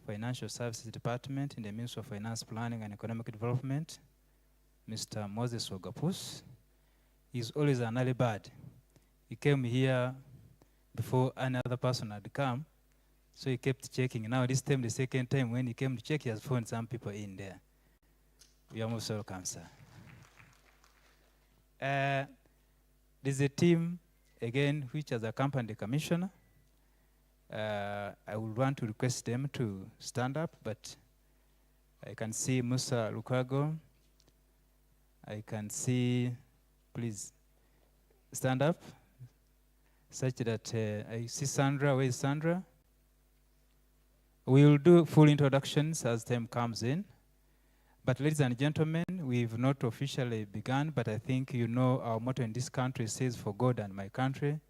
Financial Services Department in the Ministry of Finance Planning and Economic Development, Mr. Moses Ogapus. He's always an early bird. He came here before another person had come, so he kept checking. Now this time, the second time, when he came to check, he has found some people in there. You are most welcome, sir. There's a team, again, which has accompanied the commissioner. I would want to request them to stand up, but I can see Musa Lukago. I can see, please stand up, such that I see Sandra. Where is Sandra? We will do full introductions as time comes in. But ladies and gentlemen, we've not officially begun, but I think you know our motto in this country says, "For God and my country,"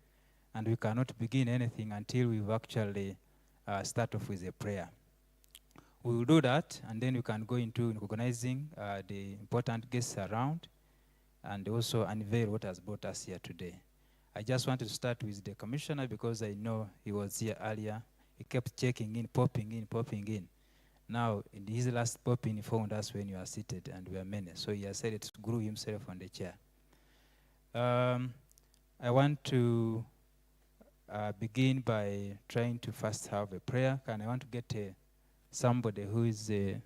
and we cannot begin anything until we've actually start off with a prayer. We will do that, and then we can go into recognizing the important guests around, and also unveil what has brought us here today. I just want to start with the commissioner because I know he was here earlier. He kept checking in, popping in. Now, in his last pop-in, he found us when you are seated, and we are many. So he has said to glue himself on the chair. I want to begin by trying to first have a prayer. And I want to get somebody who is a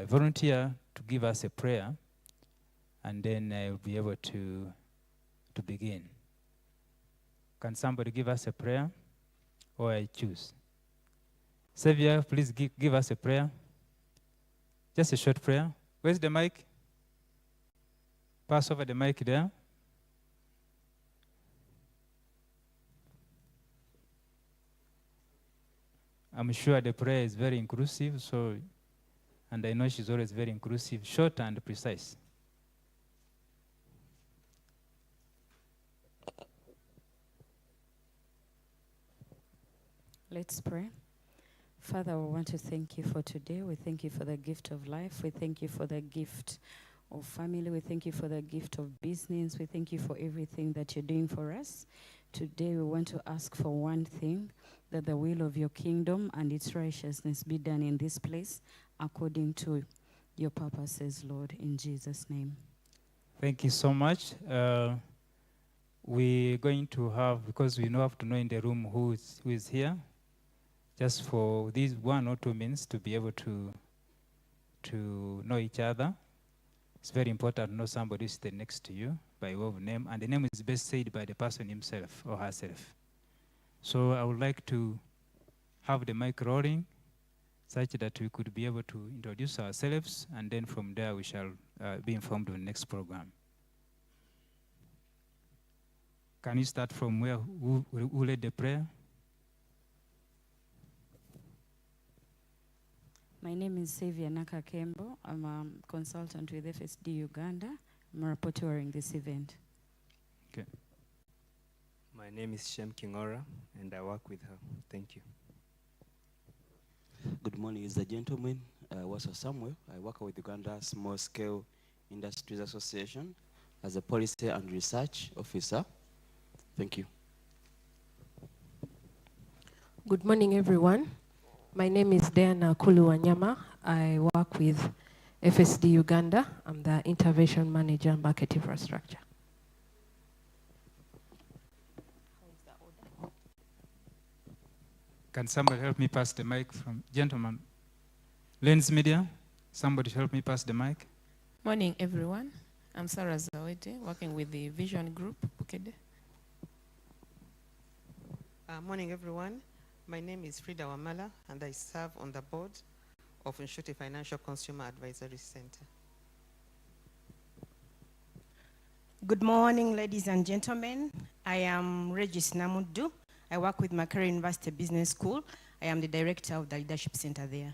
volunteer to give us a prayer, and then I will be able to begin. Can somebody give us a prayer, or I choose? Savior, please give us a prayer. Just a short prayer. Where's the mic? Pass over the mic there. I'm sure the prayer is very inclusive, and I know she's always very inclusive, short and precise. Let's pray. Father, we want to thank you for today. We thank you for the gift of life. We thank you for the gift of family. We thank you for the gift of business. We thank you for everything that you're doing for us. Today we want to ask for one thing, that the will of your kingdom and its righteousness be done in this place according to your purposes, Lord, in Jesus' name. Thank you so much. We're going to have, because we have to know in the room who is here, just for these 1 or 2 minutes to be able to know each other. It's very important to know somebody sitting next to you by way of name, and the name is best said by the person himself or herself. So I would like to have the mic rolling such that we could be able to introduce ourselves, and then from there we shall be informed on the next program. Can you start from where? Who led the prayer? My name is Savia Nakakembo. I'm a consultant with FSD Uganda. I'm rapporteuring this event. Okay. My name is Shem Kingora, and I work with her. Thank you. Good morning, ladies and gentlemen. Wasa Samuel. I work with Uganda Small Scale Industries Association as a policy and research officer. Thank you. Good morning, everyone. My name is Diana Kuluwanyama. I work with FSD Uganda. I'm the Intervention Manager, Market Infrastructure. Can somebody help me pass the mic from gentleman? Lens Media, somebody help me pass the mic. Morning, everyone. I'm Sarah Zawete, working with the Vision Group, Bukede. Morning, everyone. My name is Frida Wamala, and I serve on the board of Nshuti Financial Consumer Advisory Center. Good morning, ladies and gentlemen. I am Regis Namudu. I work with Makerere University Business School. I am the director of the Leadership Center there.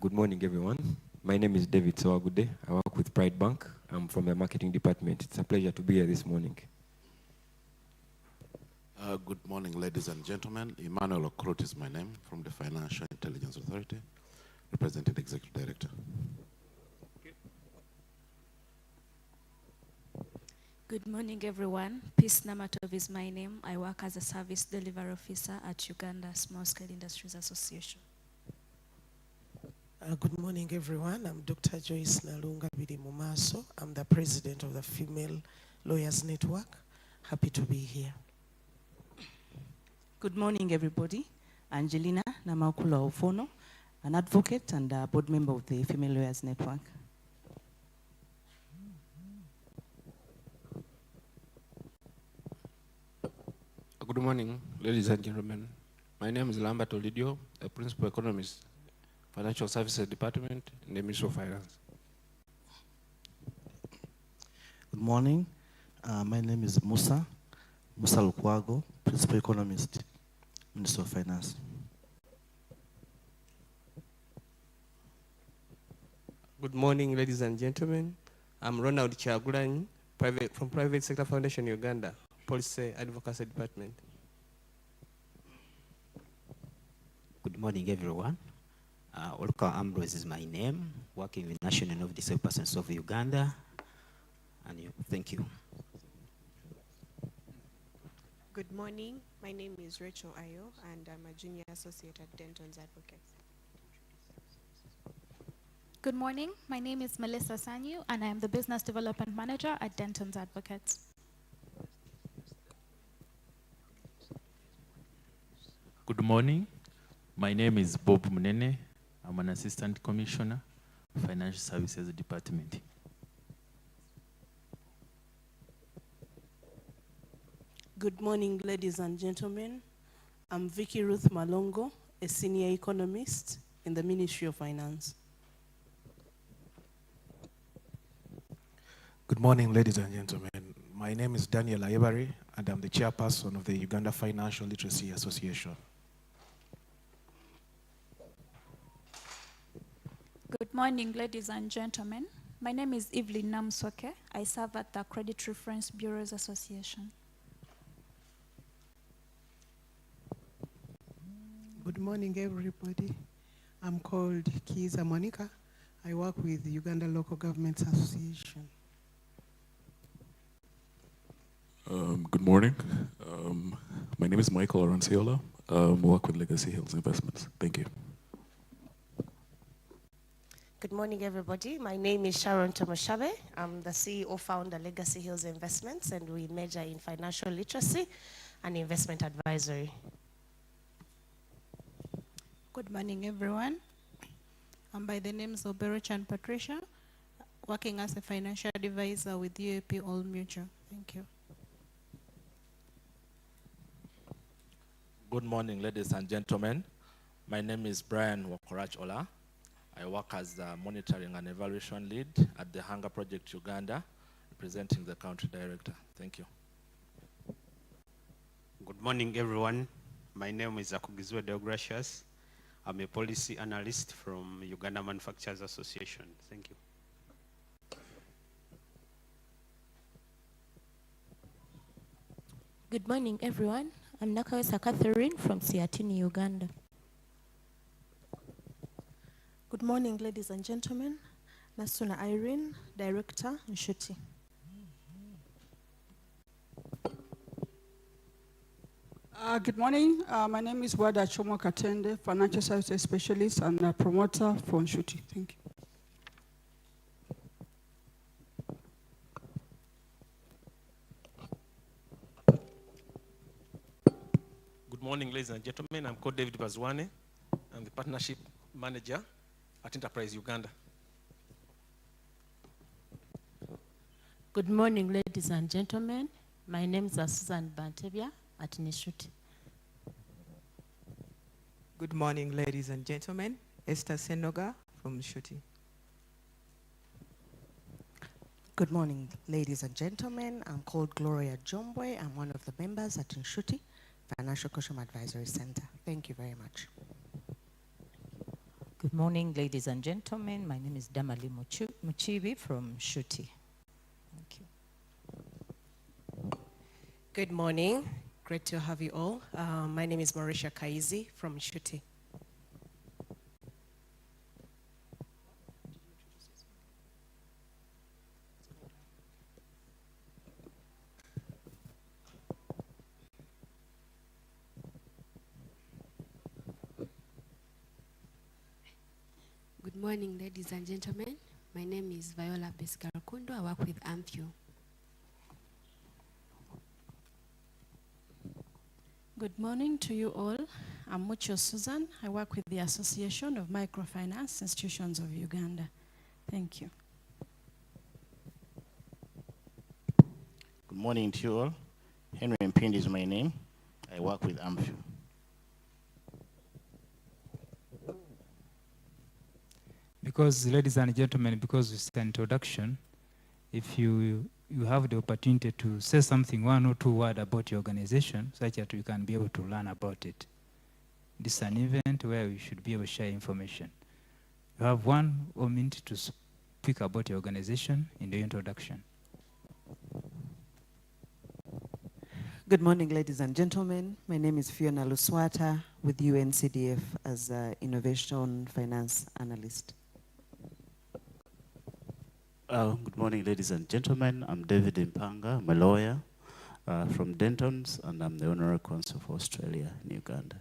Good morning, everyone. My name is David Sowagude. I work with Pride Bank. I'm from the marketing department. It's a pleasure to be here this morning. Good morning, ladies and gentlemen. Emmanuel Okrot is my name, from the Financial Intelligence Authority, representing the Executive Director. Good morning, everyone. Peace Namatov is my name. I work as a service delivery officer at Uganda Small Scale Industries Association. Good morning, everyone. I'm Dr. Joyce Nalunga Bidi Mumaso. I'm the president of the Female Lawyers Network. Happy to be here. Good morning, everybody. Angelina Namakula Ofono, an advocate and a board member of the Female Lawyers Network. Good morning, ladies and gentlemen. My name is Lambert Olidio, a principal economist, Financial Services Department in the Ministry of Finance. Good morning. My name is Musa Lukwago, principal economist, Ministry of Finance. Good morning, ladies and gentlemen. I'm Ronald Chagulanyi, from Private Sector Foundation Uganda, Policy Advocacy Department. Good morning, everyone. Olka Ambrose is my name, working with National Union of Disabled Persons of Uganda. And thank you. Good morning. My name is Rachel Ayo, and I'm a junior associate at Denton's Advocates. Good morning. My name is Melissa Sanyu, and I am the Business Development Manager at Denton's Advocates. Good morning. My name is Bob Munene. I'm an Assistant Commissioner, Financial Services Department. Good morning, ladies and gentlemen. I'm Vicky Ruth Malongo, a senior economist in the Ministry of Finance. Good morning, ladies and gentlemen. My name is Daniel Aibari, and I'm the chairperson of the Uganda Financial Literacy Association. Good morning, ladies and gentlemen. My name is Evelyn Namsoke. I serve at the Credit Reference Bureaus Association. Good morning, everybody. I'm called Kiza Monica. I work with the Uganda Local Government Association. Good morning. My name is Michael Aranciola. I work with Legacy Hills Investments. Thank you. Good morning, everybody. My name is Sharon Tomoshabe. I'm the CEO founder Legacy Hills Investments, and we major in financial literacy and investment advisory. Good morning, everyone. I'm by the names of Berochan Patricia, working as a financial advisor with UAP Old Mutual. Thank you. Good morning, ladies and gentlemen. My name is Brian Wakorach Ola. I work as the monitoring and evaluation lead at the Hunger Project Uganda, representing the country director. Thank you. Good morning, everyone. My name is Akugizwe Deogracious. I'm a policy analyst from Uganda Manufacturers Association. Thank you. Good morning, everyone. I'm Nakawesa Catherine from Siatini, Uganda. Good morning, ladies and gentlemen. Nasuna Irene, Director, Nshuti. Good morning. My name is Wada Chomo Katende, Financial Services Specialist and a promoter for Nshuti. Thank you. Good morning, ladies and gentlemen. I'm called David Bazwane. I'm the Partnership Manager at Enterprise Uganda. Good morning, ladies and gentlemen. My name is Susan Bantebia at Nshuti. Good morning, ladies and gentlemen. Esther Senoga from Nshuti. Good morning, ladies and gentlemen. I'm called Gloria Jombwe. I'm one of the members at Nshuti Financial Consumer Advisory Center. Thank you very much. Good morning, ladies and gentlemen. My name is Damali Muchibi from Nshuti. Thank you. Good morning. Great to have you all. My name is Marisha Kaizi from Nshuti. morning, ladies and gentlemen. My name is Viola Bescaracundo. I work with Amphu. Good morning to you all. I'm Mucho Susan. I work with the Association of Microfinance Institutions of Uganda. Thank you. Good morning to you all. Henry Mpindi is my name. I work with Amphu. Because, ladies and gentlemen, because it's an introduction, if you have the opportunity to say something, one or two words about your organization, such that we can be able to learn about it. This is an event where we should be able to share information. You have 1 minute to speak about your organization in the introduction. Good morning, ladies and gentlemen. My name is Fiona Luswata with UNCDF as an Innovation Finance Analyst. Good morning, ladies and gentlemen. I'm David Impanga. I'm a lawyer from Dentons, and I'm the Honorary Consul for Australia in Uganda.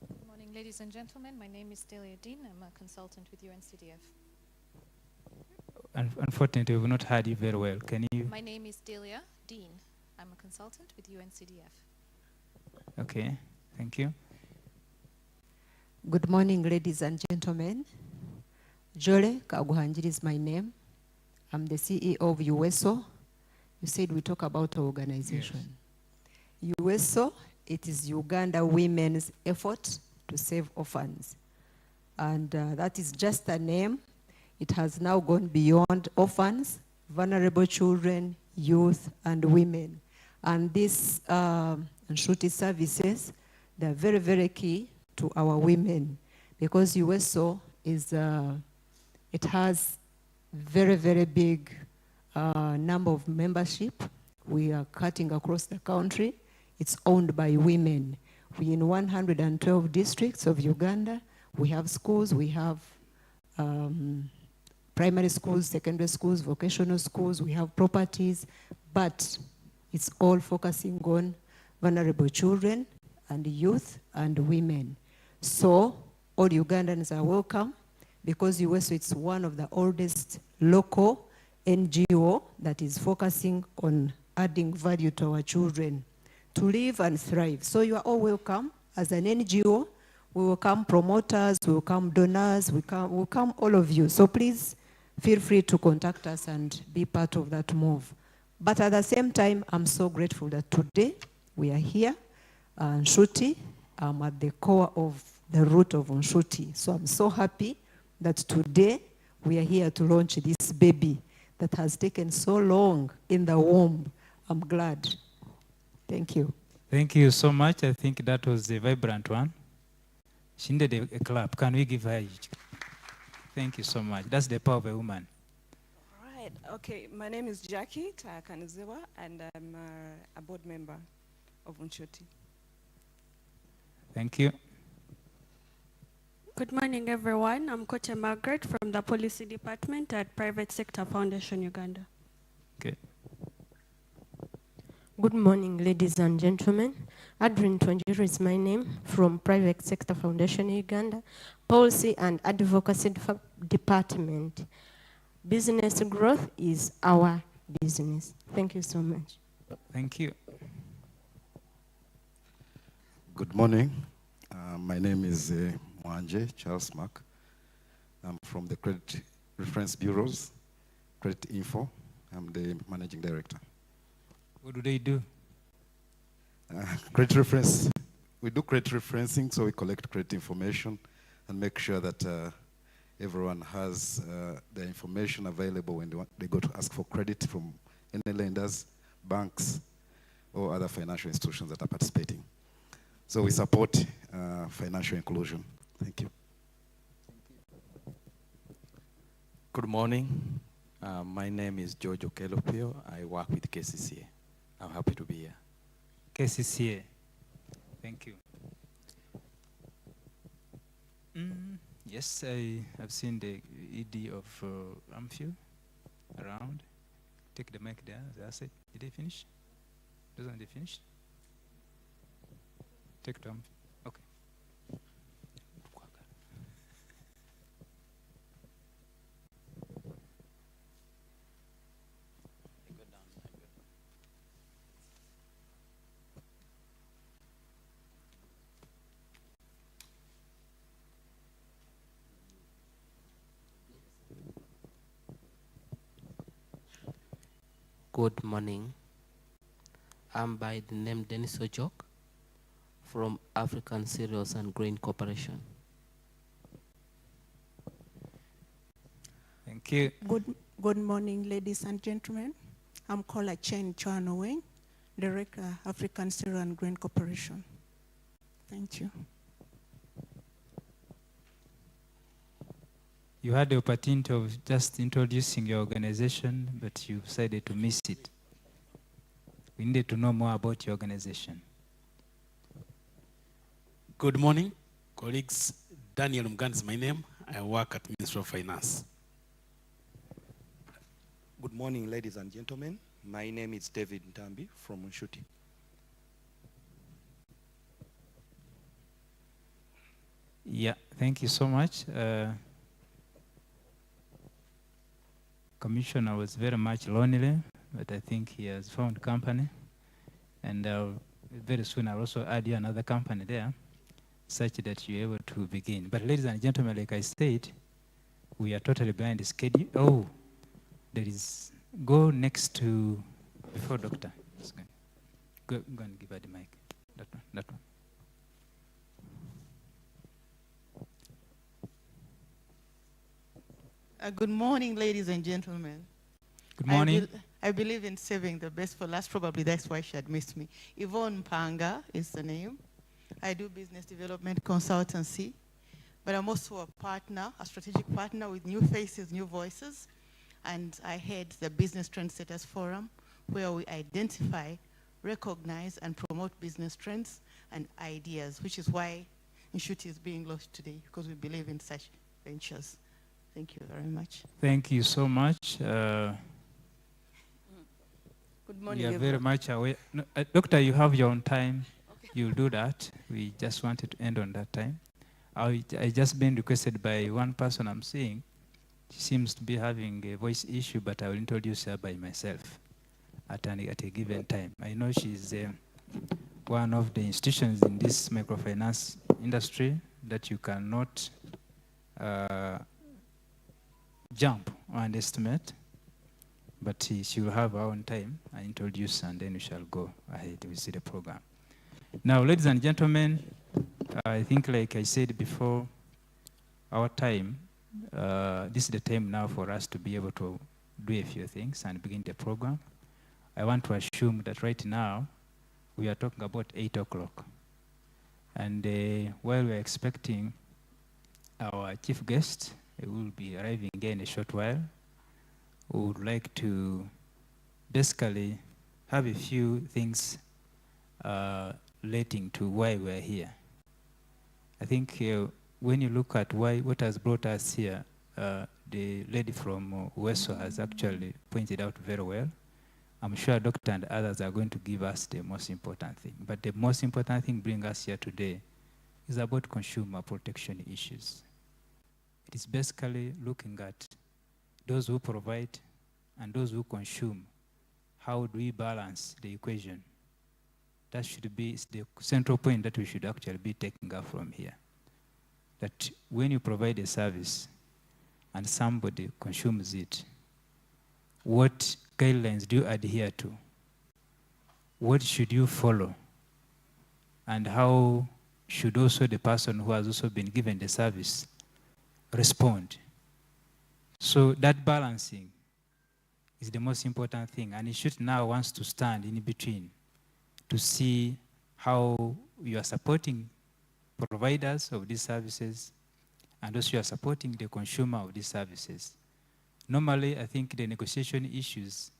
Good morning, ladies and gentlemen. My name is Delia Dean. I'm a consultant with UNCDF. Unfortunately, we've not heard you very well. Can you? My name is Delia Dean. I'm a consultant with UNCDF. Okay, thank you. Good morning, ladies and gentlemen. Jole Kaguhanjiri is my name. I'm the CEO of USO. You said we talk about our organization. Yes. USO, it is Uganda Women's Effort to Save Orphans. And that is just a name. It has now gone beyond orphans, vulnerable children, youth, and women. And these Nshuti services, they're very, very key to our women because USO is, it has very, very big number of membership. We are cutting across the country. It's owned by women. We in 112 districts of Uganda. We have schools, we have primary schools, secondary schools, vocational schools, we have properties, but it's all focusing on vulnerable children and youth and women. So all Ugandans are welcome because USO is one of the oldest local NGO that is focusing on adding value to our children to live and thrive. So you are all welcome. As an NGO, we welcome promoters, we welcome donors, we welcome all of you. So please feel free to contact us and be part of that move. But at the same time, I'm so grateful that today we are here. Nshuti, I'm at the core of the root of Nshuti. So I'm so happy that today we are here to launch this baby that has taken so long in the womb. I'm glad. Thank you. Thank you so much. I think that was a vibrant one. She needed a clap. Can we give her each? Thank you so much. That's the power of a woman. All right. Okay. My name is Jackie Takanizewa, and I'm a board member of Nshuti. Thank you. Good morning, everyone. I'm Kote Margaret from the Policy Department at Private Sector Foundation, Uganda. Okay. Good morning, ladies and gentlemen. Adrian Twanjiru is my name from Private Sector Foundation, Uganda, Policy and Advocacy Department. Business growth is our business. Thank you so much. Thank you. Good morning. My name is Mwanje Charles Mark. I'm from the Credit Reference Bureaus, Credit Info. I'm the Managing Director. What do they do? Credit reference. We do credit referencing, so we collect credit information and make sure that everyone has the information available when they go to ask for credit from any lenders, banks, or other financial institutions that are participating. So we support financial inclusion. Thank you. Good morning. My name is George Okelopio. I work with KCCA. I'm happy to be here. KCCA. Thank you. Yes, I have seen the ED of Amphu around. Take the mic there. That's it. Did they finish? Doesn't they finish? Take them. Okay. Good morning. I'm by the name Dennis Ojok from African Cereals and Grain Corporation. Thank you. Good morning, ladies and gentlemen. I'm Kola Chen Chuanoweng, Director, African Cereal and Grain Corporation. Thank you. You had the opportunity of just introducing your organization, but you decided to miss it. We needed to know more about your organization. Good morning, colleagues. Daniel Mgand is my name. I work at Ministry of Finance. Good morning, ladies and gentlemen. My name is David Ntambi from Nshuti. Yeah, thank you so much. Commissioner was very much lonely, but I think he has found company. And very soon I'll also add you another company there, such that you're able to begin. But ladies and gentlemen, like I said, we are totally behind the schedule. Oh, there is, go next to, before doctor. Go and give her the mic. That one, that one. Good morning, ladies and gentlemen. Good morning. I believe in saving the best for last. Probably that's why she had missed me. Yvonne Panga is the name. I do business development consultancy, but I'm also a partner, a strategic partner with New Faces, New Voices, and I head the Business Trendsetters Forum, where we identify, recognize, and promote business trends and ideas, which is why Nshuti is being launched today, because we believe in such ventures. Thank you very much. Thank you so much. Good morning, we are everyone. very much aware. No, doctor, you have your own time. Okay. You'll do that. We just wanted to end on that time. I just been requested by one person I'm seeing. She seems to be having a voice issue, but I will introduce her by myself at a given time. I know she's one of the institutions in this microfinance industry that you cannot jump or underestimate, but she will have her own time. I introduce and then we shall go ahead with the program. Now, ladies and gentlemen, I think like I said before, our time, this is the time now for us to be able to do a few things and begin the program. I want to assume that right now, we are talking about 8 o'clock. And while we're expecting our chief guest, he will be arriving again in a short while. We would like to basically have a few things relating to why we're here. I think when you look at what has brought us here, the lady from UESO has actually pointed out very well. I'm sure Doctor and others are going to give us the most important thing. But the most important thing bringing us here today is about consumer protection issues. It is basically looking at those who provide and those who consume. How do we balance the equation? That should be the central point that we should actually be taking up from here. That when you provide a service and somebody consumes it, what guidelines do you adhere to? What should you follow? And how should also the person who has also been given the service respond? So that balancing is the most important thing, and it should now wants to stand in between to see how you are supporting providers of these services and also you are supporting the consumer of these services. Normally, I think the negotiation issues,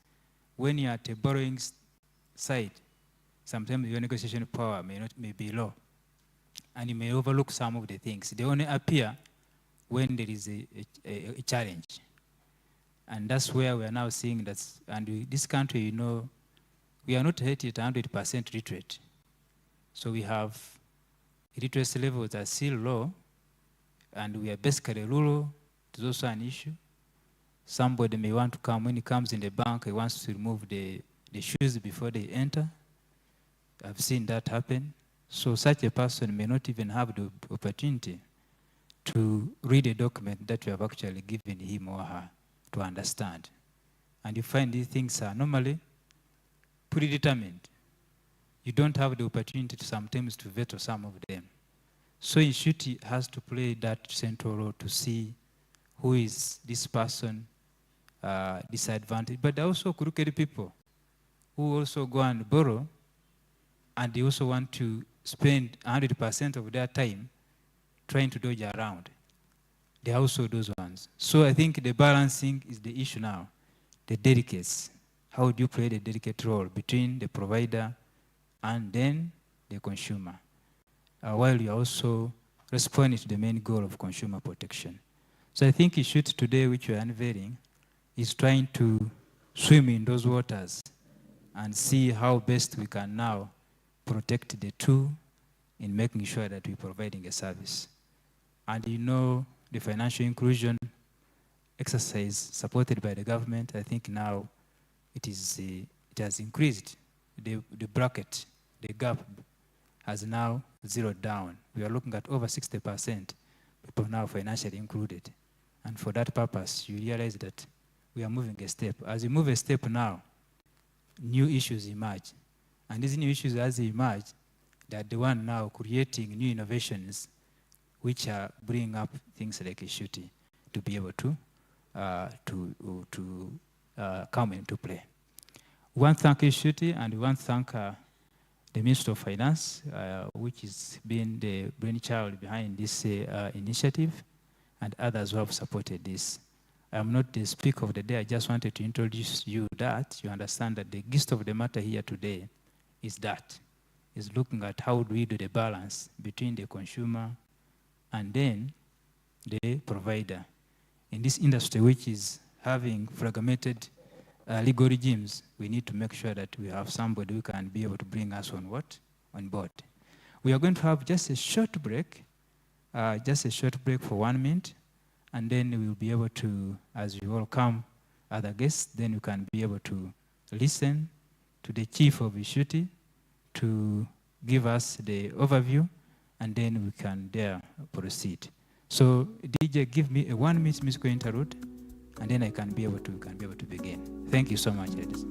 when you are at a borrowing side, sometimes your negotiation power may be low, and you may overlook some of the things. They only appear when there is a challenge. And that's where we are now seeing that, and this country, you know, we are not at 100% literate. So we have literacy levels are still low, and we are basically rural. It is also an issue. Somebody may want to come, when he comes in the bank, he wants to remove the shoes before they enter. I've seen that happen. So such a person may not even have the opportunity to read a document that you have actually given him or her to understand. And you find these things are normally predetermined. You don't have the opportunity to sometimes to veto some of them. So Nshuti has to play that central role to see who is this person disadvantaged. But there are also crooked people who also go and borrow, and they also want to spend 100% of their time trying to dodge around. There are also those ones. So I think the balancing is the issue now. The delicates. How do you play the delicate role between the provider and then the consumer, while you're also responding to the main goal of consumer protection. So I think Nshuti today, which we're unveiling, is trying to swim in those waters and see how best we can now protect the two in making sure that we're providing a service. And you know, the financial inclusion exercise supported by the government, I think now it has increased. The bracket, the gap has now zeroed down. We are looking at over 60% people now financially included. And for that purpose, you realize that we are moving a step. As we move a step now, new issues emerge. And these new issues, as they emerge, they are the one now creating new innovations which are bringing up things like Nshuti to be able to come into play. We want to thank Nshuti, and we want to thank the Minister of Finance, which has been the brainchild behind this initiative, and others who have supported this. I'm not the speaker of the day. I just wanted to introduce you that you understand that the gist of the matter here today is looking at how do we do the balance between the consumer and then the provider. In this industry, which is having fragmented legal regimes, we need to make sure that we have somebody who can be able to bring us on board. We are going to have just a short break for 1 minute, and then we will be able to, as you all come, other guests, then you can be able to listen to the chief of Nshuti to give us the overview, and then we can there proceed. So DJ, give me a 1 minute musical interlude, and then I can be able to begin. Thank you so much, ladies.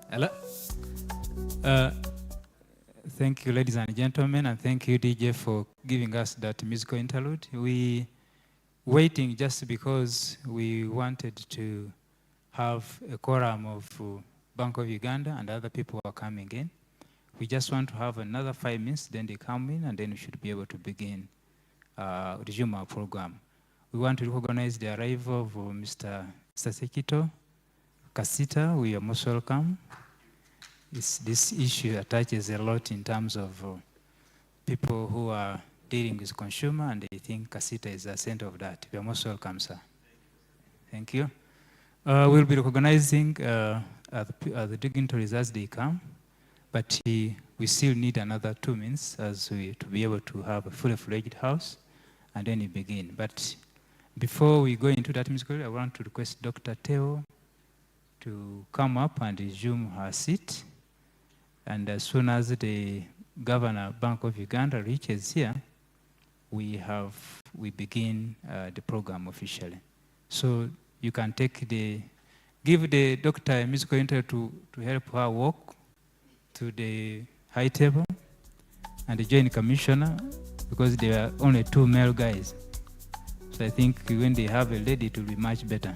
Hello. Thank you, ladies and gentlemen, and thank you, DJ, for giving us that musical interlude. We waiting just because we wanted to have a quorum of Bank of Uganda and other people are coming in. We just want to have another 5 minutes, then they come in, and then we should be able to begin, resume our program. We want to recognize the arrival of Mr. Sasekito Kasita. We are most welcome. This issue attaches a lot in terms of people who are dealing with consumer, and they think Kasita is the center of that. You are most welcome, sir. Thank you. We'll be recognizing the dignitaries as they come, but we still need another 2 minutes to be able to have a fully fledged house, and then we begin. But before we go into that musical, I want to request Dr. Teo to come up and resume her seat. And as soon as the Governor Bank of Uganda reaches here, we begin the program officially. So you can give the doctor a musical interview to help her walk to the high table and join the commissioner, because there are only 2 male guys. So I think when they have a lady, it will be much better.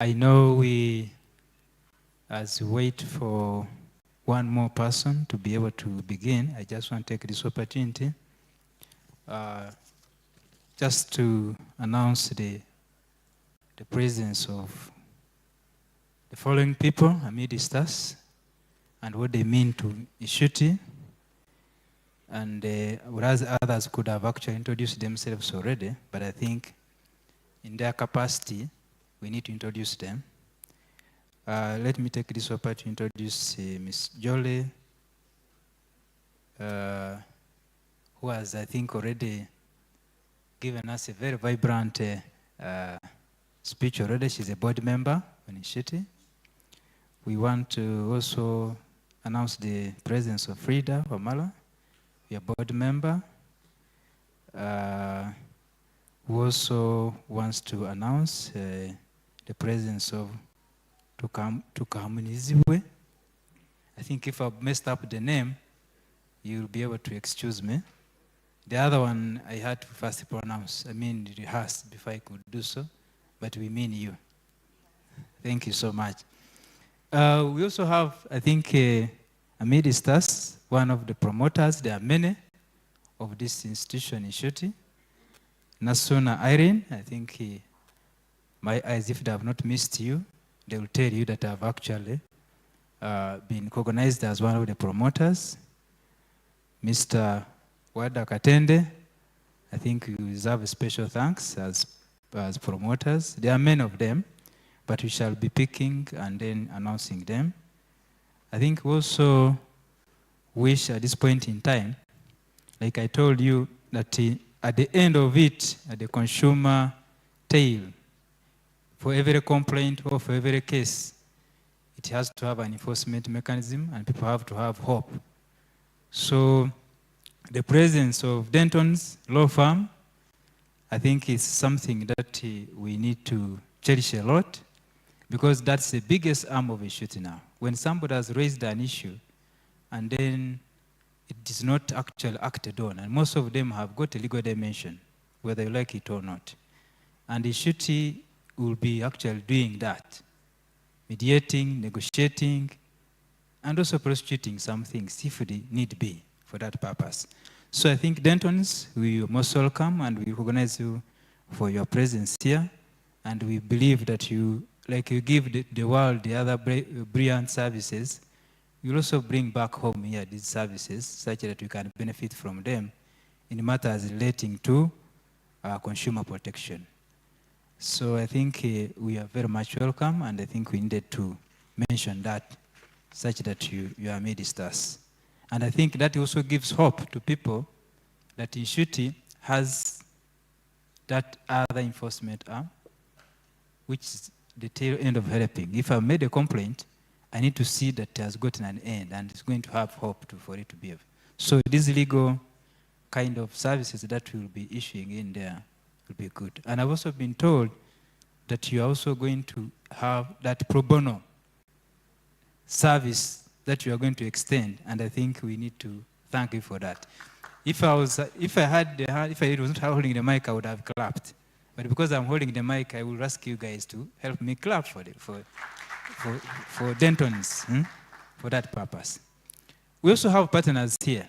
I know as we wait for one more person to be able to begin, I just want to take this opportunity just to announce the presence of the following people amidst us and what they mean to Nshuti. And whereas others could have actually introduced themselves already, but I think in their capacity, we need to introduce them. Let me take this opportunity to introduce Ms. Jolie, who has, I think, already given us a very vibrant speech already. She's a board member in Nshuti. We want to also announce the presence of Frida Wamala, a board member, who also wants to announce the presence of Tukamunizibwe. I think if I've messed up the name, you'll be able to excuse me. The other one I had to first pronounce, rehearse before I could do so, but we mean you. Thank you so much. We also have, I think, amidst us, one of the promoters, there are many, of this institution in Nshuti, Nasuna Irene. I think my eyes, if they have not missed you, they will tell you that I've actually been recognized as one of the promoters. Mr. Wada Katende, I think you deserve a special thanks as promoters. There are many of them, but we shall be picking and then announcing them. I think also wish at this point in time, like I told you, that at the end of it, at the consumer tail, for every complaint or for every case, it has to have an enforcement mechanism and people have to have hope. So the presence of Denton's law firm, I think is something that we need to cherish a lot, because that's the biggest arm of Nshuti now. When somebody has raised an issue and then it is not actually acted on, and most of them have got a legal dimension, whether you like it or not. And Nshuti will be actually doing that, mediating, negotiating, and also prosecuting some things if they need be for that purpose. So I think Dentons, we are most welcome and we recognize you for your presence here. And we believe that you, like you give the world the other brilliant services, you'll also bring back home here these services such that we can benefit from them in matters relating to consumer protection. So I think we are very much welcome, and I think we needed to mention that such that you are amidst us. And I think that also gives hope to people that Nshuti has that other enforcement arm, which is the tail end of helping. If I've made a complaint, I need to see that it has gotten an end and it's going to have hope for it to be. So these legal kind of services that we'll be issuing in there will be good. And I've also been told that you're also going to have that pro bono service that you are going to extend, and I think we need to thank you for that. If I wasn't holding the mic, I would have clapped. But because I'm holding the mic, I will ask you guys to help me clap for Dentons, for that purpose. We also have partners here.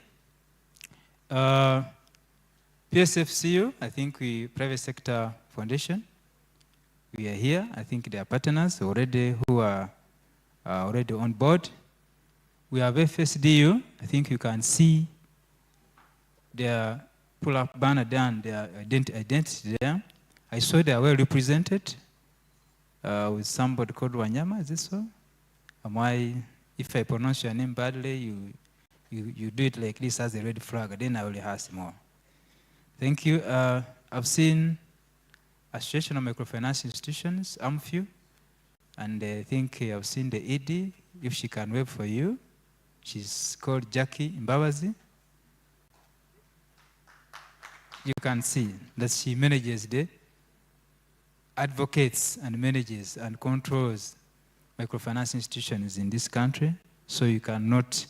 PSFCU, I think Private Sector Foundation, we are here. I think they are partners already who are already on board. We have FSDU. I think you can see their pull-up banner there and their identity there. I saw they are well represented with somebody called Wanyama, is this so? If I pronounce your name badly, you do it like this as a red flag, then I will rehearse more. Thank you. I've seen Association of Microfinance Institutions, AMFU, and I think I've seen the ED, if she can wave for you. She's called Jackie Mbabazi. You can see that she manages the advocates and manages and controls microfinance institutions in this country. So you cannot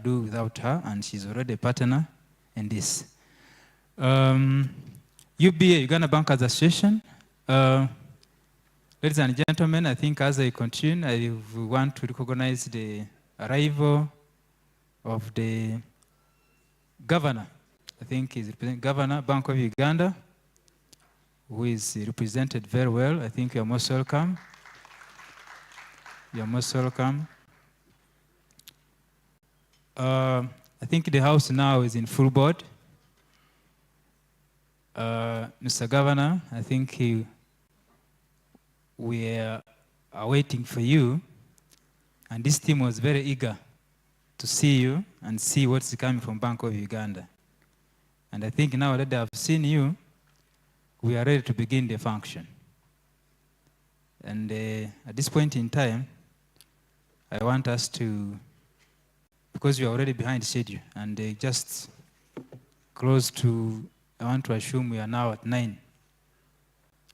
do without her, and she's already a partner in this. UBA, Uganda Bankers Association. Ladies and gentlemen, I think as I continue, I want to recognize the arrival of the governor. I think he's representing Governor, Bank of Uganda, who is represented very well. I think you're most welcome. You're most welcome. I think the House now is in full board. Mr. Governor, I think we are waiting for you, and this team was very eager to see you and see what's coming from Bank of Uganda. And I think now that they have seen you, we are ready to begin the function. And at this point in time, I want us to, because you are already behind schedule, and just close to, I want to assume we are now at 9.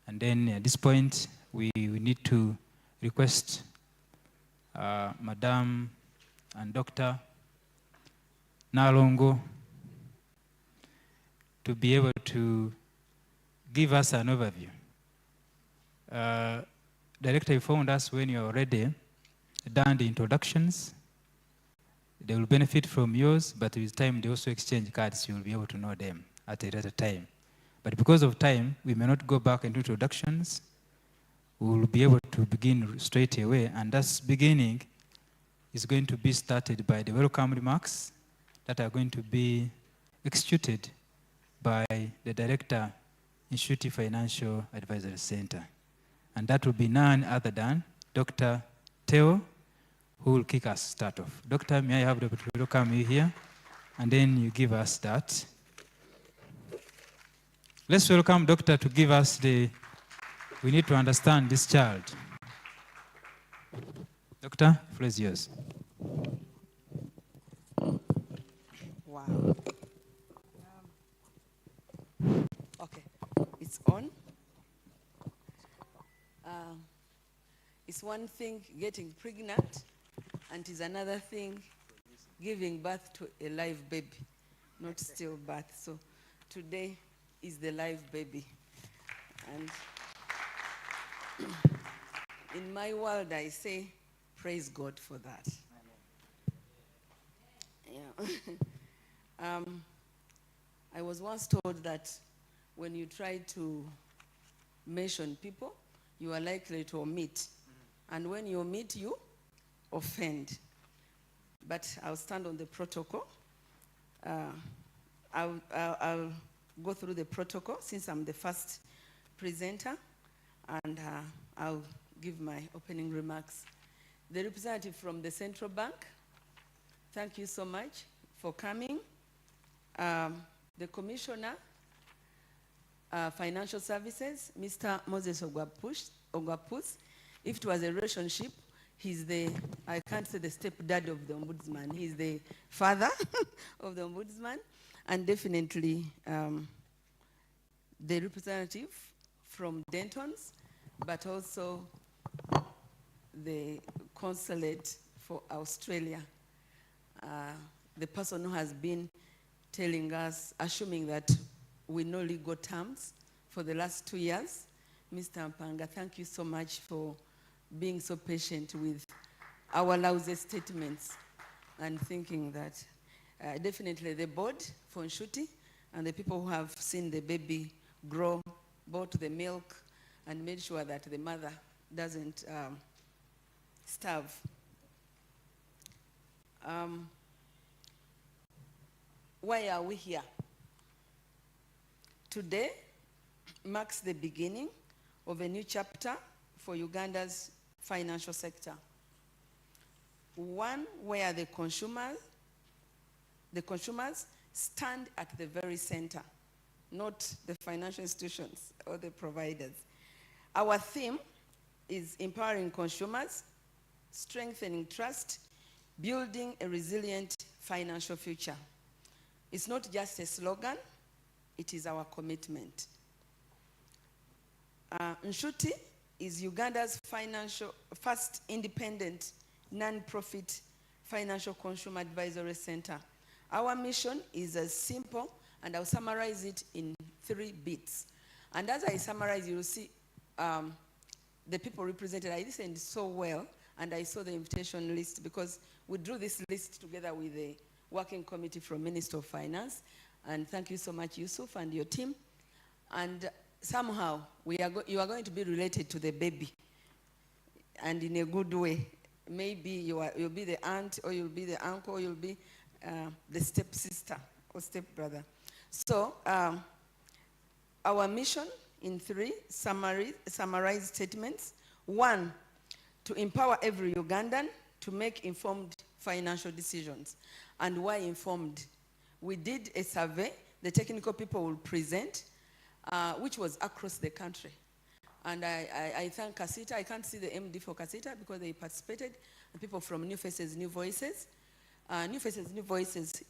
And then at this point, we need to request Madam and Dr. Nalongo to be able to give us an overview. Director, you phoned us when you're already done the introductions. They will benefit from yours, but with time they also exchange cards. You will be able to know them at a later time. But because of time, we may not go back into introductions. We will be able to begin straight away, and that beginning is going to be started by the welcome remarks that are going to be executed by the Director, Nshuti Financial Advisory Center. And that will be none other than Dr. Teo, who will kick us start off. Doctor, may I have the opportunity to welcome you here? And then you give us that. Let's welcome Doctor to give us we need to understand this child. Doctor, the floor is yours. Wow. Okay, it's on. It's one thing getting pregnant, and it's another thing giving birth to a live baby, not stillbirth. So today is the live baby. And in my world, I say, praise God for that. Yeah. I was once told that when you try to mention people, you are likely to omit. And when you omit, you offend. But I'll stand on the protocol. I'll go through the protocol since I'm the first presenter, and I'll give my opening remarks. The representative from the Central Bank, thank you so much for coming. The Commissioner, Financial Services, Mr. Moses Ogwapus. If it was a relationship, he's I can't say the stepdad of the Ombudsman, he's the father of the Ombudsman. And definitely the representative from Dentons, but also the consulate for Australia. The person who has been telling us, assuming that we know legal terms for the last 2 years. Mr. Mpanga, thank you so much for being so patient with our lousy statements and thinking that definitely the board for Nshuti and the people who have seen the baby grow, bought the milk and made sure that the mother doesn't starve. Why are we here? Today marks the beginning of a new chapter for Uganda's financial sector. One where the consumers stand at the very center, not the financial institutions or the providers. Our theme is empowering consumers, strengthening trust, building a resilient financial future. It's not just a slogan, it is our commitment. Nshuti is Uganda's first independent, non-profit financial consumer advisory center. Our mission is as simple, and I'll summarize it in 3 bits. And as I summarize, you'll see the people represented, I listened so well, and I saw the invitation list because we drew this list together with the working committee from Minister of Finance. And thank you so much, Yusuf, and your team. And somehow, you are going to be related to the baby, and in a good way. Maybe you'll be the aunt, or you'll be the uncle, or you'll be the stepsister or stepbrother. So, our mission in 3 summarized statements. 1, to empower every Ugandan to make informed financial decisions. And why informed? We did a survey, the technical people will present, which was across the country. And I thank Kasita. I can't see the MD for Kasita because they participated, and people from New Faces, New Voices. New Faces, New Voices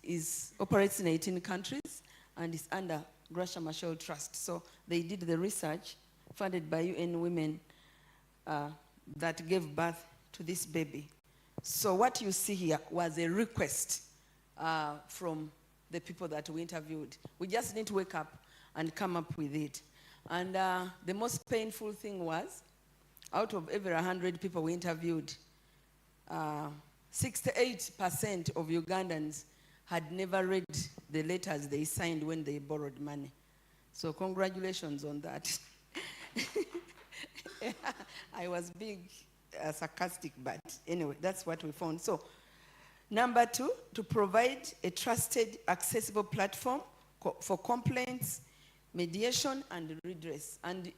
operates in 18 countries and is under Grasha Marshall Trust. So they did the research funded by UN Women that gave birth to this baby. So what you see here was a request from the people that we interviewed. We just need to wake up and come up with it. And the most painful thing was, out of every 100 people we interviewed, 68% of Ugandans had never read the letters they signed when they borrowed money. So congratulations on that. I was being sarcastic, but anyway, that's what we found. So, number 2, to provide a trusted, accessible platform for complaints, mediation, and redress. And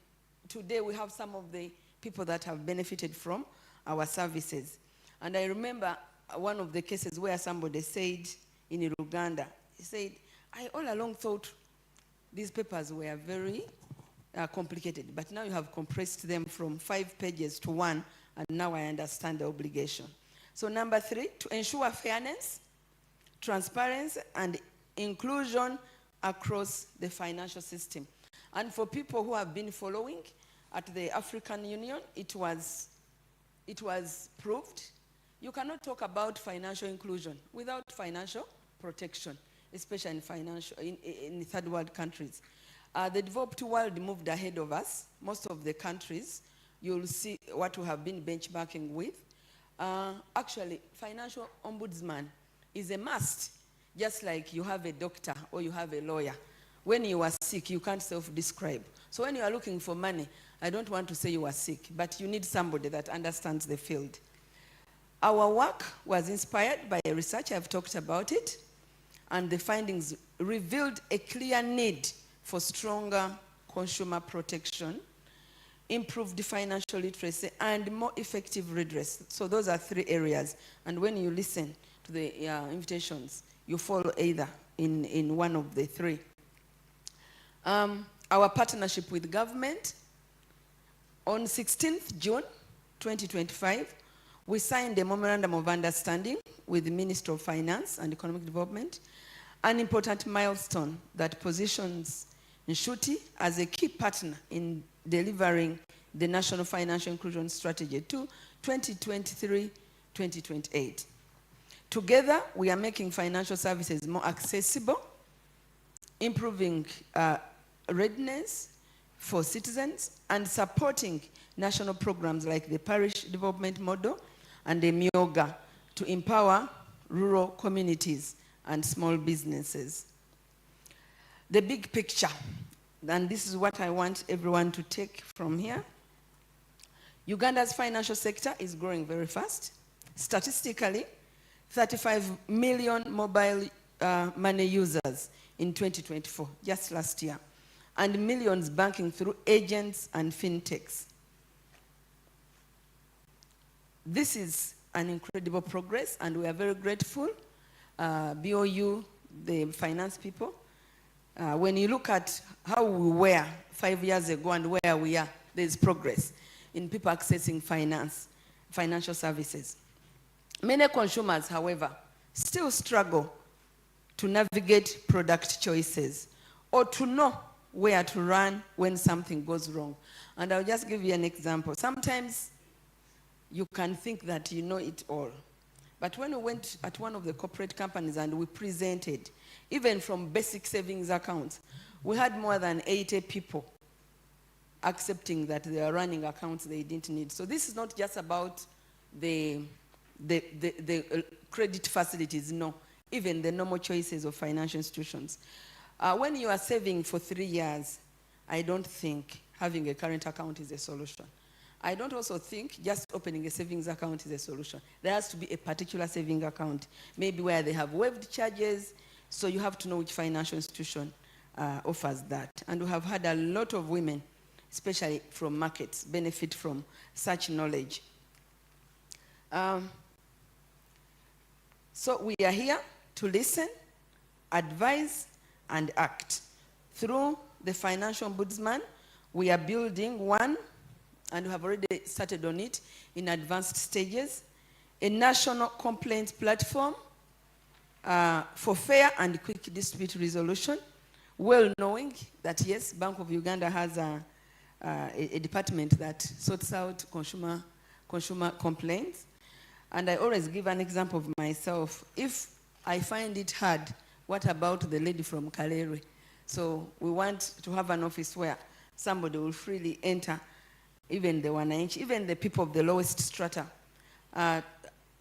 today we have some of the people that have benefited from our services. And I remember one of the cases where somebody said in Uganda, he said, I all along thought these papers were very complicated, but now you have compressed them from 5 pages to 1, and now I understand the obligation. So number 3, to ensure fairness, transparency, and inclusion across the financial system. And for people who have been following at the African Union, it was proved you cannot talk about financial inclusion without financial protection, especially in third world countries. The developed world moved ahead of us. Most of the countries, you'll see what we have been benchmarking with. Actually, financial ombudsman is a must, just like you have a doctor or you have a lawyer. When you are sick, you can't self-describe. So when you are looking for money, I don't want to say you are sick, but you need somebody that understands the field. Our work was inspired by a research, I've talked about it, and the findings revealed a clear need for stronger consumer protection, improved financial literacy, and more effective redress. So those are 3 areas. And when you listen to the invitations, you follow either in one of the 3. Our partnership with government. On 16th June 2025, we signed a memorandum of understanding with the Minister of Finance and Economic Development, an important milestone that positions Nshuti as a key partner in delivering the National Financial Inclusion Strategy to 2023-2028. Together, we are making financial services more accessible, improving readiness for citizens, and supporting national programs like the Parish Development Model and the Myoga to empower rural communities and small businesses. The big picture, and this is what I want everyone to take from here. Uganda's financial sector is growing very fast. Statistically, 35 million mobile money users in 2024, just last year, and millions banking through agents and fintechs. This is an incredible progress, and we are very grateful. BOU, the finance people, when you look at how we were 5 years ago and where we are, there's progress in people accessing financial services. Many consumers, however, still struggle to navigate product choices or to know where to run when something goes wrong. And I'll just give you an example. Sometimes you can think that you know it all. But when we went at one of the corporate companies and we presented, even from basic savings accounts, we had more than 80 people accepting that they are running accounts they didn't need. So this is not just about the credit facilities, no, even the normal choices of financial institutions. When you are saving for 3 years, I don't think having a current account is a solution. I don't also think just opening a savings account is a solution. There has to be a particular saving account, maybe where they have waived charges, so you have to know which financial institution offers that. And we have had a lot of women, especially from markets, benefit from such knowledge. So we are here to listen, advise, and act. Through the Financial Ombudsman, we are building one, and we have already started on it in advanced stages, a national complaint platform for fair and quick dispute resolution, well knowing that, yes, Bank of Uganda has a department that sorts out consumer complaints. And I always give an example of myself. If I find it hard, what about the lady from Kalere? So we want to have an office where somebody will freely enter, even the wananchi, even the people of the lowest strata.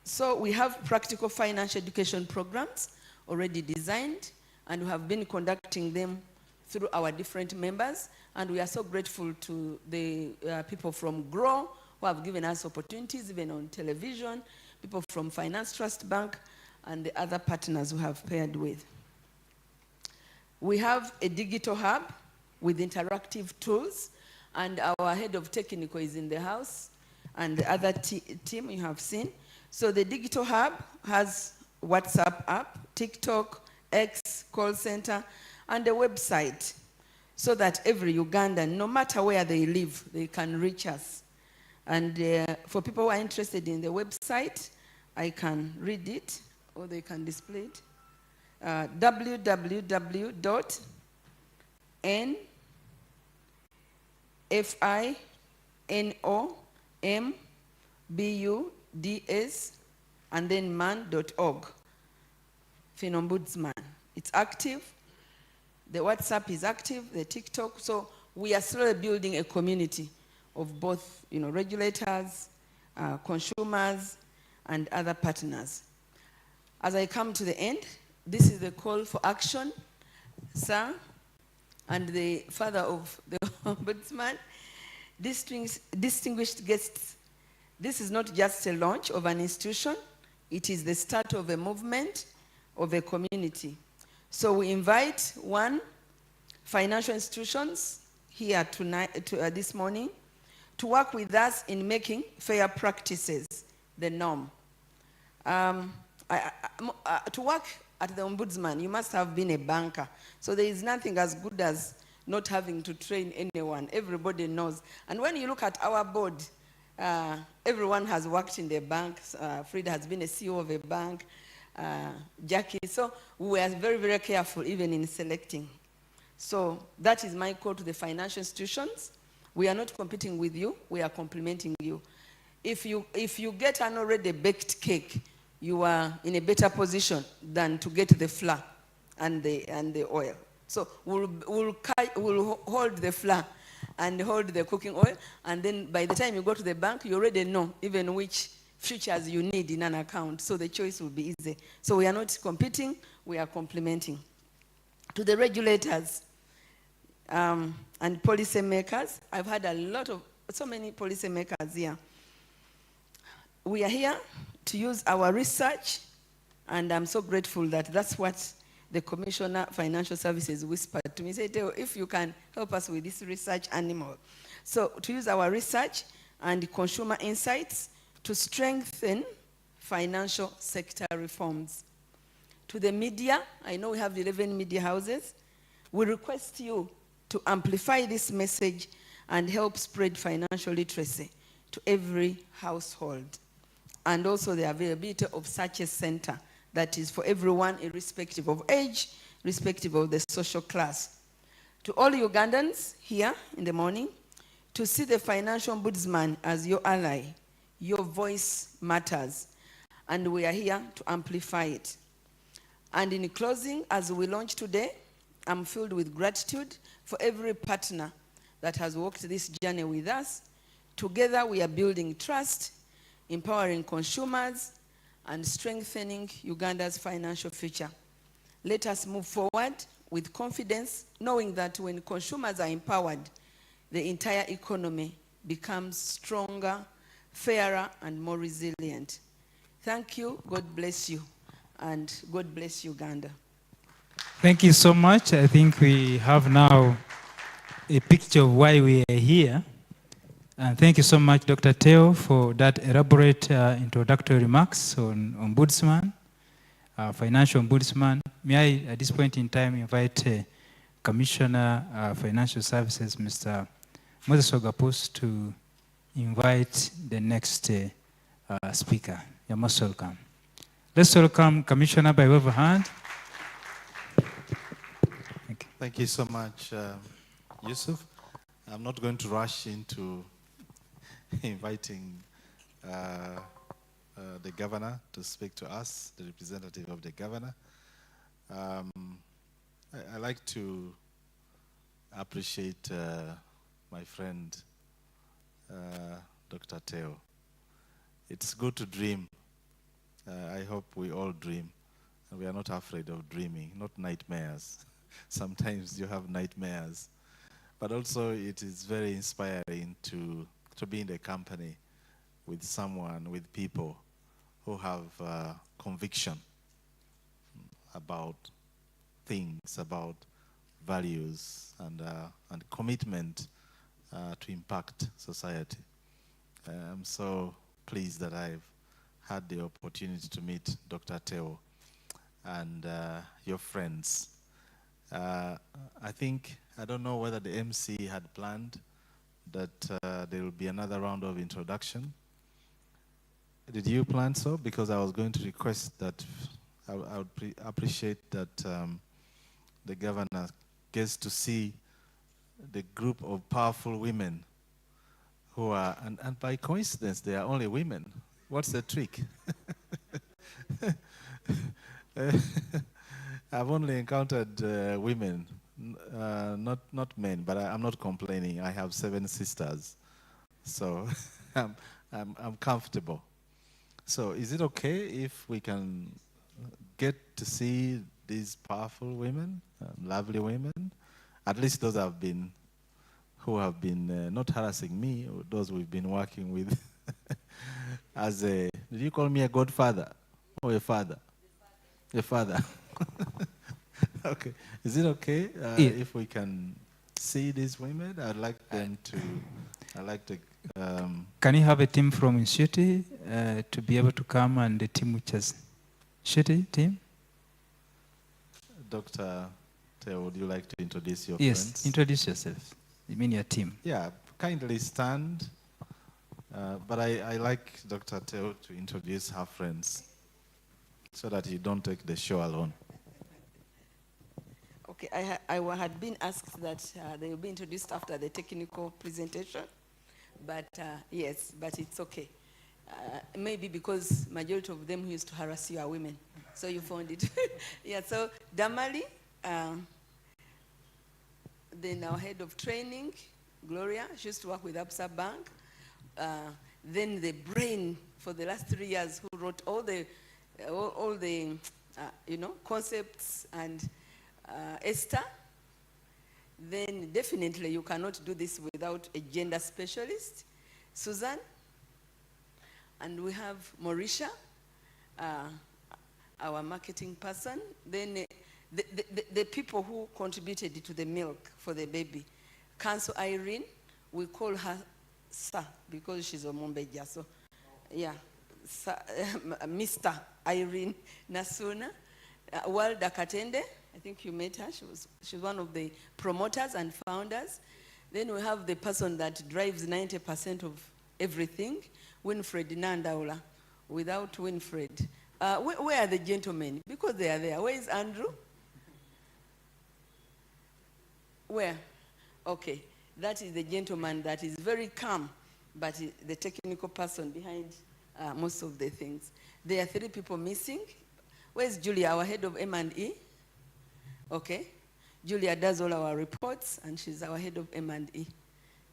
So we have practical financial education programs already designed, and we have been conducting them through our different members. And we are so grateful to the people from GROW who have given us opportunities, even on television, people from Finance Trust Bank, and the other partners who have paired with. We have a digital hub with interactive tools, and our head of technical is in the house, and the other team you have seen. So the digital hub has WhatsApp app, TikTok, X, call center, and a website, so that every Ugandan, no matter where they live, they can reach us. And for people who are interested in the website, I can read it, or they can display it. www.finnombuds and then man.org. Finombudsman. It's active. The WhatsApp is active, the TikTok. So we are slowly building a community of both, regulators, consumers, and other partners. As I come to the end, this is the call for action, sir, and the father of the Ombudsman, distinguished guests. This is not just a launch of an institution, it is the start of a movement, of a community. So we invite financial institutions here tonight, this morning, to work with us in making fair practices the norm. To work at the Ombudsman, you must have been a banker. So there is nothing as good as not having to train anyone. Everybody knows. And when you look at our board, everyone has worked in the bank. Frida has been a CEO of a bank. Jackie. So we are very, very careful even in selecting. So that is my call to the financial institutions. We are not competing with you, we are complementing you. If you get an already baked cake, you are in a better position than to get the flour and the oil. So we'll hold the flour and hold the cooking oil, and then by the time you go to the bank, you already know even which features you need in an account, so the choice will be easy. So we are not competing, we are complementing. To the regulators and policy makers, I've had so many policy makers here. We are here to use our research, and I'm so grateful that that's what the Commissioner of Financial Services whispered to me. He said, if you can help us with this research animal. So to use our research and consumer insights to strengthen financial sector reforms. To the media, I know we have 11 media houses. We request you to amplify this message and help spread financial literacy to every household. And also the availability of such a center that is for everyone, irrespective of age, irrespective of the social class. To all Ugandans here in the morning, to see the Financial Ombudsman as your ally, your voice matters, and we are here to amplify it. And in closing, as we launch today, I'm filled with gratitude for every partner that has walked this journey with us. Together we are building trust, empowering consumers, and strengthening Uganda's financial future. Let us move forward with confidence, knowing that when consumers are empowered, the entire economy becomes stronger, fairer, and more resilient. Thank you, God bless you, and God bless Uganda. Thank you so much. I think we have now a picture of why we are here. And thank you so much, Dr. Teo, for that elaborate introductory remarks on Ombudsman, Financial Ombudsman. May I, at this point in time, invite Commissioner Financial Services, Mr. Moses Ogapus, to invite the next speaker. You're most welcome. Let's welcome Commissioner by wave of hand. Thank you so much, Yusuf. I'm not going to rush into inviting the governor to speak to us, the representative of the governor. I like to appreciate my friend, Dr. Teo. It's good to dream. I hope we all dream. And we are not afraid of dreaming, not nightmares. Sometimes you have nightmares. But also it is very inspiring to be in the company with someone, with people who have conviction about things, about values, and commitment to impact society. I'm so pleased that I've had the opportunity to meet Dr. Teo and your friends. I think, I don't know whether the MC had planned that there will be another round of introduction. Did you plan so? Because I was going to request that I would appreciate that the governor gets to see the group of powerful women who are, and by coincidence, they are only women. What's the trick? I've only encountered women, not men, but I'm not complaining. I have 7 sisters, so I'm comfortable. So is it okay if we can get to see these powerful women, lovely women, at least those who have been not harassing me, or those we've been working with as a, did you call me a godfather or a father? A father. Okay. Is it okay if we can see these women? I'd like them to, Can you have a team from Nshuti to be able to come, and the team which has Nshuti team? Dr. Teo, would you like to introduce your Yes, friends? introduce yourself. You mean your team? Yeah, kindly stand. But I like Dr. Teo to introduce her friends so that you don't take the show alone. Okay, I had been asked that they will be introduced after the technical presentation, but yes, but it's okay. Maybe because majority of them who used to harass you are women, so you found it. Yeah, so Damali, then our head of training, Gloria, she used to work with Absa Bank. Then the brain for the last 3 years who wrote all the concepts, and Esther. Then definitely you cannot do this without a gender specialist, Susan. And we have Mauricia, our marketing person. Then the people who contributed to the milk for the baby. Council Irene, we call her Sir because she's a Mombeja. So yeah, Mr. Irene Nasuna. Walda Katende, I think you met her. She's one of the promoters and founders. Then we have the person that drives 90% of everything, Winfred Nandaula. Without Winfred, where are the gentlemen? Because they are there. Where is Andrew? Where? Okay, that is the gentleman that is very calm, but the technical person behind most of the things. There are 3 people missing. Where's Julia, our head of M&E? Okay. Julia does all our reports, and she's our head of M&E.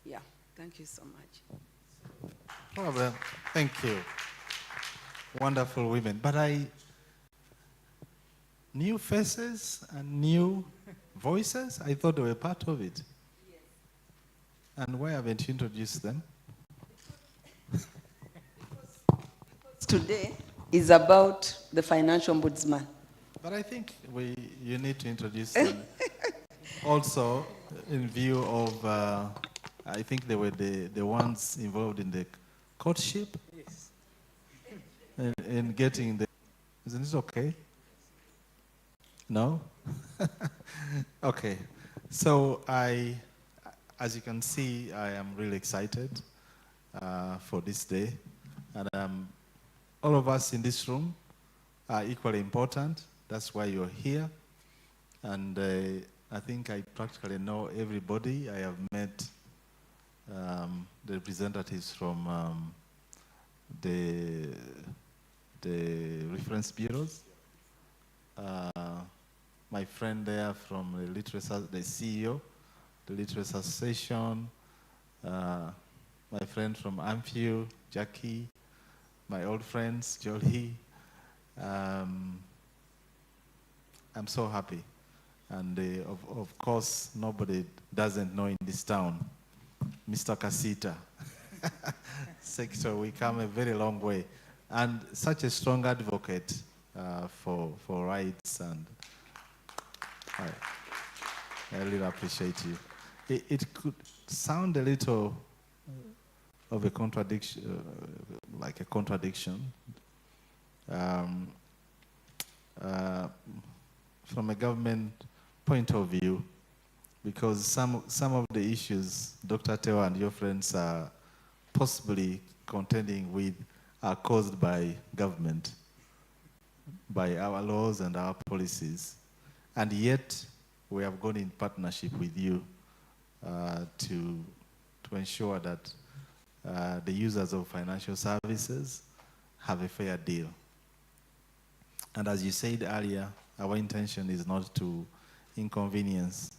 Yeah, thank you so much. Problem. Thank you. Wonderful women. But new faces and new voices, I thought they were part of it. Yes. And why haven't you introduced them? Today is about the financial ombudsman. But I think you need to introduce them. Also, in view of, I think they were the ones involved in the courtship. Yes. In getting the, isn't this okay? No? Okay. So as you can see, I am really excited for this day. And all of us in this room are equally important. That's why you're here. And I think I practically know everybody. I have met the representatives from the reference bureaus. My friend there from the Literacy, the CEO, the Literacy Association, my friend from Amphiu, Jackie, my old friends, Jolie. I'm so happy. And of course, nobody doesn't know in this town, Mr. Kasita. So we come a very long way. And such a strong advocate for rights, and I really appreciate you. It could sound a little of a contradiction, like a contradiction. From a government point of view, because some of the issues Dr. Teo and your friends are possibly contending with are caused by government, by our laws and our policies. And yet, we have gone in partnership with you to ensure that the users of financial services have a fair deal. And as you said earlier, our intention is not to inconvenience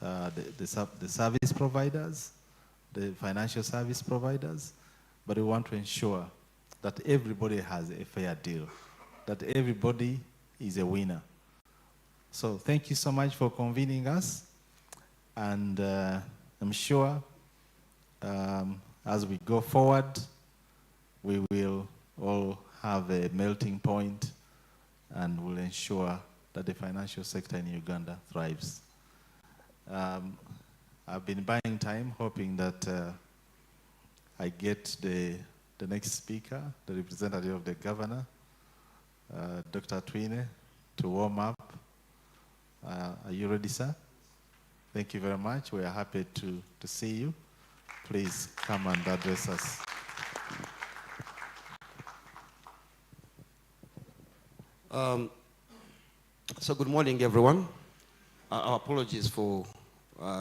the service providers, the financial service providers, but we want to ensure that everybody has a fair deal, that everybody is a winner. So thank you so much for convening us, and I'm sure as we go forward, we will all have a melting point and will ensure that the financial sector in Uganda thrives. I've been buying time, hoping that I get the next speaker, the representative of the governor, Dr. Twine, to warm up. Are you ready, sir? Thank you very much. We are happy to see you. Please come and address us. So good morning, everyone. Our apologies for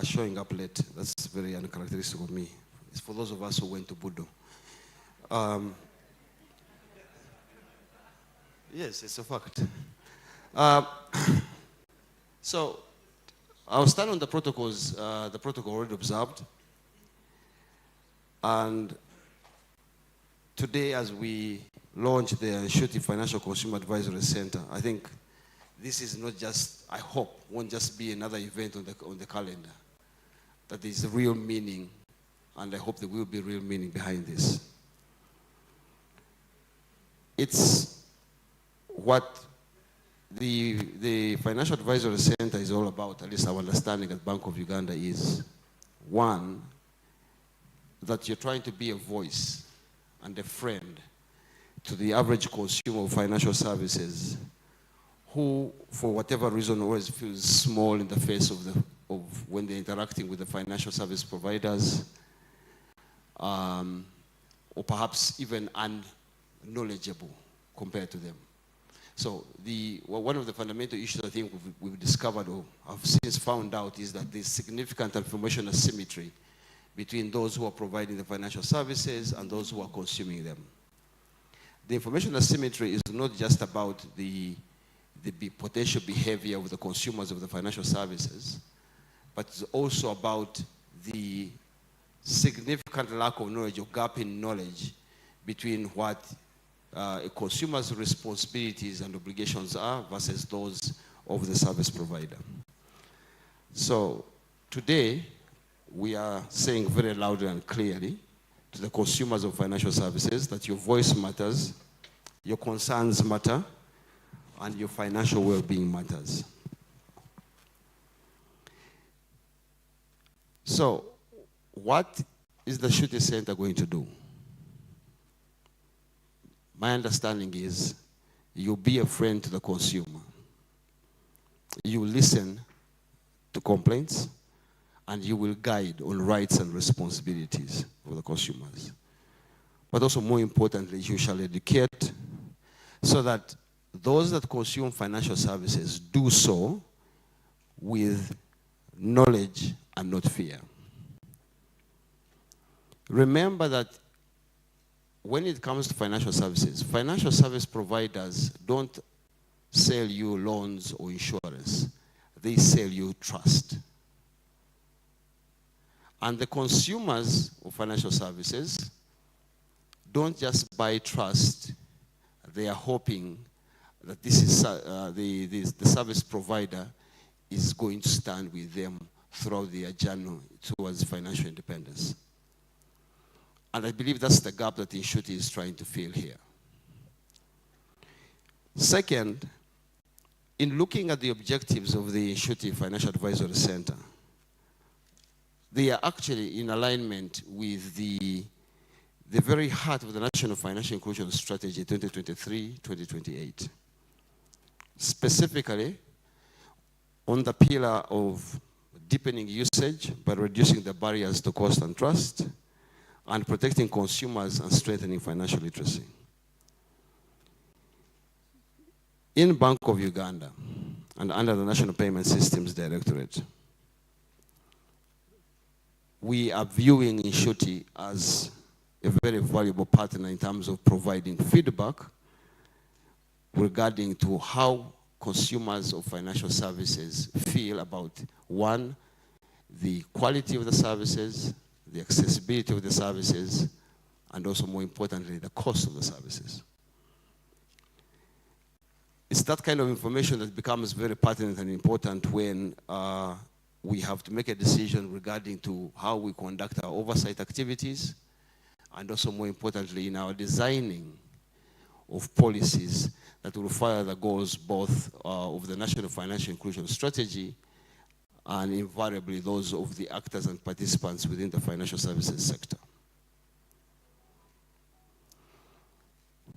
showing up late. That's very uncharacteristic of me. It's for those of us who went to Budo. Yes, it's a fact. So I'll stand on the protocols, the protocol already observed. And today, as we launch the Nshuti Financial Consumer Advisory Center, I think this is not just, I hope, won't just be another event on the calendar. That there's real meaning, and I hope there will be real meaning behind this. It's what the Financial Advisory Center is all about, at least our understanding at Bank of Uganda is, one, that you're trying to be a voice and a friend to the average consumer of financial services who, for whatever reason, always feels small in the face of when they're interacting with the financial service providers, or perhaps even unknowledgeable compared to them. So one of the fundamental issues I think we've discovered or have since found out is that there's significant information asymmetry between those who are providing the financial services and those who are consuming them. The information asymmetry is not just about the potential behavior of the consumers of the financial services, but it's also about the significant lack of knowledge or gap in knowledge between what a consumer's responsibilities and obligations are versus those of the service provider. So today, we are saying very loudly and clearly to the consumers of financial services that your voice matters, your concerns matter, and your financial well-being matters. So, what is the Nshuti Center going to do? My understanding is you'll be a friend to the consumer. You listen to complaints, and you will guide on rights and responsibilities of the consumers. But also, more importantly, you shall educate so that those that consume financial services do so with knowledge and not fear. Remember that when it comes to financial service providers don't sell you loans or insurance. They sell you trust. And the consumers of financial services don't just buy trust. They are hoping that this is the service provider is going to stand with them throughout their journey towards financial independence. And I believe that's the gap that Nshuti is trying to fill here. Second, in looking at the objectives of the Nshuti Financial Advisory Center, they are actually in alignment with the very heart of the National Financial Inclusion Strategy 2023-2028. Specifically, on the pillar of deepening usage by reducing the barriers to cost and trust, and protecting consumers and strengthening financial literacy. In Bank of Uganda, and under the National Payment Systems Directorate, we are viewing Nshuti as a very valuable partner in terms of providing feedback regarding to how consumers of financial services feel about, one, the quality of the services, the accessibility of the services, and also more importantly, the cost of the services. It's that kind of information that becomes very pertinent and important when we have to make a decision regarding to how we conduct our oversight activities, and also more importantly in our designing of policies that will further the goals both of the National Financial Inclusion Strategy and invariably those of the actors and participants within the financial services sector.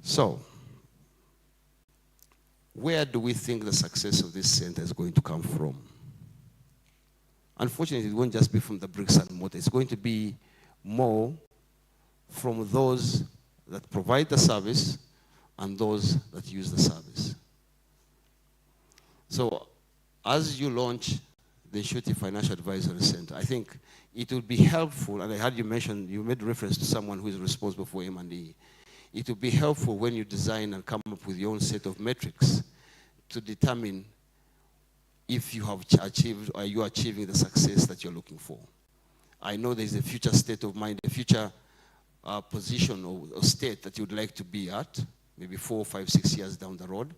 So, where do we think the success of this center is going to come from? Unfortunately, it won't just be from the bricks and mortar. It's going to be more from those that provide the service and those that use the service. So, as you launch the Nshuti Financial Advisory Center, I think it would be helpful, and I heard you mention, you made reference to someone who is responsible for M&E. It would be helpful when you design and come up with your own set of metrics to determine if you have achieved or you are achieving the success that you're looking for. I know there's a future state of mind, a future position or state that you'd like to be at, maybe 4, 5, 6 years down the road.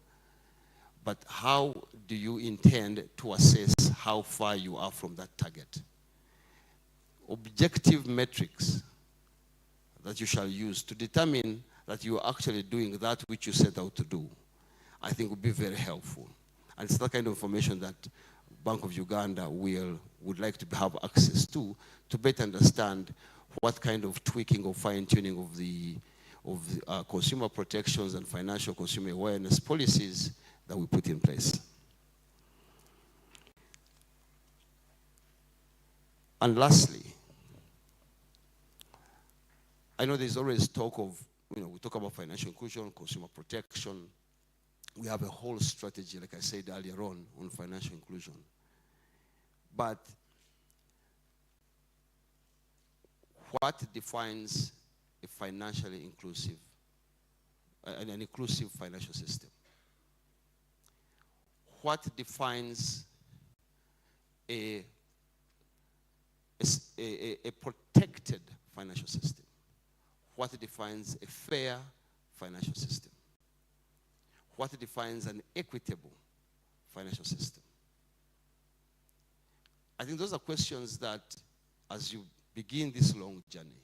But how do you intend to assess how far you are from that target? Objective metrics that you shall use to determine that you are actually doing that which you set out to do, I think would be very helpful. And it's that kind of information that Bank of Uganda would like to have access to better understand what kind of tweaking or fine-tuning of the consumer protections and financial consumer awareness policies that we put in place. And lastly, I know there's always talk of, we talk about financial inclusion, consumer protection. We have a whole strategy, like I said earlier on financial inclusion. But what defines a financially inclusive, an inclusive financial system? What defines a protected financial system? What defines a fair financial system? What defines an equitable financial system? I think those are questions that, as you begin this long journey,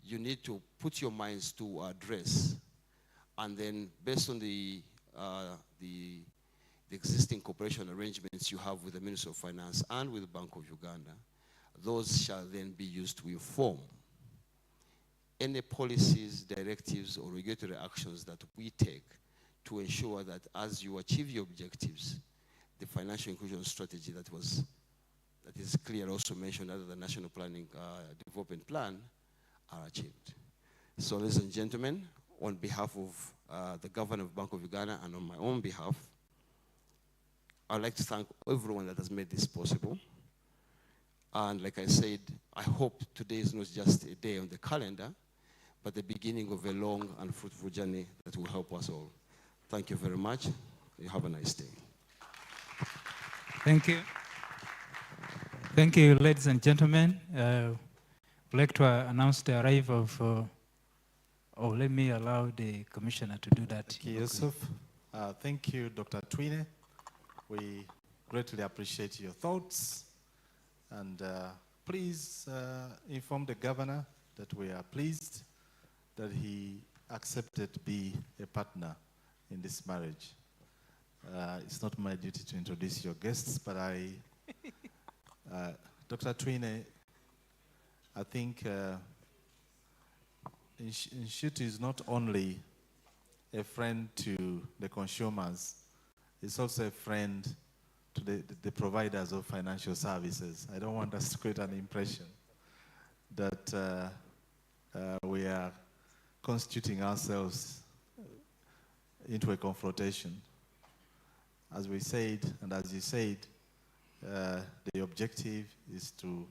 you need to put your minds to address, and then based on the existing cooperation arrangements you have with the Ministry of Finance and with the Bank of Uganda, those shall then be used to inform any policies, directives, or regulatory actions that we take to ensure that as you achieve your objectives, the financial inclusion strategy that is clear, also mentioned under the National Planning Development Plan, are achieved. So, ladies and gentlemen, on behalf of the Governor of Bank of Uganda and on my own behalf, I'd like to thank everyone that has made this possible. And like I said, I hope today is not just a day on the calendar, but the beginning of a long and fruitful journey that will help us all. Thank you very much. You have a nice day. Thank you. Thank you, ladies and gentlemen. I'd like to announce the arrival of, let me allow the Commissioner to do that. Thank you, Yusuf. Thank you, Dr. Twine. We greatly appreciate your thoughts. And please inform the Governor that we are pleased that he accepted to be a partner in this marriage. It's not my duty to introduce your guests, but Dr. Twine, I think Nshuti is not only a friend to the consumers, it's also a friend to the providers of financial services. I don't want us to create an impression that we are constituting ourselves into a confrontation. As we said, and as you said, the objective is to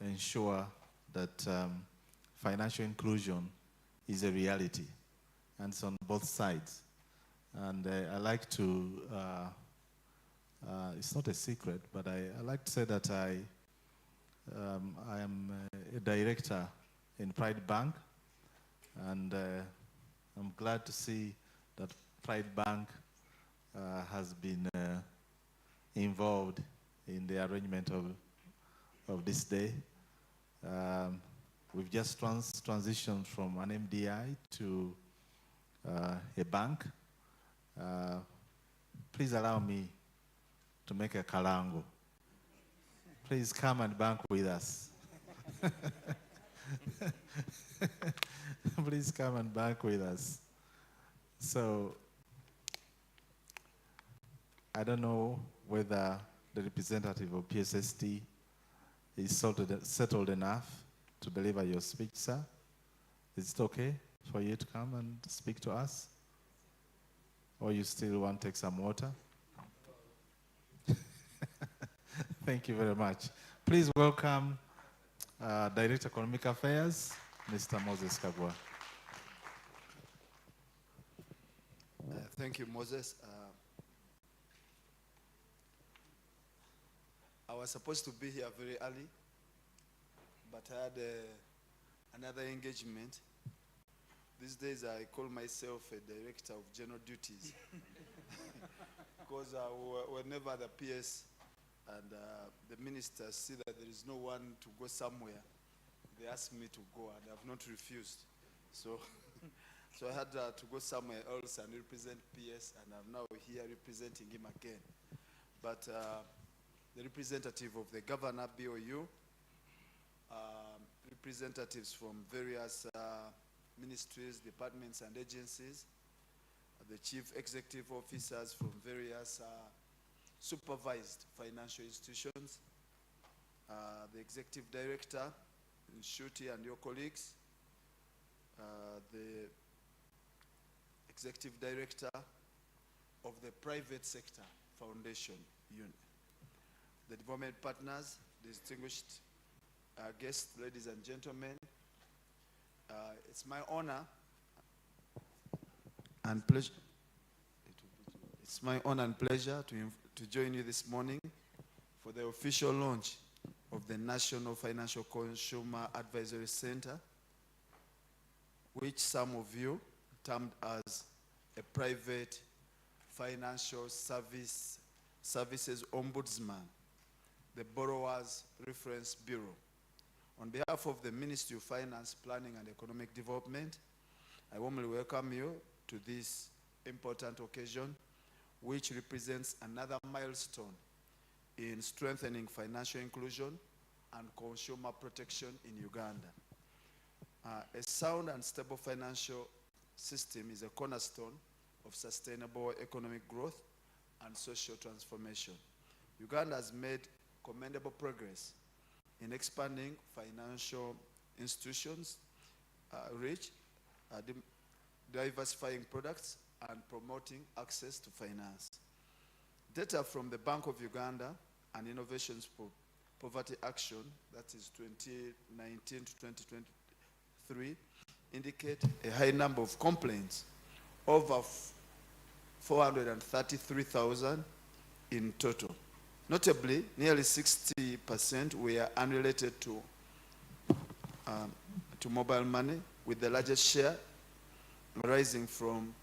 ensure that financial inclusion is a reality, and it's on both sides. And I like to, it's not a secret, but I like to say that I am a director in Pride Bank, and I'm glad to see that Pride Bank has been involved in the arrangement of this day. We've just transitioned from an MDI to a bank. Please allow me to make a kalango. Please come and bank with us. Please come and bank with us. So, I don't know whether the representative of PSST is settled enough to deliver your speech, sir. Is it okay for you to come and speak to us? Or you still want to take some water? Thank you very much. Please welcome Director Economic Affairs, Mr. Moses Kagwa. Thank you, Moses. I was supposed to be here very early, but I had another engagement. These days I call myself a director of general duties because whenever the PS and the ministers see that there is no one to go somewhere, they ask me to go, and I have not refused. So, so I had to go somewhere else and represent PS, and I'm now here representing him again. But the representative of the governor, BOU, representatives from various ministries, departments, and agencies, the chief executive officers from various supervised financial institutions, the executive director, Nshuti, and your colleagues, the executive director of the private sector foundation unit, the development partners, distinguished guests, ladies and gentlemen. It's my honor and pleasure. It's my honor and pleasure to join you this morning for the official launch of the National Financial Consumer Advisory Center, which some of you termed as a private financial services ombudsman, the Borrowers Reference Bureau. On behalf of the Ministry of Finance, Planning and Economic Development, I warmly welcome you to this important occasion, which represents another milestone in strengthening financial inclusion and consumer protection in Uganda. A sound and stable financial system is a cornerstone of sustainable economic growth and social transformation. Uganda has made commendable progress in expanding financial institutions, diversifying products, and promoting access to finance. Data from the Bank of Uganda and Innovations for Poverty Action, that is 2019 to 2023, indicate a high number of complaints, over 433,000 in total. Notably, nearly 60% were unrelated to mobile money, with the largest share arising from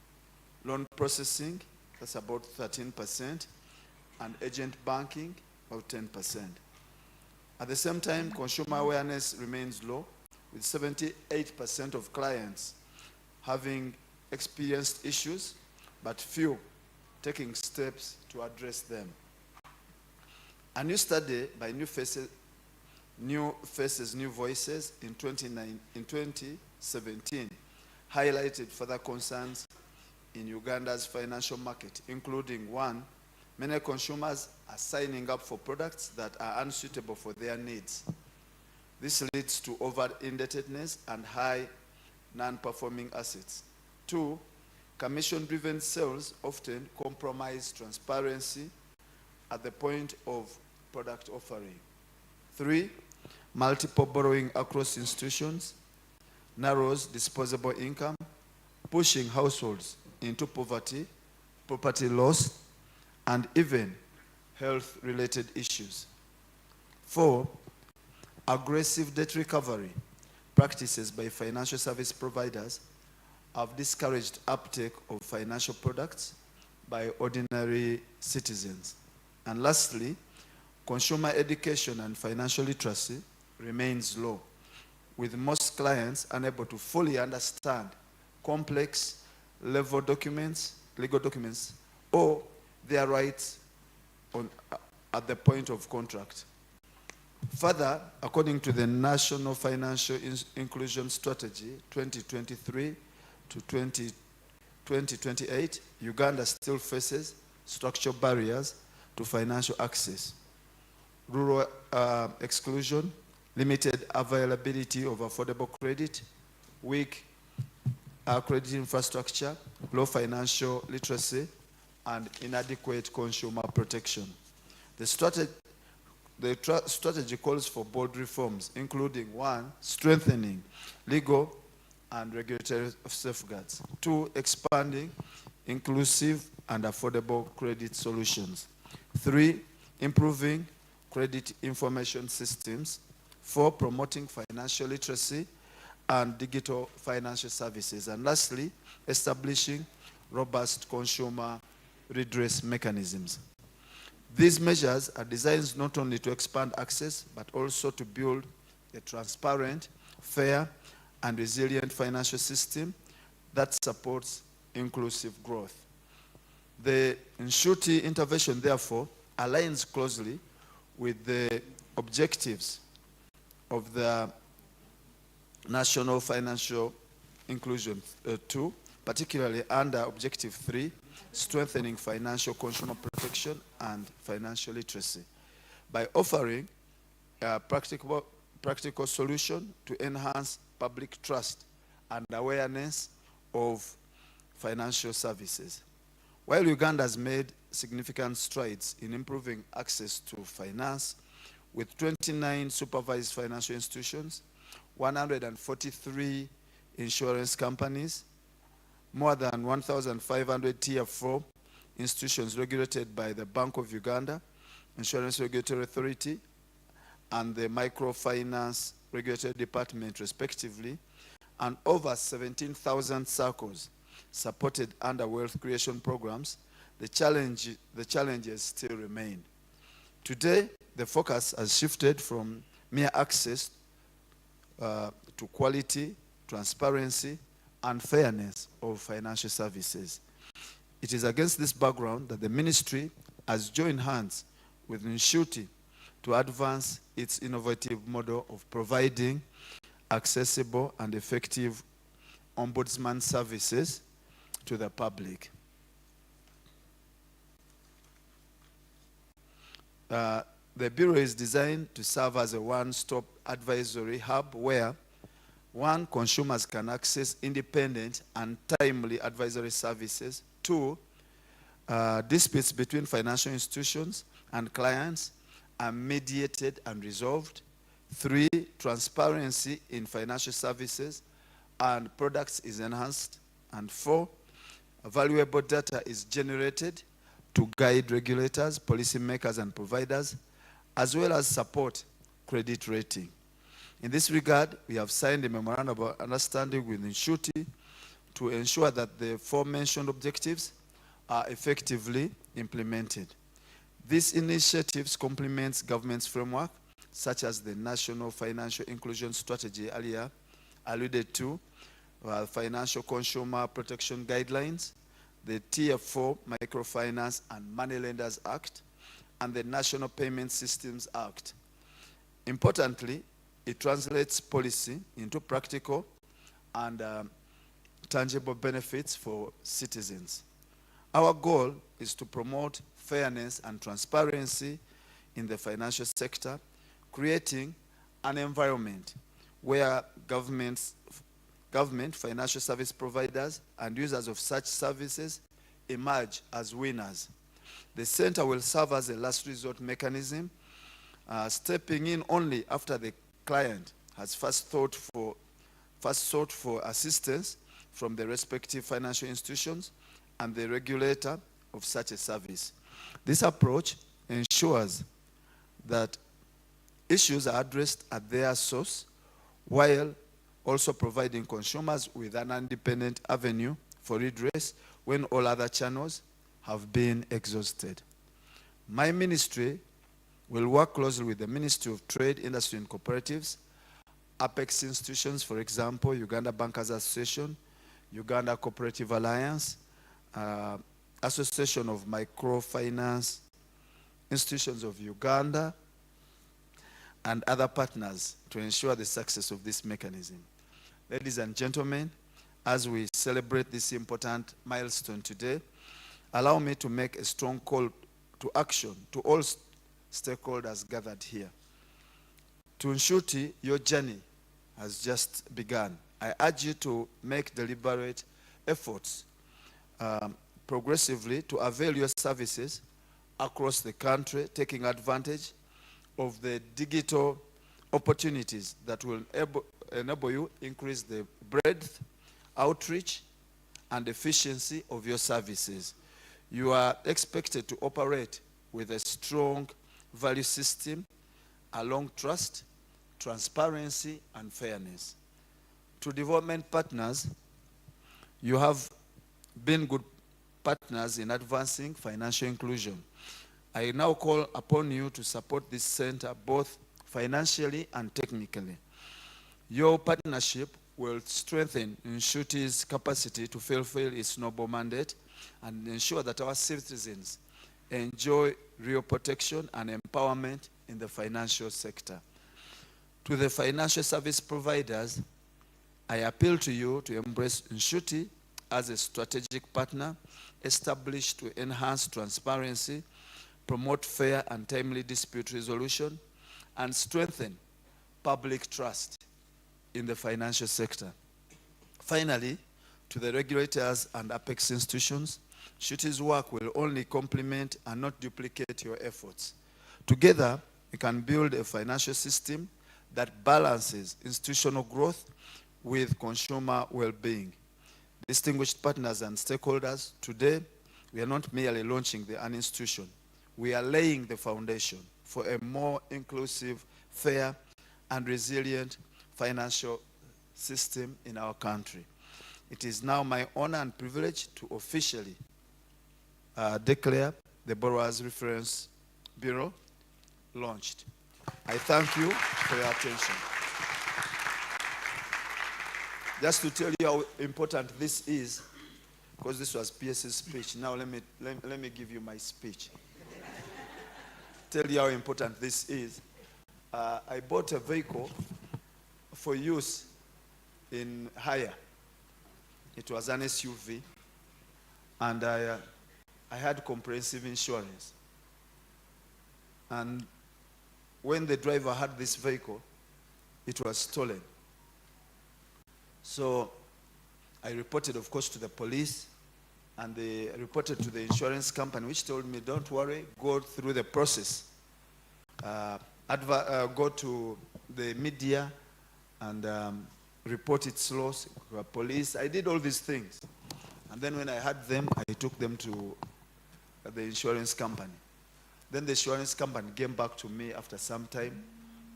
loan processing, that's about 13%, and agent banking, about 10%. At the same time, consumer awareness remains low, with 78% of clients having experienced issues, but few taking steps to address them. A new study by New Faces, New Voices in 2017 highlighted further concerns in Uganda's financial market, including one, many consumers are signing up for products that are unsuitable for their needs. This leads to over-indebtedness and high non-performing assets. Two, commission-driven sales often compromise transparency at the point of product offering. Three, multiple borrowing across institutions narrows disposable income, pushing households into poverty, property loss, and even health-related issues. Four, aggressive debt recovery practices by financial service providers have discouraged uptake of financial products by ordinary citizens. And lastly, consumer education and financial literacy remains low, with most clients unable to fully understand complex legal documents, or their rights at the point of contract. Further, according to the National Financial Inclusion Strategy 2023 to 2028, Uganda still faces structural barriers to financial access. Rural exclusion, limited availability of affordable credit, weak credit infrastructure, low financial literacy, and inadequate consumer protection. The strategy calls for bold reforms, including one, strengthening legal and regulatory safeguards. Two, expanding inclusive and affordable credit solutions. Three, improving credit information systems. Four, promoting financial literacy and digital financial services. And lastly, establishing robust consumer redress mechanisms. These measures are designed not only to expand access, but also to build a transparent, fair, and resilient financial system that supports inclusive growth. The Nshuti intervention, therefore, aligns closely with the objectives of the National Financial Inclusion 2, particularly under Objective 3, strengthening financial consumer protection and financial literacy, by offering a practical solution to enhance public trust and awareness of financial services. While Uganda has made significant strides in improving access to finance, with 29 supervised financial institutions, 143 insurance companies, more than 1,500 Tier 4 institutions regulated by the Bank of Uganda, Insurance Regulatory Authority, and the Microfinance Regulatory Department, respectively, and over 17,000 circles supported under wealth creation programs, the challenges still remain. Today, the focus has shifted from mere access to quality, transparency, and fairness of financial services. It is against this background that the ministry has joined hands with Nshuti to advance its innovative model of providing accessible and effective ombudsman services to the public. The Bureau is designed to serve as a one-stop advisory hub where, one, consumers can access independent and timely advisory services. Two, disputes between financial institutions and clients are mediated and resolved. Three, transparency in financial services and products is enhanced. And four, valuable data is generated to guide regulators, policymakers, and providers, as well as support credit rating. In this regard, we have signed a memorandum of understanding with Nshuti to ensure that the aforementioned objectives are effectively implemented. These initiatives complement government's framework, such as the National Financial Inclusion Strategy earlier alluded to, Financial Consumer Protection Guidelines, the Tier 4 Microfinance and Moneylenders Act, and the National Payment Systems Act. Importantly, it translates policy into practical and tangible benefits for citizens. Our goal is to promote fairness and transparency in the financial sector, creating an environment where government, financial service providers, and users of such services emerge as winners. The center will serve as a last resort mechanism, stepping in only after the client has first sought for assistance from the respective financial institutions and the regulator of such a service. This approach ensures that issues are addressed at their source, while also providing consumers with an independent avenue for redress when all other channels have been exhausted. My ministry will work closely with the Ministry of Trade, Industry and Cooperatives, Apex institutions, for example, Uganda Bankers Association, Uganda Cooperative Alliance, Association of Microfinance Institutions of Uganda, and other partners to ensure the success of this mechanism. Ladies and gentlemen, as we celebrate this important milestone today, allow me to make a strong call to action to all stakeholders gathered here. To Nshuti, your journey has just begun. I urge you to make deliberate efforts progressively to avail your services across the country, taking advantage of the digital opportunities that will enable you increase the breadth, outreach, and efficiency of your services. You are expected to operate with a strong value system along trust, transparency, and fairness. To development partners, you have been good partners in advancing financial inclusion. I now call upon you to support this center both financially and technically. Your partnership will strengthen Nshuti's capacity to fulfill its noble mandate and ensure that our citizens enjoy real protection and empowerment in the financial sector. To the financial service providers, I appeal to you to embrace Nshuti as a strategic partner established to enhance transparency, promote fair and timely dispute resolution, and strengthen public trust in the financial sector. Finally, to the regulators and Apex institutions, Nshuti's work will only complement and not duplicate your efforts. Together, we can build a financial system that balances institutional growth with consumer well-being. Distinguished partners and stakeholders, today, we are not merely launching an institution. We are laying the foundation for a more inclusive, fair, and resilient financial system in our country. It is now my honor and privilege to officially declare the Borrowers Reference Bureau launched. I thank you for your attention. Just to tell you how important this is, because this was PS's speech, now let me give you my speech. Tell you how important this is. I bought a vehicle for use in hire. It was an SUV, and I had comprehensive insurance. And when the driver had this vehicle, it was stolen. So I reported, of course, to the police, and they reported to the insurance company, which told me, don't worry, go through the process. Go to the media and report its loss to the police. I did all these things. And then when I had them, I took them to the insurance company. Then the insurance company came back to me after some time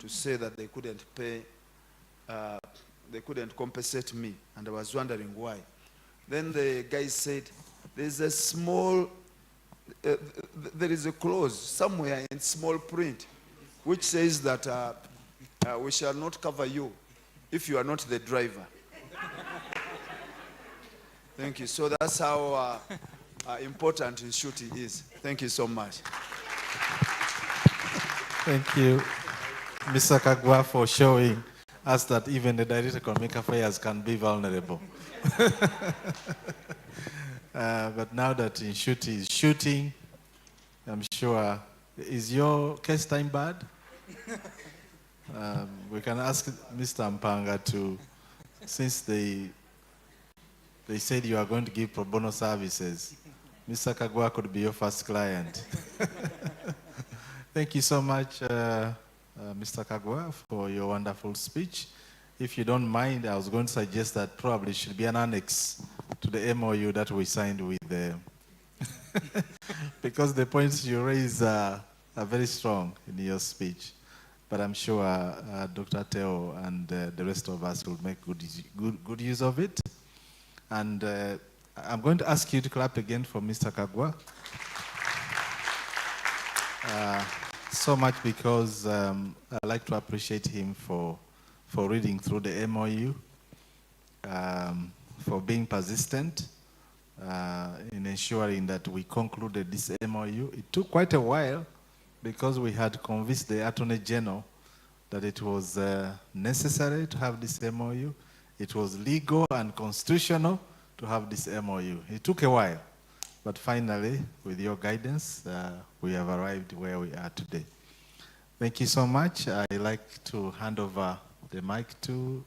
to say that they couldn't pay, they couldn't compensate me. And I was wondering why. Then the guy said, there's a small, there is a clause somewhere in small print which says that we shall not cover you if you are not the driver. Thank you. So that's how important Nshuti is. Thank you so much. Thank you, Mr. Kagwa, for showing us that even the Director of Economic Affairs can be vulnerable. But now that Nshuti is shooting, I'm sure, is your case time bad? We can ask Mr. Mpanga to, since they said you are going to give pro bono services, Mr. Kagwa could be your first client. Thank you so much, Mr. Kagwa, for your wonderful speech. If you don't mind, I was going to suggest that probably should be an annex to the MOU that we signed with them. Because the points you raise are very strong in your speech. But I'm sure Dr. Teo and the rest of us will make good use of it. And I'm going to ask you to clap again for Mr. Kagwa. So much because I'd like to appreciate him for reading through the MOU, for being persistent in ensuring that we concluded this MOU. It took quite a while because we had convinced the Attorney General that it was necessary to have this MOU. It was legal and constitutional to have this MOU. It took a while, but finally, with your guidance, we have arrived where we are today. Thank you so much. I'd like to hand over the mic to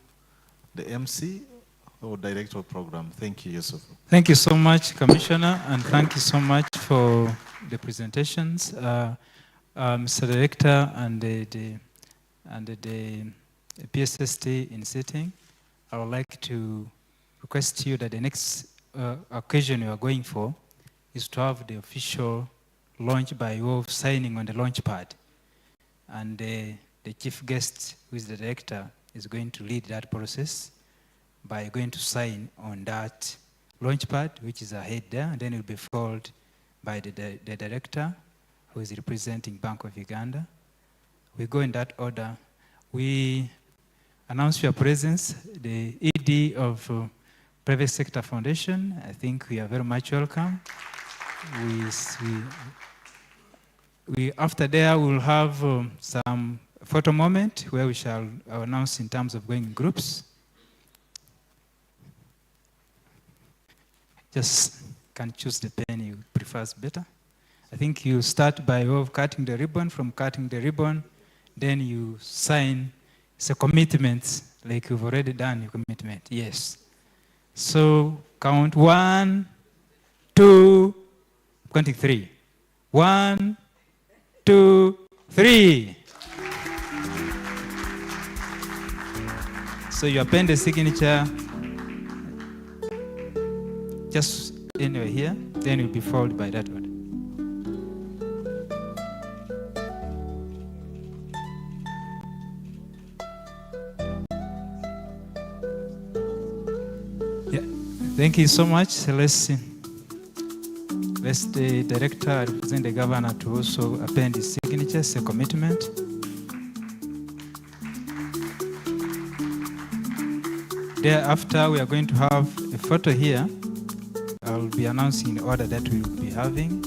the MC or Director of Program. Thank you, Yusuf. Thank you so much, Commissioner, and thank you so much for the presentations. Mr. Director and the PSST in sitting, I would like to request you that the next occasion you are going for is to have the official launch by way of signing on the launch pad. And the chief guest, who is the director, is going to lead that process by going to sign on that launch pad, which is ahead there, and then it will be followed by the director, who is representing Bank of Uganda. We go in that order. We announce your presence, the ED of Private Sector Foundation. I think we are very much welcome. After there, we'll have some photo moment where we shall announce in terms of going in groups. Just can choose the pen you prefer better. I think you start by way of cutting the ribbon. From cutting the ribbon, then you sign. It's a commitment, like you've already done your commitment. Yes. So count 1, 2, counting 3. 1, 2, 3. So you append the signature just anywhere here, then it will be followed by that one. Thank you so much. Let's the director represent the governor to also append his signatures, a commitment. Thereafter, we are going to have a photo here. I will be announcing the order that we will be having.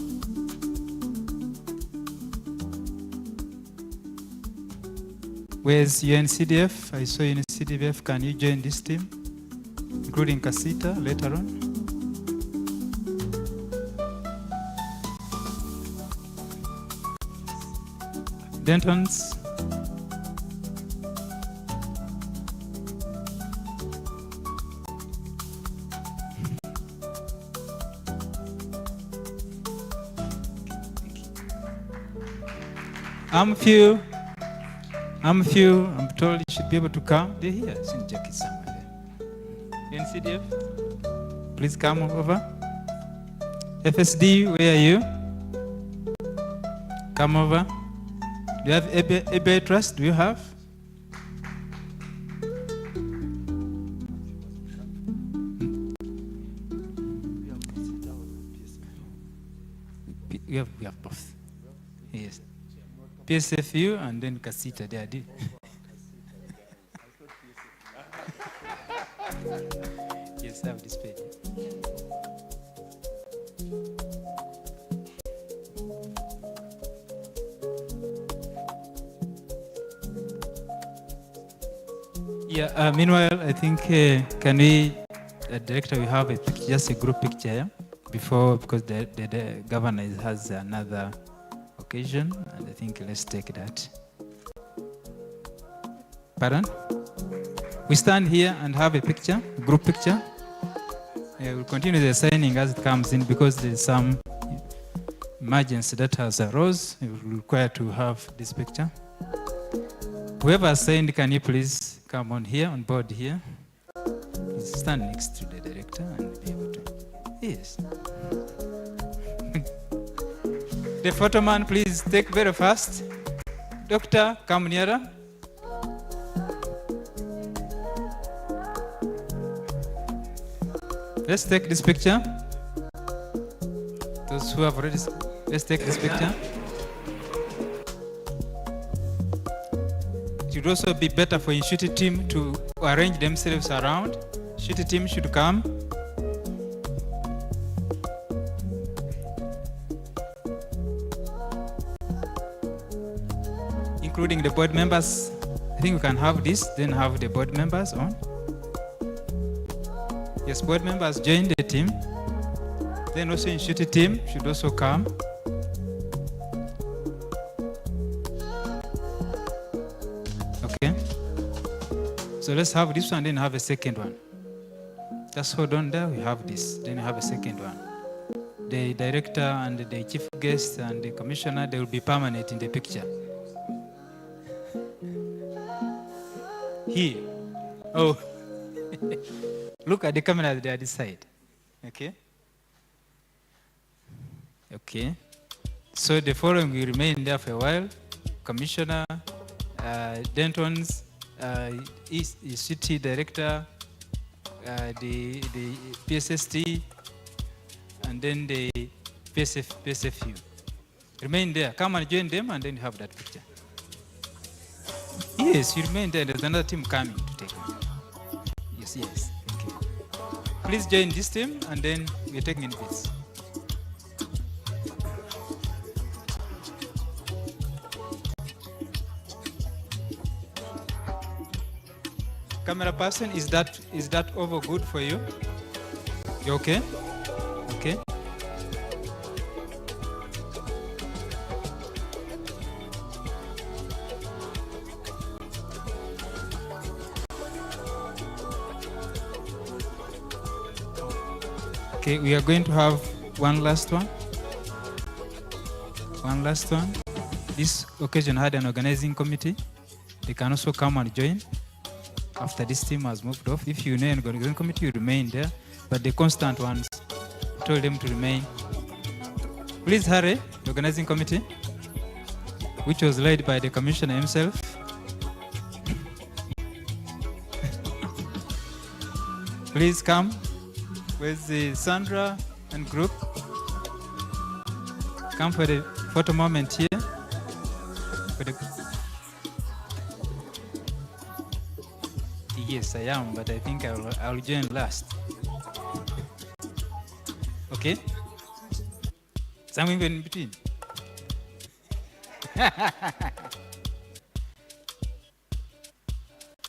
Where's UNCDF? I saw UNCDF. Can you join this team? Including Casita later on. Dentons. I'm told you should be able to come. They're here. I've seen Jackie somewhere there. NCDF, please come over. FSD, where are you? Come over. Do you have ABA Trust? Do you have? We have both. Yes. PSFU and then Casita, they are yes, I have this page. Yeah, meanwhile, I think, can we, Director, we have just a group picture before, because the governor has another occasion, and I think let's take that. Pardon? We stand here and have a picture, group picture. We'll continue the signing as it comes in, because there's some emergency that has arose. We will require to have this picture. Whoever has signed, can you please come on here, on board here? Please stand next to the director and be able to. Yes. The photo man, please take very fast. Doctor, come nearer. Let's take this picture. Those who have already, let's take this picture. It would also be better for Nshuti team to arrange themselves around. Nshuti team should come. Including the board members. I think we can have this, then have the board members on. Yes, board members join the team. Then also Nshuti team should also come. Okay. So let's have this one, then have a second one. Just hold on there, we have this, then have a second one. The director and the chief guest and the commissioner, they will be permanent in the picture. Here. Oh. Look at the camera there this side. Okay? Okay. So the following will remain there for a while. Commissioner, Denton's, city director, the PSST, and then the PSFU. Remain there. Come and join them, and then you have that picture. Yes, you remain there. There's another team coming to take it. Yes, yes. Okay. Please join this team, and then we're taking this. Camera person, is that over good for you? You okay? Okay. Okay, we are going to have one last one. One last one. This occasion had an organizing committee. They can also come and join after this team has moved off. If you know an organizing committee, you remain there. But the constant ones, told them to remain. Please hurry, the organizing committee, which was led by the commissioner himself. Please come. Where's the Sandra and group? Come for the photo moment here. For the yes, I am, but I think I'll join last. Okay? Somewhere in between.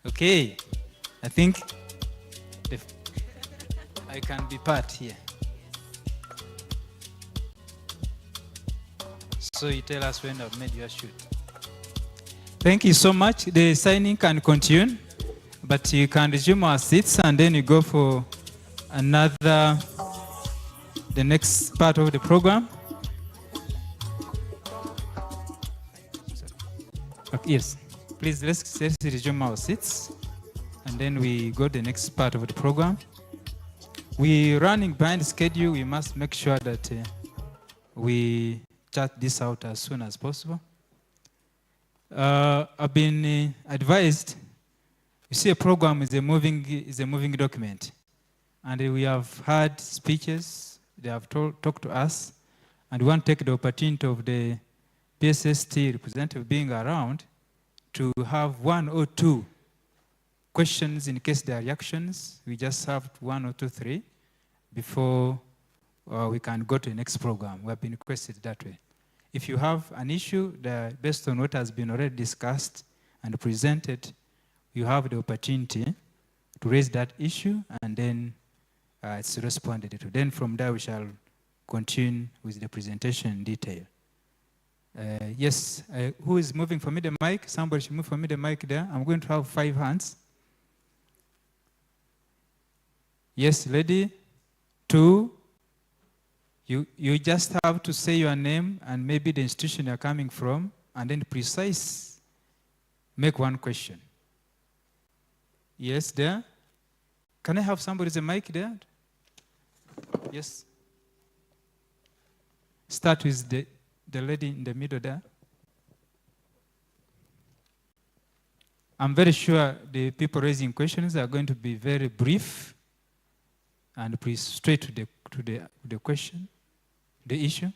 Okay, I think I can be part here. So you tell us when I've made your shoot. Thank you so much. The signing can continue, but you can resume our seats and then you go for the next part of the program. Okay, yes, please let's resume our seats and then we go to the next part of the program. We're running behind schedule. We must make sure that we chat this out as soon as possible. I've been advised, you see, a program is a moving document, and we have had speeches. They have talked to us, and we want to take the opportunity of the PSST representative being around to have 1 or 2 questions in case there are reactions. We just have 1 or 2, 3 before we can go to the next program. We have been requested that way. If you have an issue that based on what has been already discussed and presented, you have the opportunity to raise that issue and then it's responded to. Then from there we shall continue with the presentation in detail. Yes, who is moving for me the mic? Somebody should move for me the mic there. I'm going to have 5 hands. Yes, lady. 2. You just have to say your name and maybe the institution you're coming from, and then make 1 question. Yes, there. Can I have somebody's mic there? Yes. Start with the lady in the middle there. I'm very sure the people raising questions are going to be very brief and please straight to the question, the issue.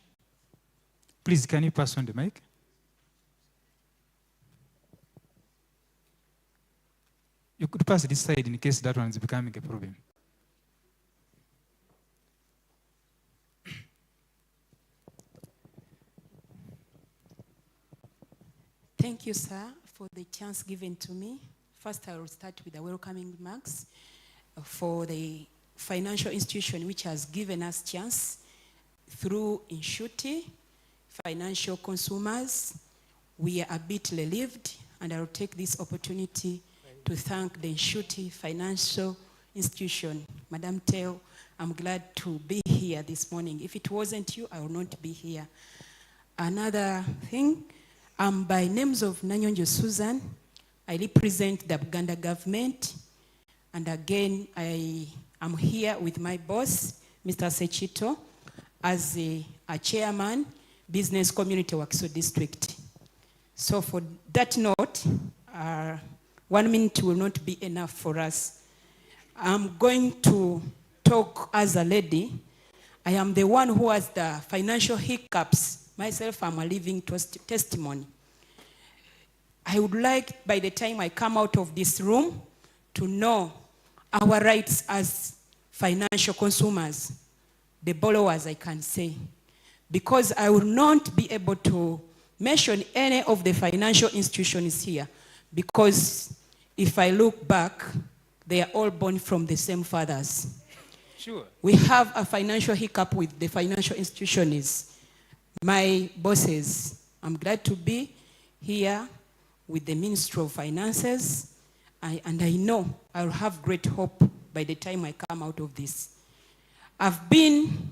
Please, can you pass on the mic? You could pass this side in case that one is becoming a problem. Thank you, sir, for the chance given to me. First, I will start with the welcoming remarks for the financial institution which has given us chance through Nshuti, financial consumers. We are a bit relieved, and I will take this opportunity to thank the Nshuti financial institution. Madam Teo, I'm glad to be here this morning. If it wasn't you, I would not be here. Another thing, I'm by names of Nanyonjo Susan. I represent the Uganda government. And again, I am here with my boss, Mr. Sechito, as a chairman, Business Community Wakiso District. So for that note, 1 minute will not be enough for us. I'm going to talk as a lady. I am the one who has the financial hiccups. Myself, I'm a living testimony. I would like, by the time I come out of this room, to know our rights as financial consumers, the borrowers, I can say. Because I will not be able to mention any of the financial institutions here, because if I look back, they are all born from the same fathers. Sure. We have a financial hiccup with the financial institutions. My bosses, I'm glad to be here with the Ministry of Finances, and I know I'll have great hope by the time I come out of this. I've been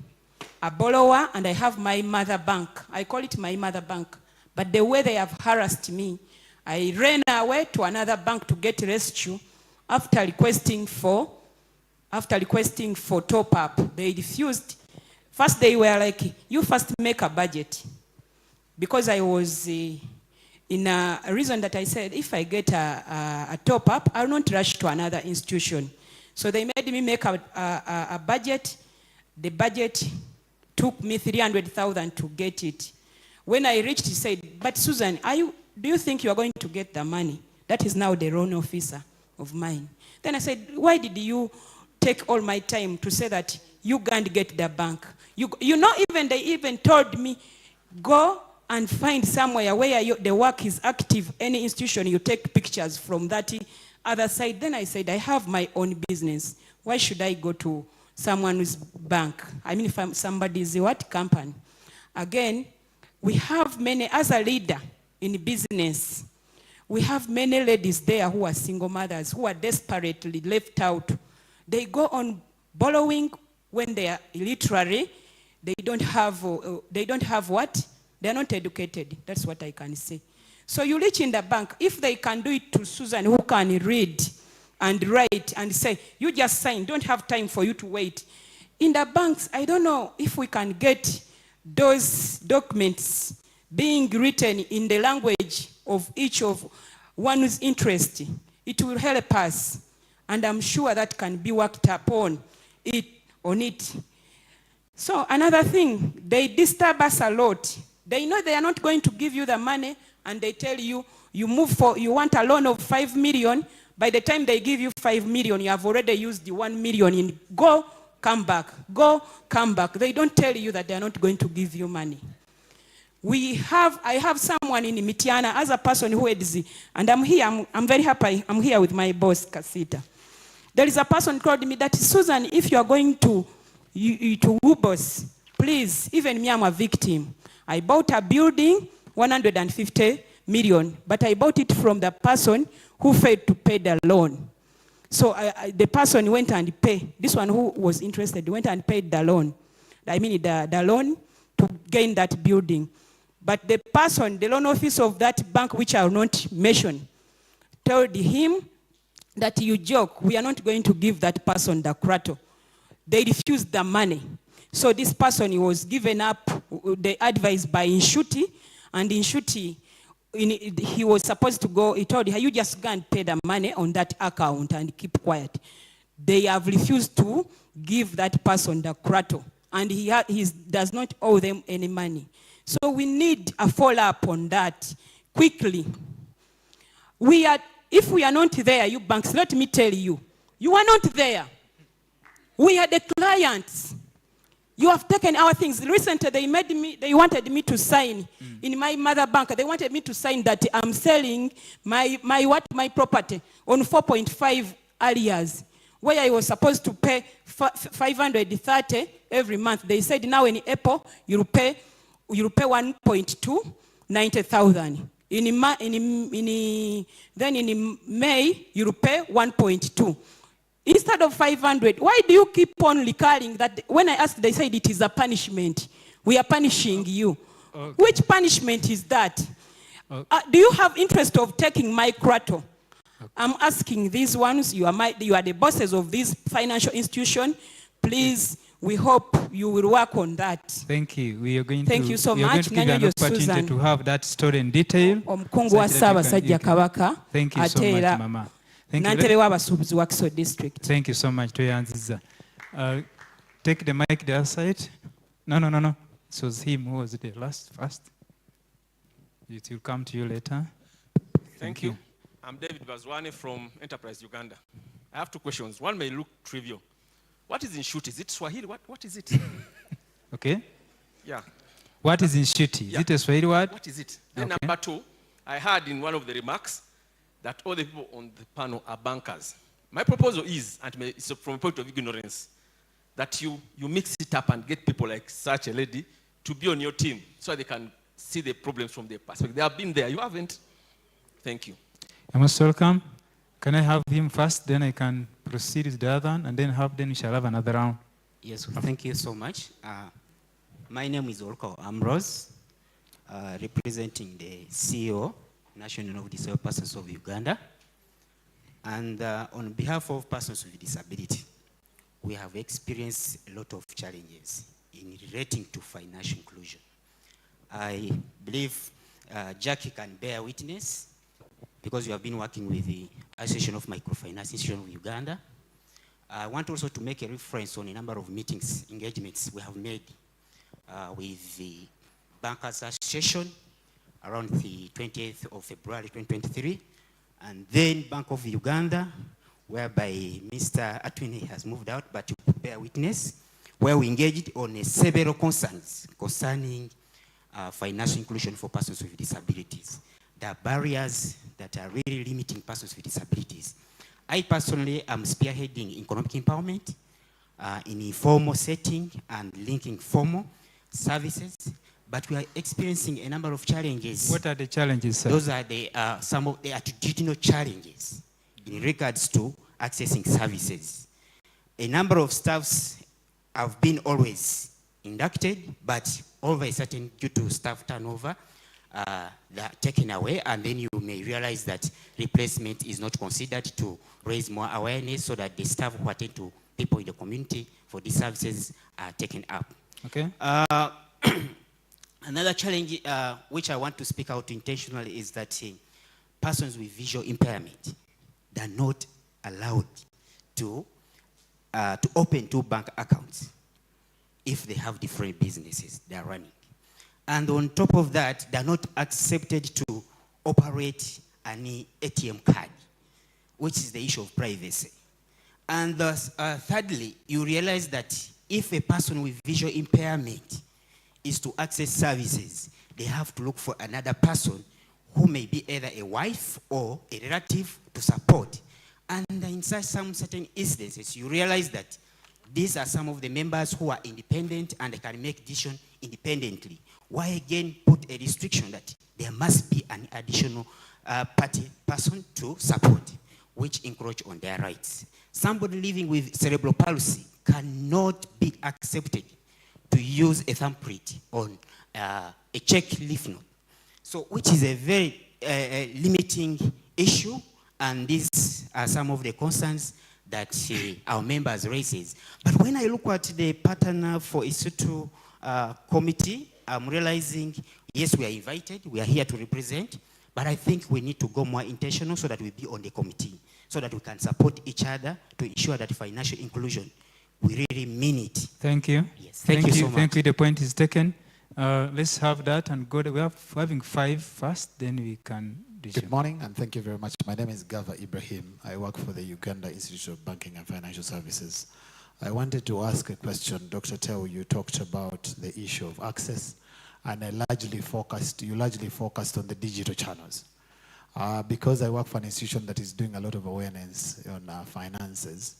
a borrower and I have my mother bank. I call it my mother bank. But the way they have harassed me, I ran away to another bank to get rescue after requesting for top up. They refused. First they were like, you first make a budget. Because I was in a reason that I said, if I get a top up, I'll not rush to another institution. So they made me make a budget. The budget took me 300,000 to get it. When I reached, he said, but Susan, do you think you are going to get the money? That is now the loan officer of mine. Then I said, why did you take all my time to say that you can't get the bank? You know, they even told me, go and find somewhere where the work is active, any institution, you take pictures from that other side. Then I said, I have my own business. Why should I go to someone's bank? I mean, if somebody's what company? Again, we have many, as a leader in business, we have many ladies there who are single mothers, who are desperately left out. They go on borrowing when they are literally, they don't have what? They are not educated. That's what I can say. So you reach in the bank, if they can do it to Susan, who can read and write and say, you just sign, don't have time for you to wait. In the banks, I don't know if we can get those documents being written in the language of each of one's interest. It will help us. And I'm sure that can be worked upon on it. So another thing, they disturb us a lot. They know they are not going to give you the money, and they tell you, you want a loan of 5 million. By the time they give you 5 million, you have already used the 1 million in go, come back, go, come back. They don't tell you that they are not going to give you money. I have someone in Mitiana as a person who is, and I'm here, I'm very happy, I'm here with my boss, Kasita. There is a person called me that, Susan, if you are going to Ubos, please, even me, I'm a victim. I bought a building, 150 million, but I bought it from the person who failed to pay the loan. So the person went and paid, this one who was interested, went and paid the loan. I mean the loan to gain that building. But the person, the loan officer of that bank, which I will not mention, told him that you joke, we are not going to give that person the krato. They refused the money. So this person, he was given up the advice by Nshuti, and Nshuti, he was supposed to go, he told her, you just go and pay the money on that account and keep quiet. They have refused to give that person the krato, and he does not owe them any money. So we need a follow-up on that quickly. If we are not there, you banks, let me tell you, you are not there. We are the clients. You have taken our things. Recently, they wanted me to sign in my mother bank. They wanted me to sign that I'm selling my property on 4.5 areas, where I was supposed to pay 530 every month. They said now in April you'll pay 1.2, 90,000. Then in May you'll pay 1.2. Instead of 500, why do you keep on recalling that? When I asked, they said it is a punishment. We are punishing you. Okay. Which punishment is that? Okay. Do you have interest of taking my krato? Okay. I'm asking these ones, you are the bosses of this financial institution. Please, we hope you will work on that. Thank you. We are going Thank to, you so we are much. going to give you an opportunity to have that story in detail. Thank you so much, Mama. Thank you so much. Take the mic the other side. No. It was him who was the first. It will come to you later. Thank you. I'm David Bazwane from Enterprise Uganda. I have two questions. One may look trivial. What is Nshuti? Is it Swahili? What is it? Okay. Yeah. What is Nshuti? Is it a Swahili word? What is it? Then number two, I heard in one of the remarks that all the people on the panel are bankers. My proposal is, and it's from a point of ignorance, that you mix it up and get people like such a lady to be on your team so they can see the problems from their perspective. They have been there. You haven't. Thank you. You're most welcome. Can I have him first, then I can proceed with the other one, and then we shall have another round. Yes, thank you so much. My name is Orko Ambrose, representing the CEO, National of Disabled Persons of Uganda. And on behalf of persons with disability, we have experienced a lot of challenges in relating to financial inclusion. I believe Jackie can bear witness, because we have been working with the Association of Microfinance Institutions of Uganda. I want also to make a reference on a number of meetings, engagements we have made with the Bankers Association around the 20th of February 2023, and then Bank of Uganda, whereby Mr. Atwini has moved out, but you bear witness, where we engaged on several concerns concerning financial inclusion for persons with disabilities. There are barriers that are really limiting persons with disabilities. I personally am spearheading economic empowerment in a formal setting and linking formal services, but we are experiencing a number of challenges. What are the challenges, sir? Those are the, some of the attitudinal challenges in regards to accessing services. A number of staffs have been always inducted, but all of a sudden, due to staff turnover, they're taken away, and then you may realize that replacement is not considered to raise more awareness so that the staff who attend to people in the community for these services are taken up. Okay. Another challenge which I want to speak out intentionally is that persons with visual impairment, they're not allowed to open two bank accounts if they have different businesses they're running. And on top of that, they're not accepted to operate any ATM card, which is the issue of privacy. And thirdly, you realize that if a person with visual impairment is to access services, they have to look for another person who may be either a wife or a relative to support. And in some certain instances, you realize that these are some of the members who are independent and they can make decisions independently. Why again put a restriction that there must be an additional person to support, which encroach on their rights? Somebody living with cerebral palsy cannot be accepted to use a thumbprint on a check leaf note. So, which is a very limiting issue, and these are some of the concerns that our members raises. But when I look at the pattern for Nshuti committee, I'm realizing, yes, we are invited, we are here to represent, but I think we need to go more intentional so that we be on the committee, so that we can support each other to ensure that financial inclusion, we really mean it. Thank you. Yes, thank you so much. Thank you, the point is taken. Let's have that and go. We're having 5 first, then we can. Good morning, and thank you very much. My name is Gava Ibrahim. I work for the Uganda Institute of Banking and Financial Services. I wanted to ask a question. Dr. Teo, you talked about the issue of access, and you largely focused on the digital channels. Because I work for an institution that is doing a lot of awareness on finances,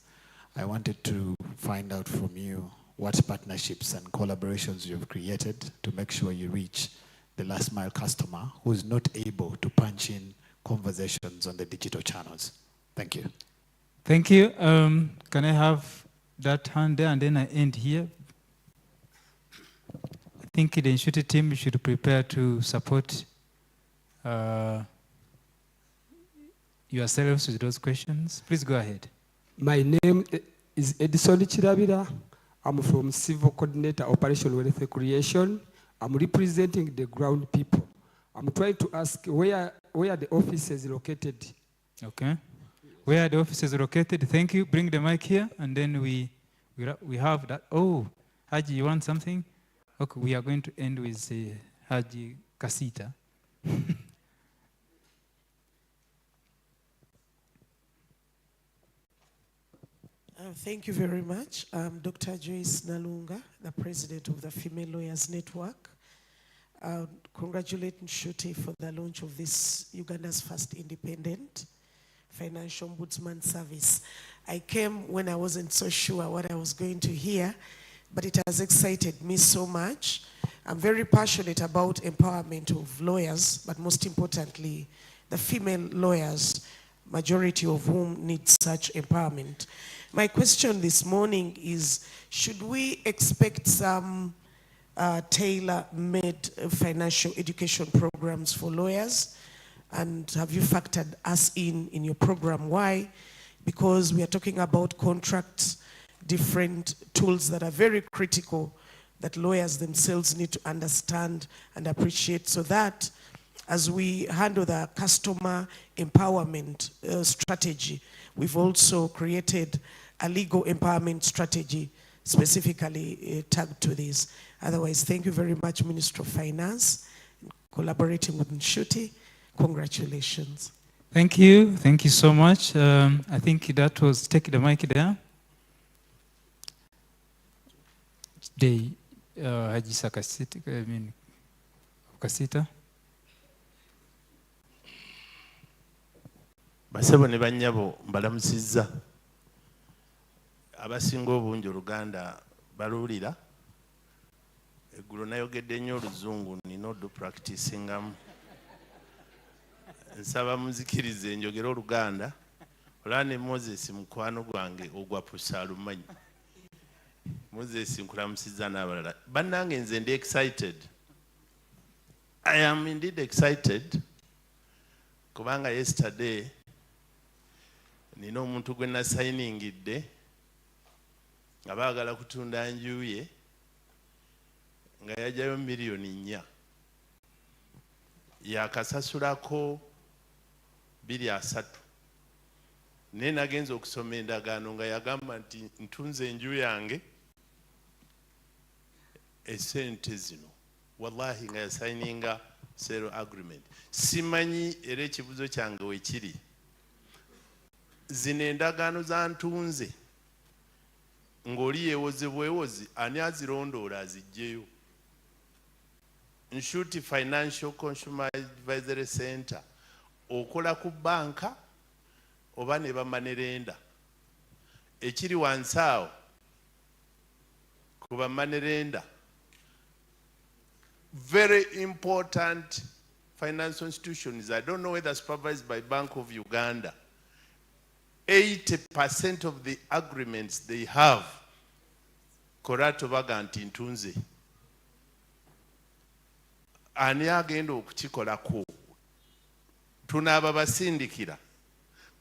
I wanted to find out from you what partnerships and collaborations you've created to make sure you reach the last mile customer who is not able to punch in conversations on the digital channels. Thank you. Thank you. Can I have that hand there, and then I end here? I think the Nshuti team should prepare to support yourselves with those questions. Please go ahead. My name is Edison Chirabira. I'm from Civil Coordinator Operation Wealth Creation. I'm representing the ground people. I'm trying to ask where the office is located. Okay. Where are the offices located? Thank you. Bring the mic here, and then we have that. Oh, Haji, you want something? Okay, we are going to end with Haji Kasita. Thank you very much. I'm Dr. Joyce Nalunga, the president of the Female Lawyers Network. Congratulate Nshuti for the launch of this Uganda's first independent financial ombudsman service. I came when I wasn't so sure what I was going to hear, but it has excited me so much. I'm very passionate about empowerment of lawyers, but most importantly, the female lawyers, majority of whom need such empowerment. My question this morning is, should we expect some tailor-made financial education programs for lawyers? And have you factored us in your program? Why? Because we are talking about contracts, different tools that are very critical that lawyers themselves need to understand and appreciate, so that as we handle the customer empowerment strategy, we've also created a legal empowerment strategy specifically tagged to this. Otherwise, thank you very much, Minister of Finance, collaborating with Nshuti. Congratulations. Thank you so much. I think that was, take the mic there. Today, Haji Sakasita, Kasita. Basebo ne bannyabo mbalamusizza. Abasinga obungi Oluganda baluwulira. Eggulo nayogedde nnyo Oluzungu nina odupracticingamu. Nsaba muzikirize njogera Oluganda. Olaba ne Moses mukwano gwange ogwa pusa alumanyi. Moses nkulamusizza n'abalala. Bannange nze ndi excited. I am indeed excited. Kubanga yesterday nina omuntu gwe nasayiningidde nga baagala kutunda nju ye nga yajjayo $4,000,000 yakasasulako 2-3 naye nagenza okusoma endagaano nga yagamba nti ntunze enju yange esente zino wallahi nga yasayininga sale agreement. Simanyi era ekibuzo kyange wekiri zino endagaano za ntunze ng'oli yeewoze bwewozi ani azirondoola azijjeyo? Nshuti Financial Consumer Advisory Center okola ku banka oba ne bamanerenda ekiri wansi awo ku bamanerenda very important financial institutions. I don't know whether supervised by Bank of Uganda. 80% of the agreements they have korato baga nti ntunze. Ani agenda okukikolako? Tunaaba basindikira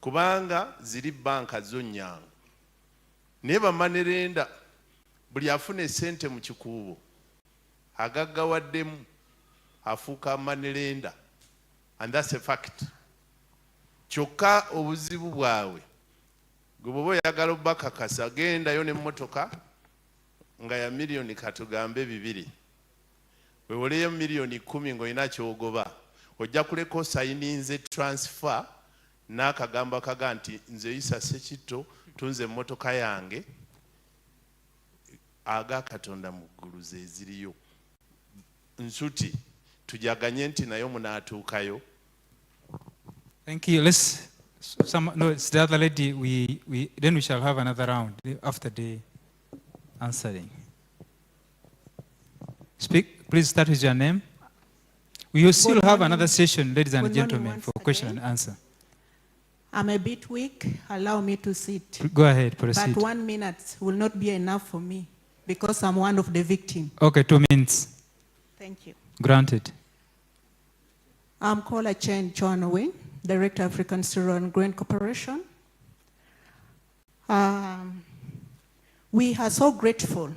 kubanga ziri banka zo nnyangu. Naye bamanerenda buli afuna esente mu kikuubo agaggawaddemu afuuka manerenda, and that's a fact. Kyokka obuzibu bwabwe gwe bw'oba oyagala obbakakasa gendayo n'emmotoka nga ya miliyoni katugambe 2 wewoleyo miliyoni 10 ng'olina kyogoba ojja kuleka osayininze transfer n'akagambo akaga nti nze Isa Sekitto tunze emmotoka yange aga Katonda mu ggulu ze ziriyo. Nshuti tujaganye nti nayo munaatuukayo. Thank you. Let's no, it's the other lady. Then we shall have another round after the answering. Speak. Please start with your name. We will still have another session, ladies and gentlemen, for question and answer. I'm a bit weak. Allow me to sit. Go ahead, proceed. But 1 minute will not be enough for me because I'm one of the victims. Okay, 2 minutes. Thank you. Granted. I'm Kola Chen Chonowin, Director of African Cereal and Grain Corporation. We are so grateful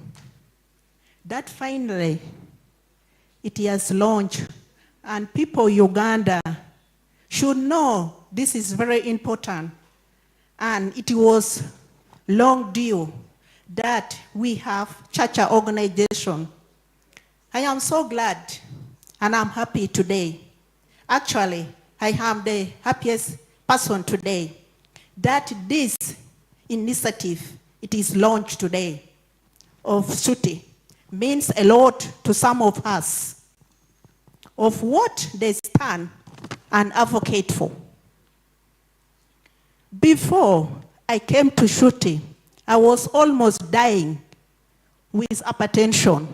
that finally it has launched, and people Uganda should know this is very important. And it was long due that we have such an organization. I am so glad and I'm happy today. Actually, I am the happiest person today that this initiative, it is launched today of Nshuti, means a lot to some of us of what they stand and advocate for. Before I came to Nshuti, I was almost dying with hypertension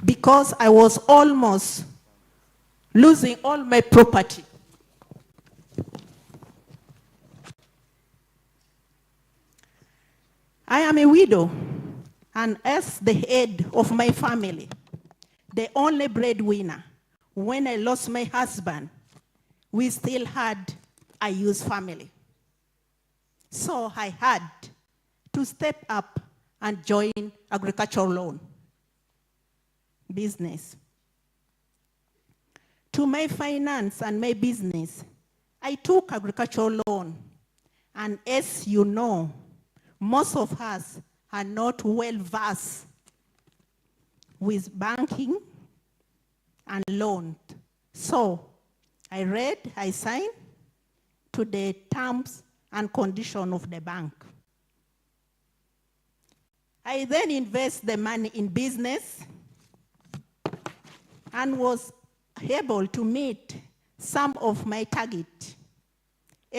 because I was almost losing all my property. I am a widow, and as the head of my family, the only breadwinner, when I lost my husband, we still had a youth family. So I had to step up and join agricultural loan business. To my finance and my business, I took agricultural loan. And as you know, most of us are not well versed with banking and loan. So I read, I signed to the terms and conditions of the bank. I then invest the money in business and was able to meet some of my target,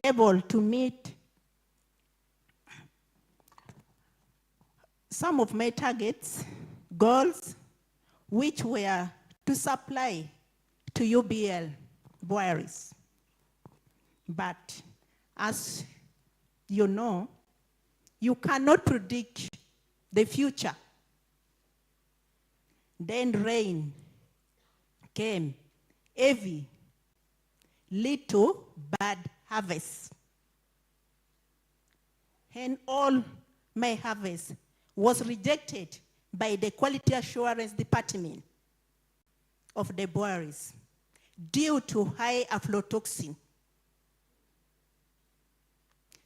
able to meet some of my targets, goals, which were to supply to UBL breweries. But as you know, you cannot predict the future. Then rain came, heavy, lead to bad harvest. And all my harvest was rejected by the quality assurance department of the breweries due to high aflatoxin.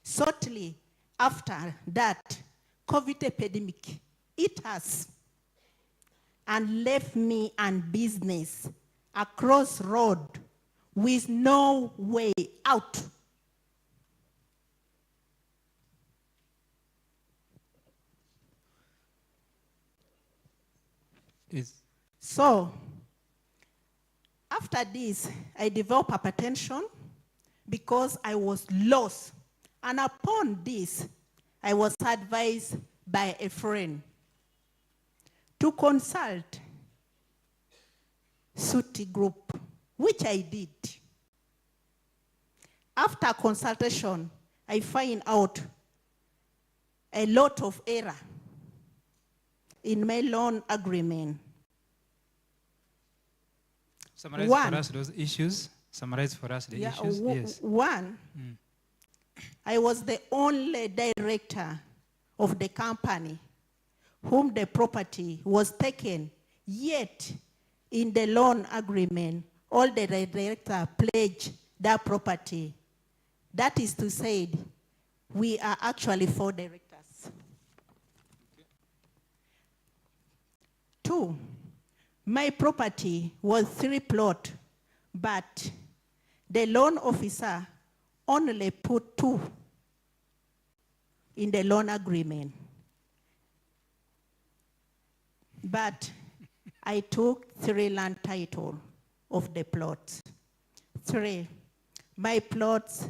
Shortly after that, COVID epidemic hit us and left me and business across road with no way out. So, after this, I developed hypertension because I was lost. And upon this, I was advised by a friend to consult Nshuti group, which I did. After consultation, I find out a lot of error in my loan agreement. Summarize for us those issues. Summarize for us the issues. Yes. One, I was the only director of the company whom the property was taken, yet in the loan agreement, all the director pledged that property. That is to say, we are actually 4 directors. 2, my property was 3 plots, but the loan officer only put 2 in the loan agreement. But I took 3 land titles of the plots. 3, my plots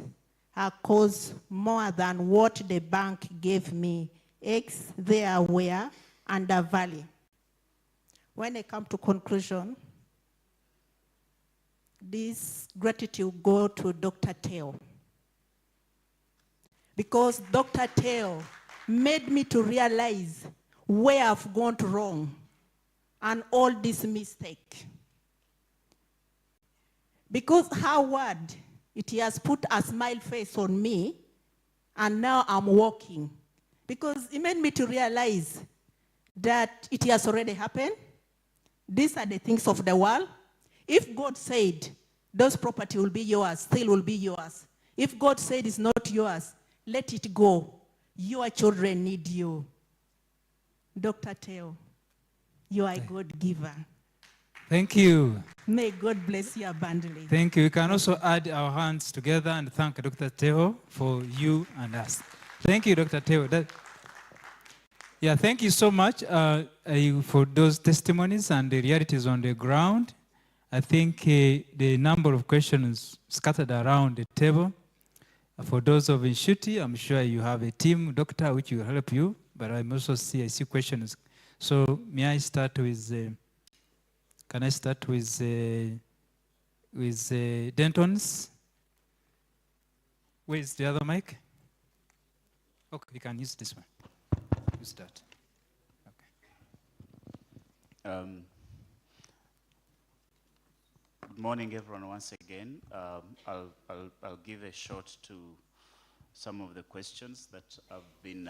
are cost more than what the bank gave me. X, they were undervalued. When I come to conclusion, this gratitude go to Dr. Teo. Because Dr. Teo made me to realize where I've gone wrong and all this mistake. Because Howard, it has put a smile face on me, and now I'm walking. Because it made me to realize that it has already happened. These are the things of the world. If God said those property will be yours, still will be yours. If God said it's not yours, let it go. Your children need you. Dr. Teo, you are a God giver. Thank you. May God bless you abundantly. Thank you. We can also add our hands together and thank Dr. Teo for you and us. Thank you, Dr. Teo. Yeah, thank you so much for those testimonies and the realities on the ground. I think the number of questions scattered around the table. For those of Nshuti, I'm sure you have a team, doctor, which will help you, but I see questions. So may I start with, can I start with Denton's? Where's the other mic? Okay, you can use this one. You start. Okay. Good morning, everyone, once again. I'll give a shot to some of the questions that have been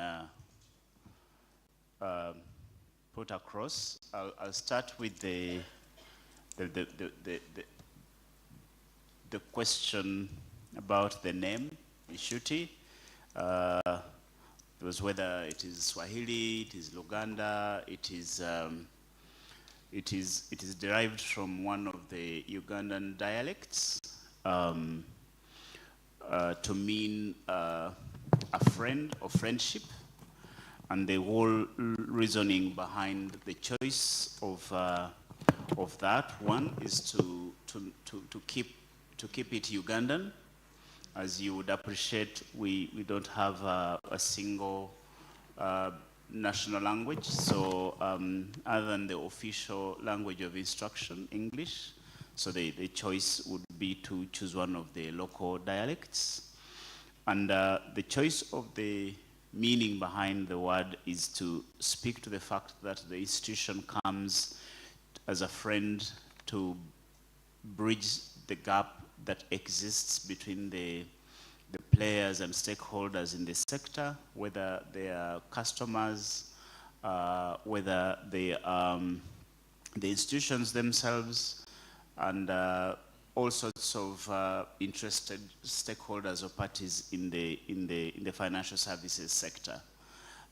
put across. I'll start with the question about the name, Nshuti. It was whether it is Swahili, it is Luganda, it is derived from one of the Ugandan dialects to mean a friend or friendship. And the whole reasoning behind the choice of that one is to keep it Ugandan. As you would appreciate, we don't have a single national language. So other than the official language of instruction, English, so the choice would be to choose one of the local dialects. And the choice of the meaning behind the word is to speak to the fact that the institution comes as a friend to bridge the gap that exists between the players and stakeholders in the sector, whether they are customers, whether they are the institutions themselves, and all sorts of interested stakeholders or parties in the financial services sector.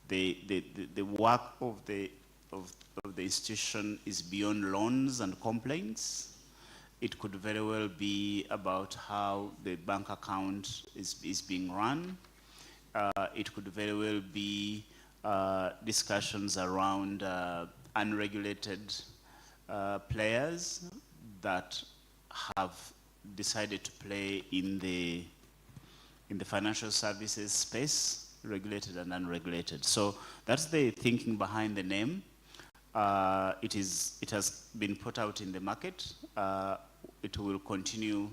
The work of the institution is beyond loans and complaints. It could very well be about how the bank account is being run. It could very well be discussions around unregulated players that have decided to play in the financial services space, regulated and unregulated. So that's the thinking behind the name. It has been put out in the market. It will continue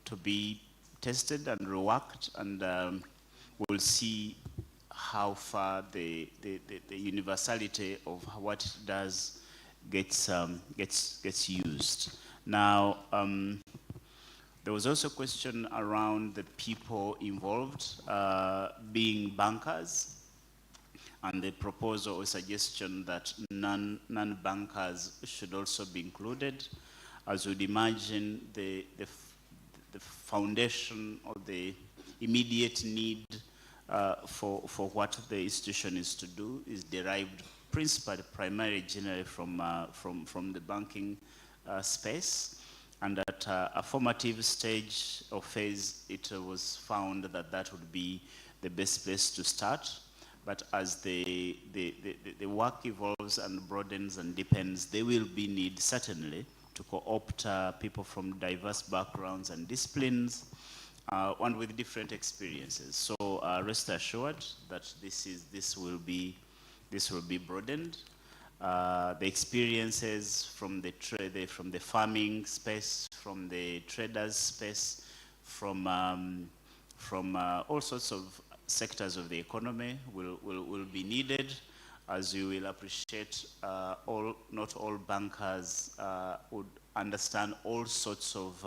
to be tested and reworked, and we'll see how far the universality of what it does gets used. Now, there was also a question around the people involved being bankers, and the proposal or suggestion that non-bankers should also be included. As you'd imagine, the foundation or the immediate need for what the institution is to do is derived primarily generally from the banking space. And at a formative stage or phase, it was found that that would be the best place to start. But as the work evolves and broadens and deepens, there will be need certainly to co-opt people from diverse backgrounds and disciplines, and with different experiences. So rest assured that this will be broadened. The experiences from the farming space, from the traders space, from all sorts of sectors of the economy will be needed. As you will appreciate, not all bankers would understand all sorts of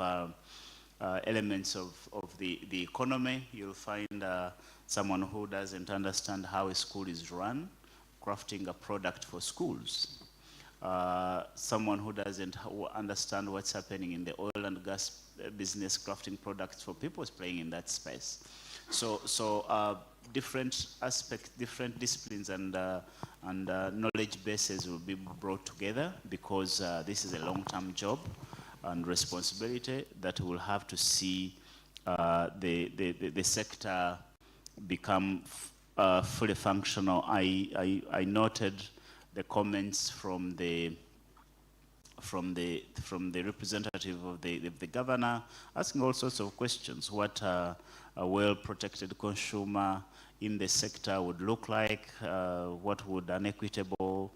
elements of the economy. You'll find someone who doesn't understand how a school is run, crafting a product for schools. Someone who doesn't understand what's happening in the oil and gas business, crafting products for people playing in that space. So different aspects, different disciplines and knowledge bases will be brought together, because this is a long-term job and responsibility that will have to see the sector become fully functional. I noted the comments from the representative of the governor, asking all sorts of questions. What a well-protected consumer in the sector would look like, what would an equitable,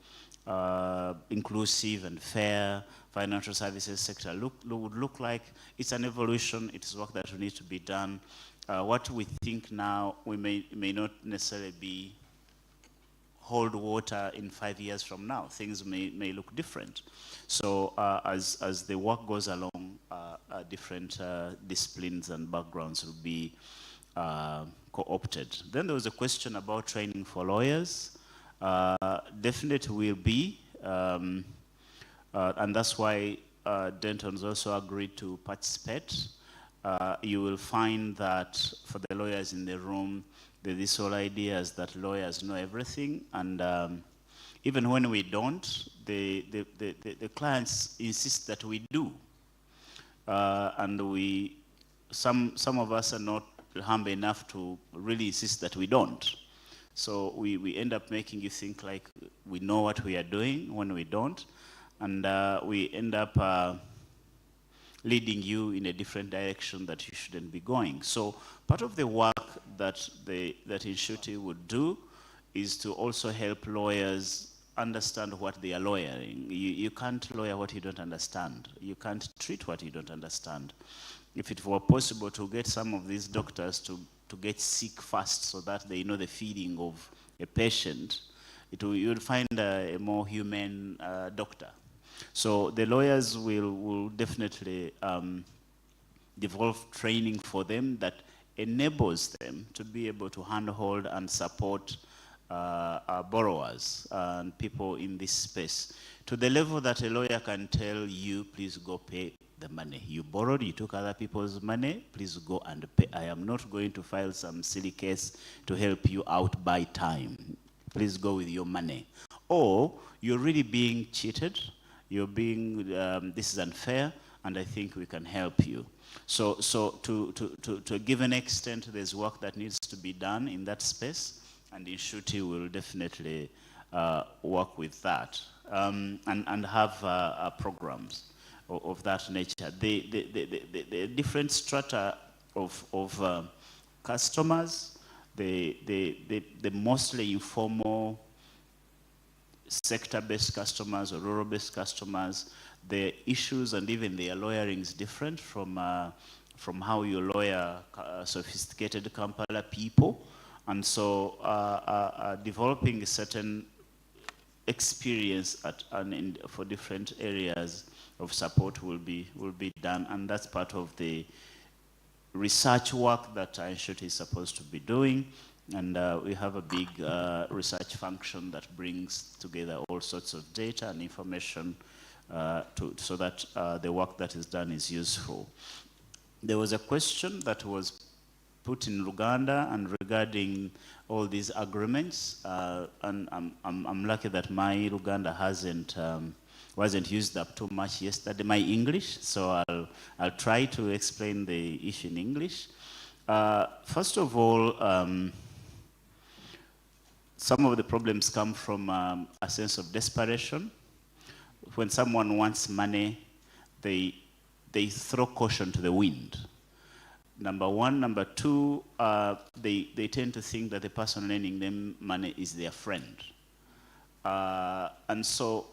inclusive and fair financial services sector would look like. It's an evolution, it is work that will need to be done. What we think now, we may not necessarily hold water in 5 years from now. Things may look different. So as the work goes along, different disciplines and backgrounds will be co-opted. Then there was a question about training for lawyers. Definitely will be, and that's why Denton's also agreed to participate. you will find that for the lawyers in the room, there's this whole idea is that lawyers know everything, and even when we don't, the clients insist that we do. And some of us are not humble enough to really insist that we don't. So we end up making you think like we know what we are doing when we don't, and we end up leading you in a different direction that you shouldn't be going. So part of the work that Nshuti would do is to also help lawyers understand what they are lawyering. You can't lawyer what you don't understand. You can't treat what you don't understand. If it were possible to get some of these doctors to get sick fast so that they know the feeling of a patient, you would find a more human doctor. So the lawyers will definitely develop training for them that enables them to be able to handhold and support our borrowers and people in this space to the level that a lawyer can tell you, please go pay the money. You borrowed, you took other people's money, please go and pay. I am not going to file some silly case to help you out by time. Please go with your money. Or you're really being cheated, you're being, this is unfair, and I think we can help you. So to a given extent, there's work that needs to be done in that space, and Nshuti will definitely work with that and have programs of that nature. The different strata of customers, the mostly informal sector-based customers or rural-based customers, the issues and even their lawyering is different from how you lawyer sophisticated Kampala people. And so developing a certain experience for different areas of support will be done, and that's part of the research work that Nshuti is supposed to be doing. And we have a big research function that brings together all sorts of data and information so that the work that is done is useful. There was a question that was put in Uganda and regarding all these agreements, and I'm lucky that my Uganda wasn't used up too much yesterday, my English, so I'll try to explain the issue in English. First of all, some of the problems come from a sense of desperation. When someone wants money, they throw caution to the wind. Number one. Number two, they tend to think that the person lending them money is their friend. And so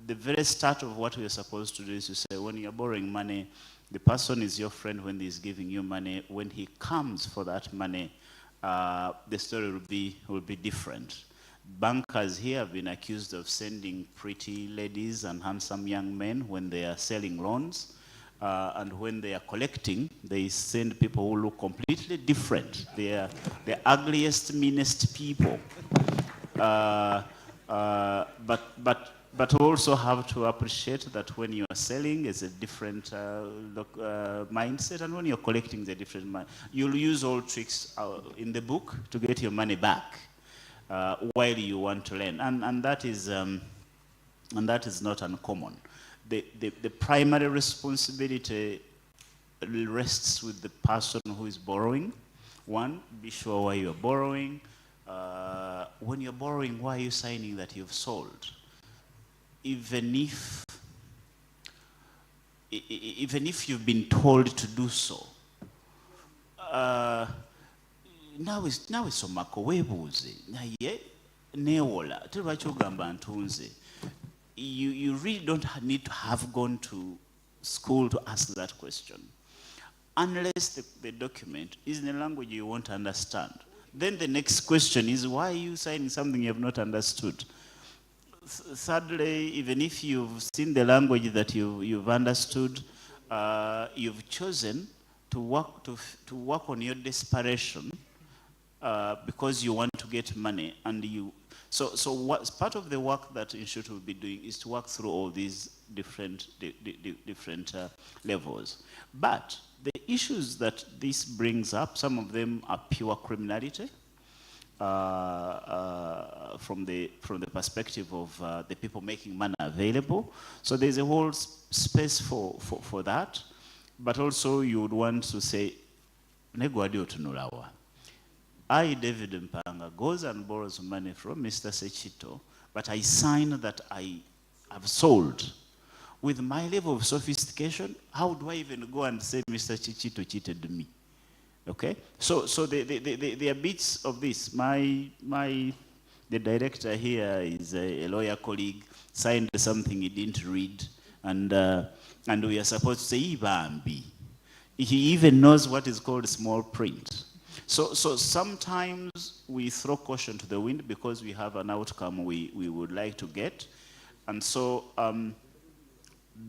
the very start of what we are supposed to do is to say, when you're borrowing money, the person is your friend when he's giving you money. When he comes for that money, the story will be different. Bankers here have been accused of sending pretty ladies and handsome young men when they are selling loans. And when they are collecting, they send people who look completely different. They are the ugliest, meanest people. But also have to appreciate that when you are selling, it's a different mindset, and when you're collecting, it's a different mindset. You'll use all tricks in the book to get your money back while you want to lend, and that is not uncommon. The primary responsibility rests with the person who is borrowing. One, be sure why you're borrowing. When you're borrowing, why are you signing that you've sold? Even if you've been told to do so, now it's omako webuuze naye neewola tebaki ogamba ntunze. You really don't need to have gone to school to ask that question, unless the document is in a language you won't understand. Then the next question is, why are you signing something you have not understood? Thirdly, even if you've seen the language that you've understood, you've chosen to work on your desperation because you want to get money, and So what's part of the work that Nshuti will be doing is to work through all these different levels. But the issues that this brings up, some of them are pure criminality. From the perspective of the people making money available. So there's a whole space for that. But also you would want to say, Negwadio Tunulawa. I, David Mpanga, goes and borrows money from Mr. Sechito, but I sign that I have sold. With my level of sophistication, how do I even go and say Mr. Sechito cheated me? Okay, so there are bits of this. The director here is a lawyer colleague, signed something he didn't read, and we are supposed to say Ibambi. He even knows what is called small print. So sometimes we throw caution to the wind because we have an outcome we would like to get, and so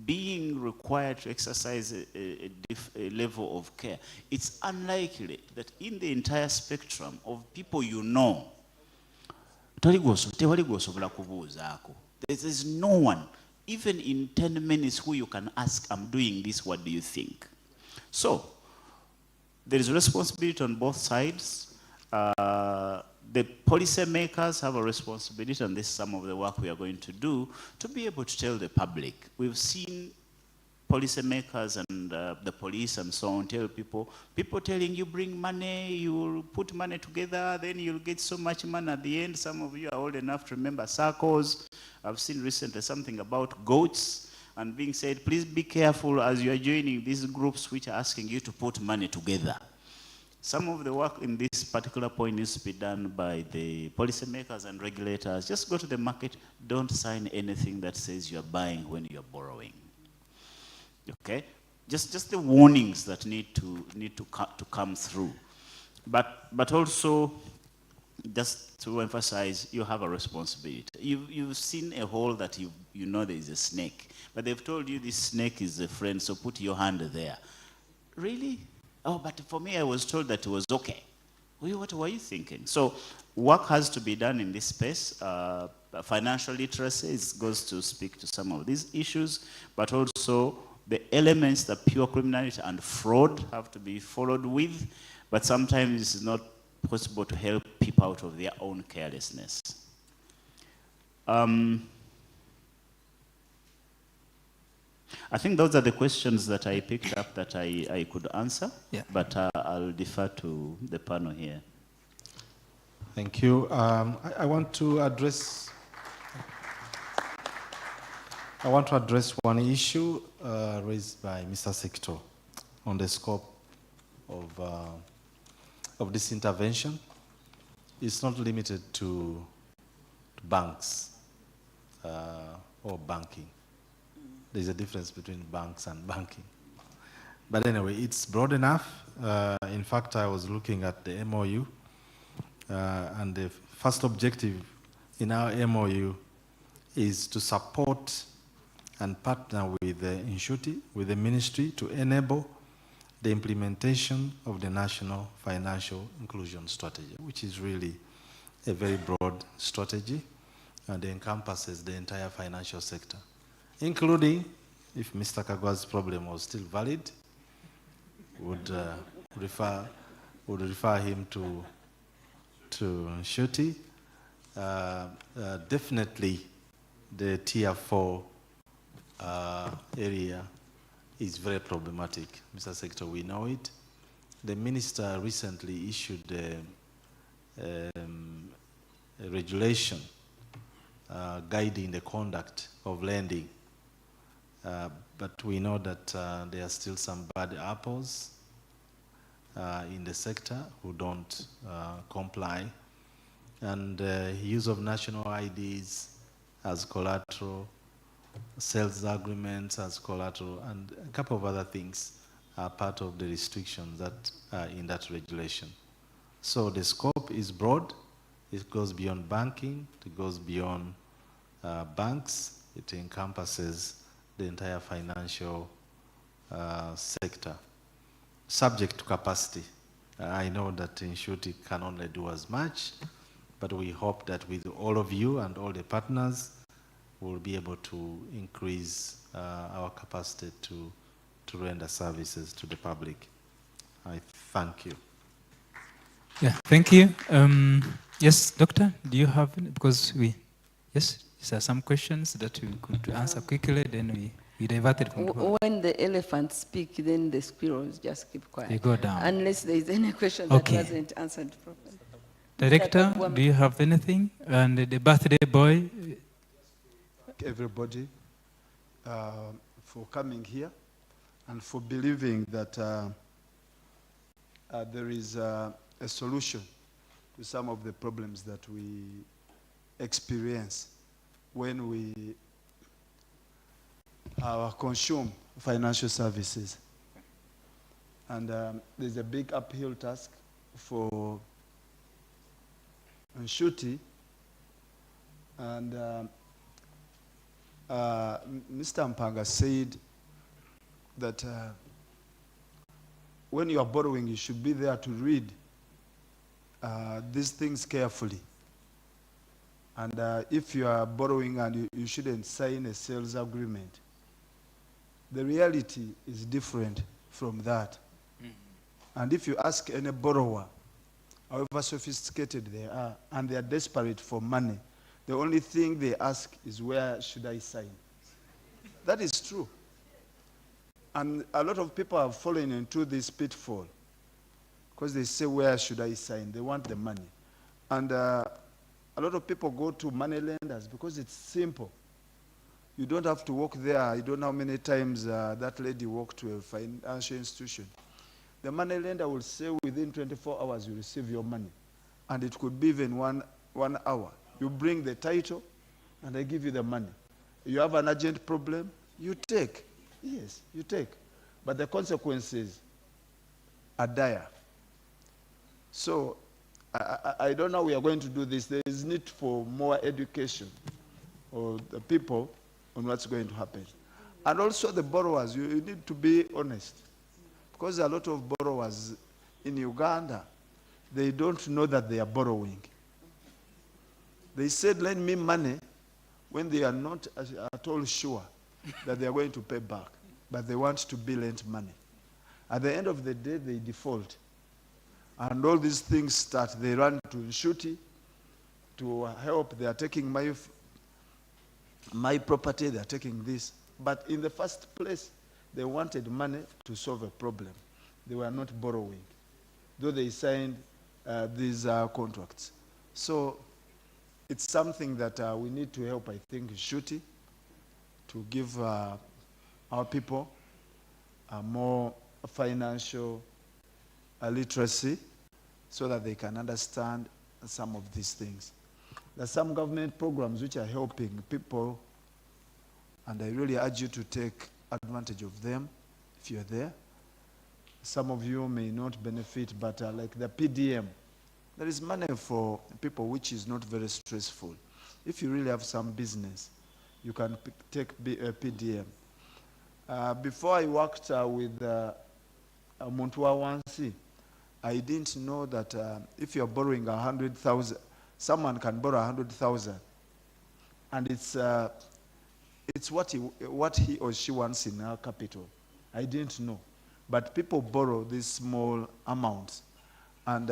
being required to exercise a level of care, it's unlikely that in the entire spectrum of people you know, there's no one, even in 10 minutes, who you can ask, I'm doing this, what do you think? So, there is responsibility on both sides. The policy makers have a responsibility, and this is some of the work we are going to do, to be able to tell the public. We've seen policy makers and the police and so on tell people telling you bring money, you'll put money together, then you'll get so much money at the end. Some of you are old enough to remember circles. I've seen recently something about goats and being said, please be careful as you are joining these groups which are asking you to put money together. Some of the work in this particular point needs to be done by the policymakers and regulators. Just go to the market, don't sign anything that says you're buying when you're borrowing. Okay? Just the warnings that need to come through. But also, just to emphasize, you have a responsibility. You've seen a hole that you know there is a snake, but they've told you this snake is a friend, so put your hand there. Really? Oh, but for me, I was told that it was okay. What were you thinking? So work has to be done in this space. Financial literacy goes to speak to some of these issues, but also the elements that pure criminality and fraud have to be followed with, but sometimes it's not possible to help people out of their own carelessness. I think those are the questions that I picked up that I could answer, yeah. But I'll defer to the panel here. Thank you. I want to address one issue raised by Mr. Sekto on the scope of this intervention. It's not limited to banks or banking. There's a difference between banks and banking. But anyway, it's broad enough. In fact, I was looking at the MOU, and the first objective in our MOU is to support and partner with the Nshuti, with the ministry, to enable the implementation of the National Financial Inclusion Strategy, which is really a very broad strategy and encompasses the entire financial sector, including, if Mr. Kagwa's problem was still valid, would refer him to Nshuti. Definitely the tier 4 area is very problematic. Mr. Secretary, we know it. The minister recently issued a regulation guiding the conduct of lending. But we know that there are still some bad apples in the sector who don't comply. And use of national IDs as collateral, sales agreements as collateral, and a couple of other things are part of the restrictions that are in that regulation. So the scope is broad. It goes beyond banking. It goes beyond banks. It encompasses the entire financial sector, subject to capacity. I know that Nshuti can only do as much, But we hope that with all of you and all the partners, we'll be able to increase our capacity to render services to the public. I thank you. Yeah, thank you. Yes, Doctor, do you have, because yes, is there some questions that we could answer quickly, then we diverted from the whole. When the elephants speak, then the squirrels just keep quiet. They go down. Unless there is any question Okay. that wasn't answered properly. Director, do you have anything? And the birthday boy? Everybody for coming here and for believing that there is a solution to some of the problems that we experience when we consume financial services. And there's a big uphill task for Nshuti, and Mr. Mpanga said that when you are borrowing, you should be there to read these things carefully. And if you are borrowing and you shouldn't sign a sales agreement, the reality is different from that. And if you ask any borrower, however sophisticated they are, and they are desperate for money, the only thing they ask is, where should I sign? That is true. And a lot of people have fallen into this pitfall because they say, where should I sign? They want the money. And a lot of people go to money lenders because it's simple. You don't have to walk there. I don't know how many times that lady walked to a financial institution. The money lender will say within 24 hours you receive your money. And it could be even one hour. You bring the title and I give you the money. You have an urgent problem, you take. Yes, you take. But the consequences are dire. So I don't know how we are going to do this. There is need for more education of the people on what's going to happen. And also the borrowers, you need to be honest. Because a lot of borrowers in Uganda, they don't know that they are borrowing. They said, lend me money when they are not at all sure that they are going to pay back, but they want to be lent money. At the end of the day, they default. And all these things start. They run to Nshuti to help. They are taking my property, they are taking this. But in the first place, they wanted money to solve a problem. They were not borrowing, though they signed these contracts. So it's something that we need to help, I think, Nshuti to give our people more financial literacy so that they can understand some of these things. There are some government programs which are helping people, and I really urge you to take advantage of them if you're there. Some of you may not benefit, but like the PDM, there is money for people which is not very stressful. If you really have some business, you can take PDM. Before I worked with Muntua Wansi, I didn't know that if you're borrowing 100,000, someone can borrow 100,000, and it's what he or she wants in our capital. I didn't know, but people borrow these small amounts, and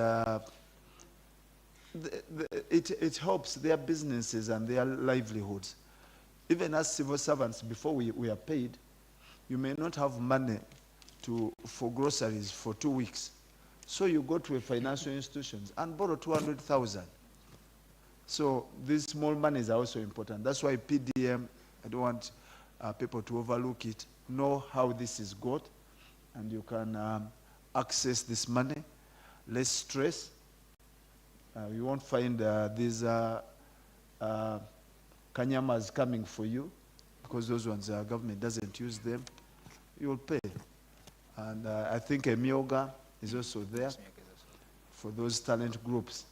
it helps their businesses and their livelihoods. Even as civil servants, before we are paid, you may not have money for groceries for 2 weeks. So you go to a financial institution and borrow 200,000. So these small monies are also important. That's why PDM, I don't want people to overlook it. Know how this is got, and you can access this money. Less stress. You won't find these kanyamas coming for you, because those ones government doesn't use them. You will pay. And I think a Myoga is also there for those talent groups.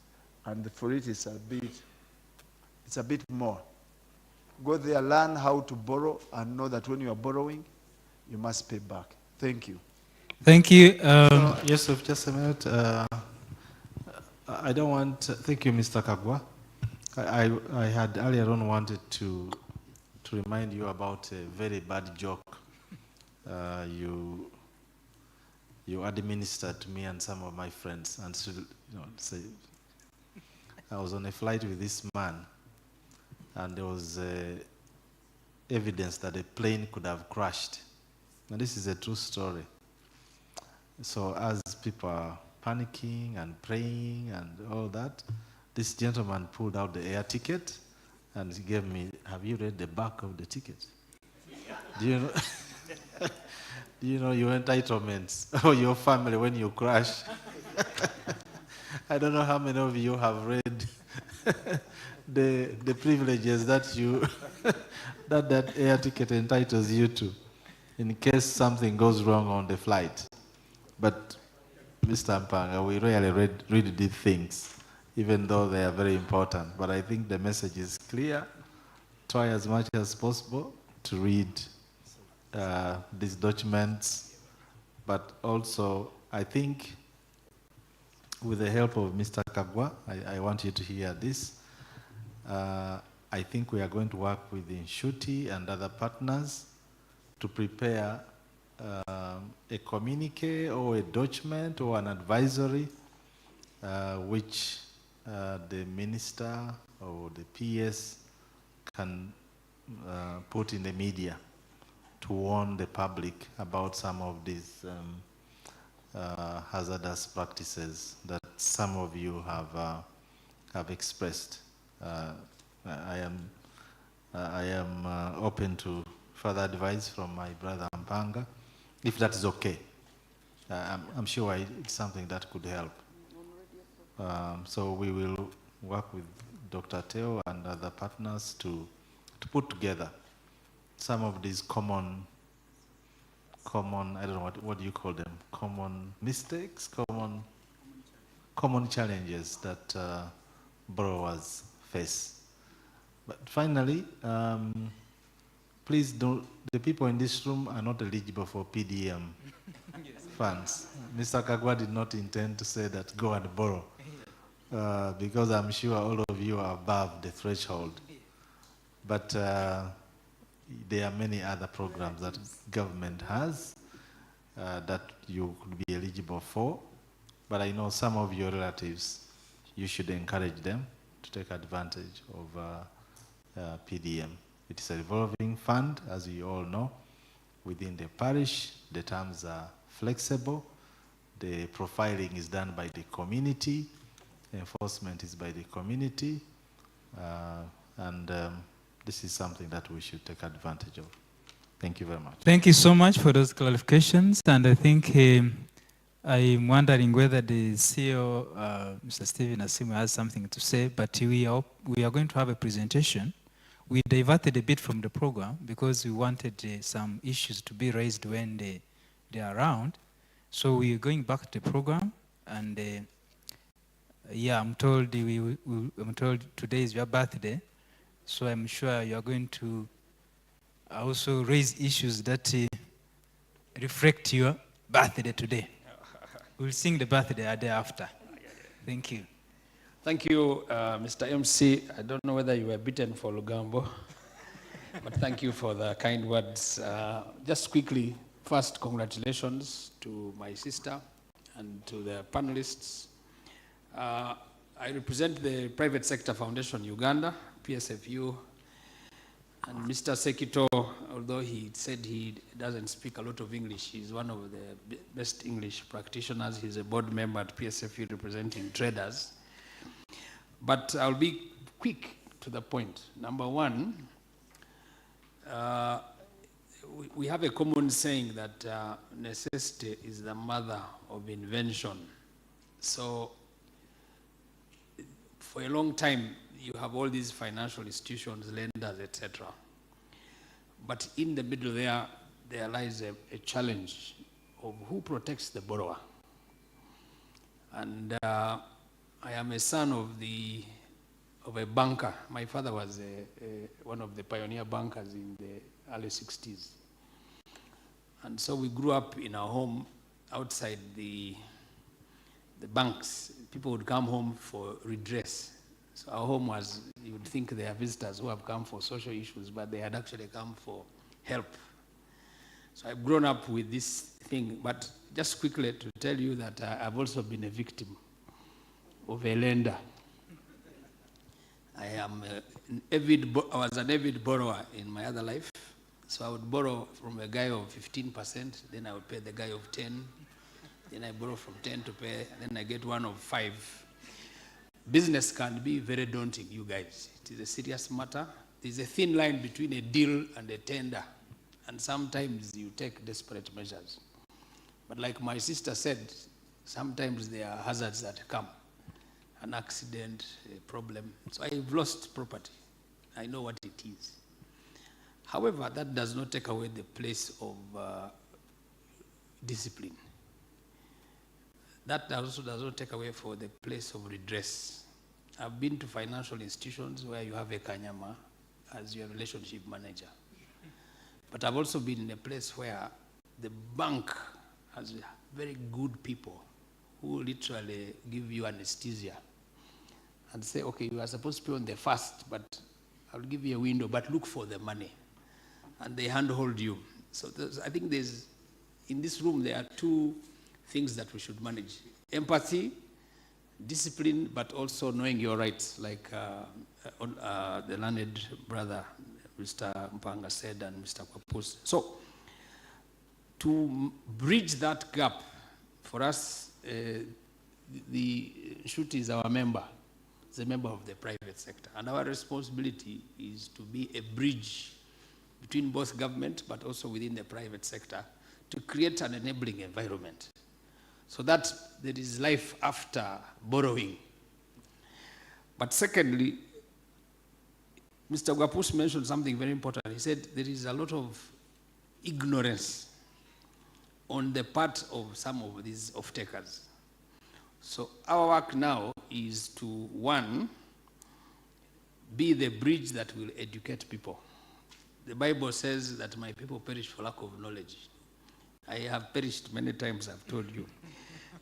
And for it, it's a bit more. Go there, learn how to borrow, and know that when you are borrowing, you must pay back. Thank you. Thank you. So, Yusuf, just a minute. I don't want, thank you, Mr. Kagwa. I had earlier on wanted to remind you about a very bad joke you administered to me and some of my friends. And say, I was on a flight with this man, and there was evidence that a plane could have crashed. And this is a true story. So as people are panicking and praying and all that, this gentleman pulled out the air ticket and he gave me, have you read the back of the ticket? Do you know, do you know your entitlements or your family when you crash? I don't know how many of you have read the privileges that you that air ticket entitles you to in case something goes wrong on the flight. But Mr. Mpanga, we really read these things, even though they are very important. But I think the message is clear. Try as much as possible to read these documents. But also, I think with the help of Mr. Kagwa, I want you to hear this. I think we are going to work with Nshuti and other partners to prepare a communique or a document or an advisory which the minister or the PS can put in the media to warn the public about some of these hazardous practices that some of you have expressed. I am open to further advice from my brother Mpanga, if that is okay. I'm sure it's something that could help. So we will work with Dr. Teo and other partners to put together some of these common, I don't know, what do you call them? Common mistakes, common challenges that borrowers face. But finally, please don't, the people in this room are not eligible for PDM funds. Mr. Kagwa did not intend to say that go and borrow, because I'm sure all of you are above the threshold. But there are many other programs that government has that you could be eligible for. But I know some of your relatives, you should encourage them to take advantage of PDM. It is a revolving fund, as you all know. Within the parish, the terms are flexible. The profiling is done by the community. Enforcement is by the community. This is something that we should take advantage of. Thank you very much. Thank you so much for those clarifications. And I think I'm wondering whether the CEO, Mr. Stephen Asimu, has something to say, but we are going to have a presentation. We diverted a bit from the program because we wanted some issues to be raised when they are around. So we are going back to the program, and yeah, I'm told today is your birthday, so I'm sure you are going to also raise issues that reflect your birthday today. We'll sing the birthday a day after. Thank you. Thank you, Mr. MC. I don't know whether you were bitten for Lugambo, but thank you for the kind words. Just quickly, first, congratulations to my sister and to the panelists. I represent the Private Sector Foundation Uganda, PSFU, and Mr. Sekito, although he said he doesn't speak a lot of English, he's one of the best English practitioners. He's a board member at PSFU representing traders. But I'll be quick to the point. Number one, we have a common saying that necessity is the mother of invention. So for a long time, you have all these financial institutions, lenders, etc. But in the middle there lies a challenge of who protects the borrower. And I am a son of a banker. My father was one of the pioneer bankers in the early 60s. And so we grew up in our home outside the the banks, people would come home for redress. So our home was, you would think they are visitors who have come for social issues, but they had actually come for help. So I've grown up with this thing, but just quickly to tell you that I've also been a victim of a lender. I was an avid borrower in my other life. So I would borrow from a guy of 15%, then I would pay the guy of 10, then I borrow from 10 to pay, and then I get one of 5. Business can be very daunting, you guys. It is a serious matter. There's a thin line between a deal and a tender, and sometimes you take desperate measures. But like my sister said, sometimes there are hazards that come. An accident, a problem. So I've lost property. I know what it is. However, that does not take away the place of discipline. That also does not take away for the place of redress. I've been to financial institutions where you have a Kanyama as your relationship manager. But I've also been in a place where the bank has very good people who literally give you anesthesia and say, okay, you are supposed to pay on the first, but I'll give you a window, but look for the money. And they handhold you. So I think in this room, there are 2 things that we should manage. Empathy, discipline, but also knowing your rights, like the learned brother, Mr. Mpanga said, and Mr. Kwapus. So to bridge that gap, for us, the Nshuti is our member. He's a member of the private sector. And our responsibility is to be a bridge between both government, but also within the private sector, to create an enabling environment so that there is life after borrowing. But secondly, Mr. Gwapus mentioned something very important. He said there is a lot of ignorance on the part of some of these off-takers. So our work now is to, 1, be the bridge that will educate people. The Bible says that my people perish for lack of knowledge. I have perished many times, I've told you.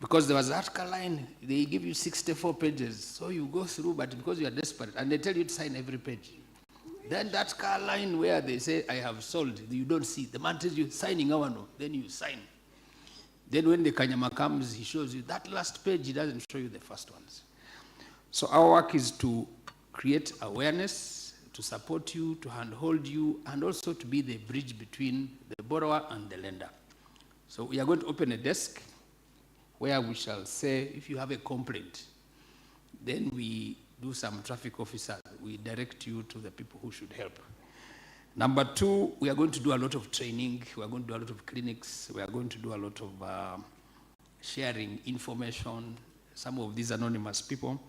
Because there was that line, they give you 64 pages, so you go through, but because you are desperate, and they tell you to sign every page. Then that line where they say, I have sold, you don't see. The man tells you, signing our no, then you sign. Then when the Kanyama comes, he shows you that last page, he doesn't show you the first ones. So our work is to create awareness, to support you, to handhold you, and also to be the bridge between the borrower and the lender. So we are going to open a desk where we shall say, if you have a complaint, then we do some traffic officers. We direct you to the people who should help. Number 2, we are going to do a lot of training. We are going to do a lot of clinics. We are going to do a lot of sharing information, some of these anonymous people.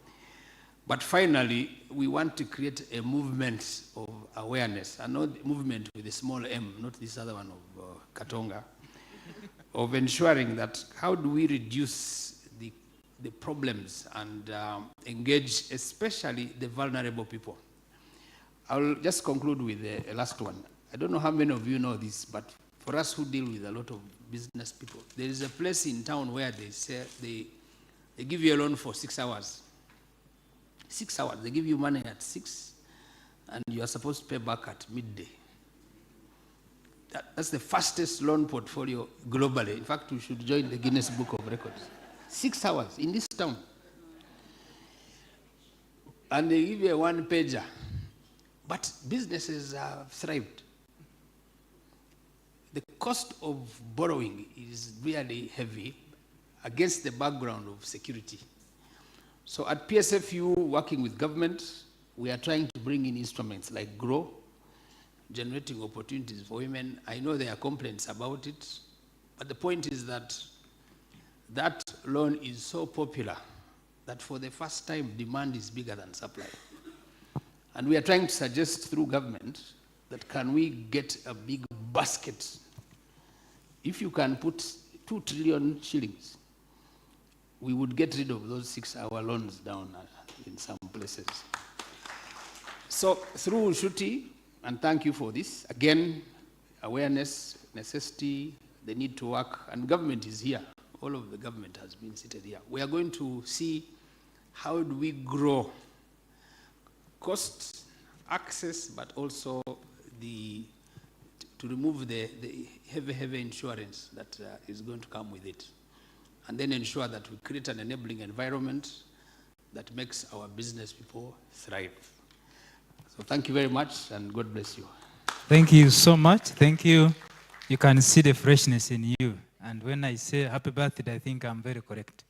But finally, we want to create a movement of awareness, and not a movement with a small m, not this other one of Katonga, of ensuring that how do we reduce the problems and engage especially the vulnerable people. I'll just conclude with the last one. I don't know how many of you know this, but for us who deal with a lot of business people, there is a place in town where they say they give you a loan for 6 hours. 6 hours. They give you money at 6, and you are supposed to pay back at midday. That's the fastest loan portfolio globally. In fact, we should join the Guinness Book of Records. 6 hours in this town. And they give you a 1-pager. But businesses have thrived. The cost of borrowing is really heavy against the background of security. So at PSFU, working with government, we are trying to bring in instruments like GROW, generating opportunities for women. I know there are complaints about it, but the point is that that loan is so popular that for the first time, demand is bigger than supply. And we are trying to suggest through government that can we get a big basket? If you can put 2 trillion shillings, we would get rid of those 6-hour loans down in some places. So through Nshuti, and thank you for this, again, awareness, necessity, the need to work, and government is here all of the government has been seated here. We are going to see how do we grow cost, access, but also to remove the heavy insurance that is going to come with it. And then ensure that we create an enabling environment that makes our business people thrive. So thank you very much, and God bless you. Thank you so much. Thank you. You can see the freshness in you. And when I say happy birthday, I think I'm very correct.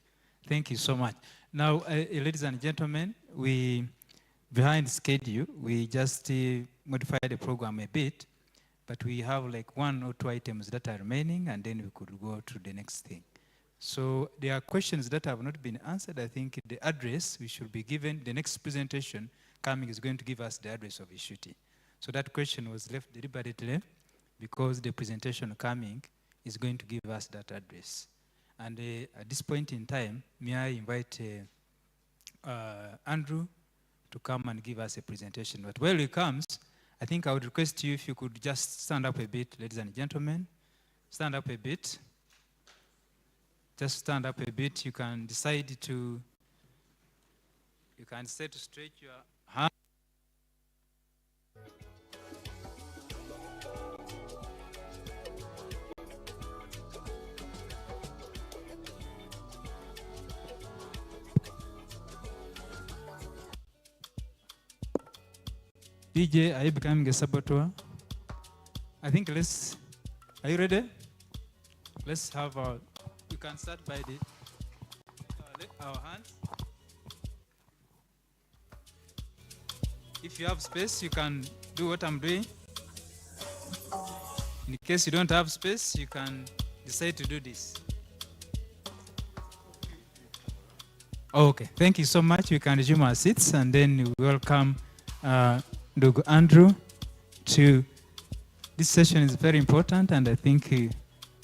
Thank you so much. Now, ladies and gentlemen, behind schedule, we just modified the program a bit, but we have like 1 or 2 items that are remaining, and then we could go to the next thing. So there are questions that have not been answered. I think the address we should be given, the next presentation coming is going to give us the address of Nshuti. So that question was left deliberately because the presentation coming is going to give us that address. And at this point in time, may I invite Andrew to come and give us a presentation. But while he comes, I think I would request you if you could just stand up a bit, ladies and gentlemen. Stand up a bit. Just stand up a bit. You can decide to stretch your hand. DJ, are you becoming a saboteur? I think are you ready? Let's have you can start by our hands. If you have space, you can do what I'm doing. In case you don't have space, you can decide to do this. Okay, thank you so much. We can resume our seats, and then we welcome Doug Andrew to this session. Is very important, and I think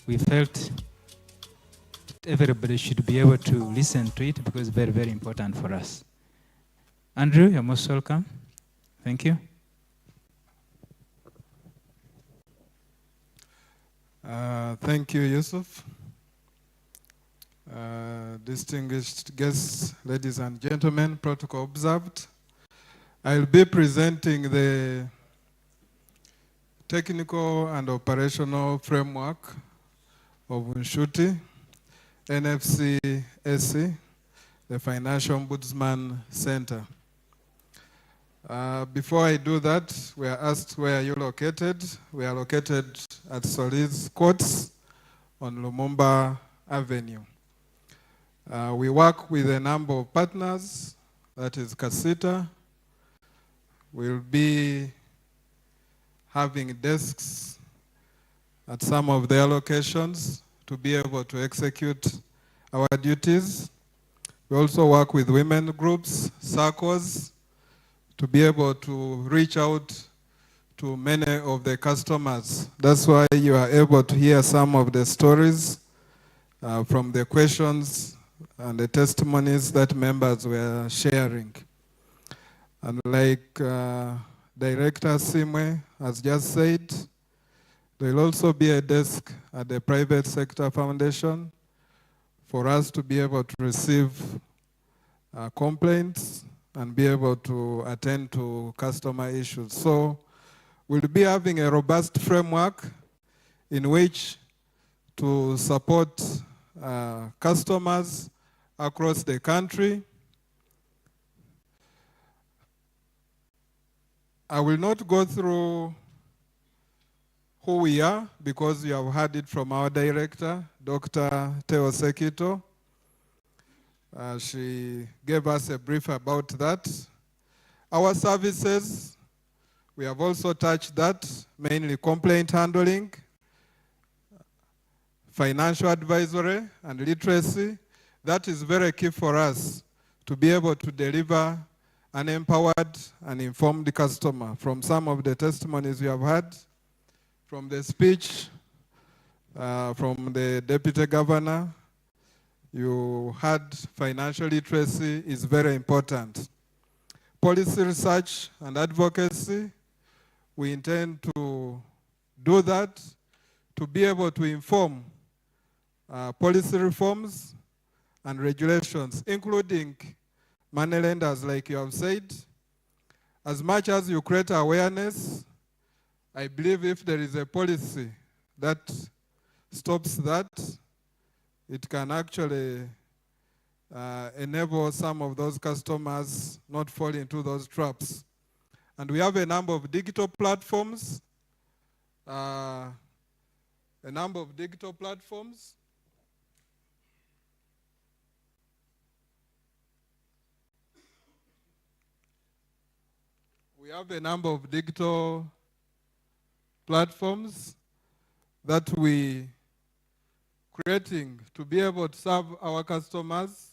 we felt everybody should be able to listen to it because it's very, very important for us. Andrew, you're most welcome. Thank you. Thank you, Yusuf. Distinguished guests, ladies and gentlemen, protocol observed. I'll be presenting the technical and operational framework of Nshuti, NFC-SC, the Financial Ombudsman Center. Before I do that, we are asked where are you located. We are located at Solis Courts on Lumumba Avenue. We work with a number of partners, that is Casita. We'll be having desks at some of their locations to be able to execute our duties. We also work with women groups, circles, to be able to reach out to many of the customers. That's why you are able to hear some of the stories from the questions and the testimonies that members were sharing. And like Director Simwe has just said, there will also be a desk at the Private Sector Foundation for us to be able to receive complaints and be able to attend to customer issues. So we'll be having a robust framework in which to support customers across the country. I will not go through who we are because you have heard it from our director, Dr. Teo Sekito. She gave us a brief about that. Our services, we have also touched that, mainly complaint handling, financial advisory, and literacy. That is very key for us to be able to deliver an empowered and informed customer. From some of the testimonies you have heard, from the speech from the Deputy Governor, you heard financial literacy is very important. Policy research and advocacy, we intend to do that to be able to inform policy reforms and regulations, including money lenders, like you have said. As much as you create awareness, I believe if there is a policy that stops that, it can actually enable some of those customers not fall into those traps. And we have a number of digital platforms, We have a number of digital platforms that we creating to be able to serve our customers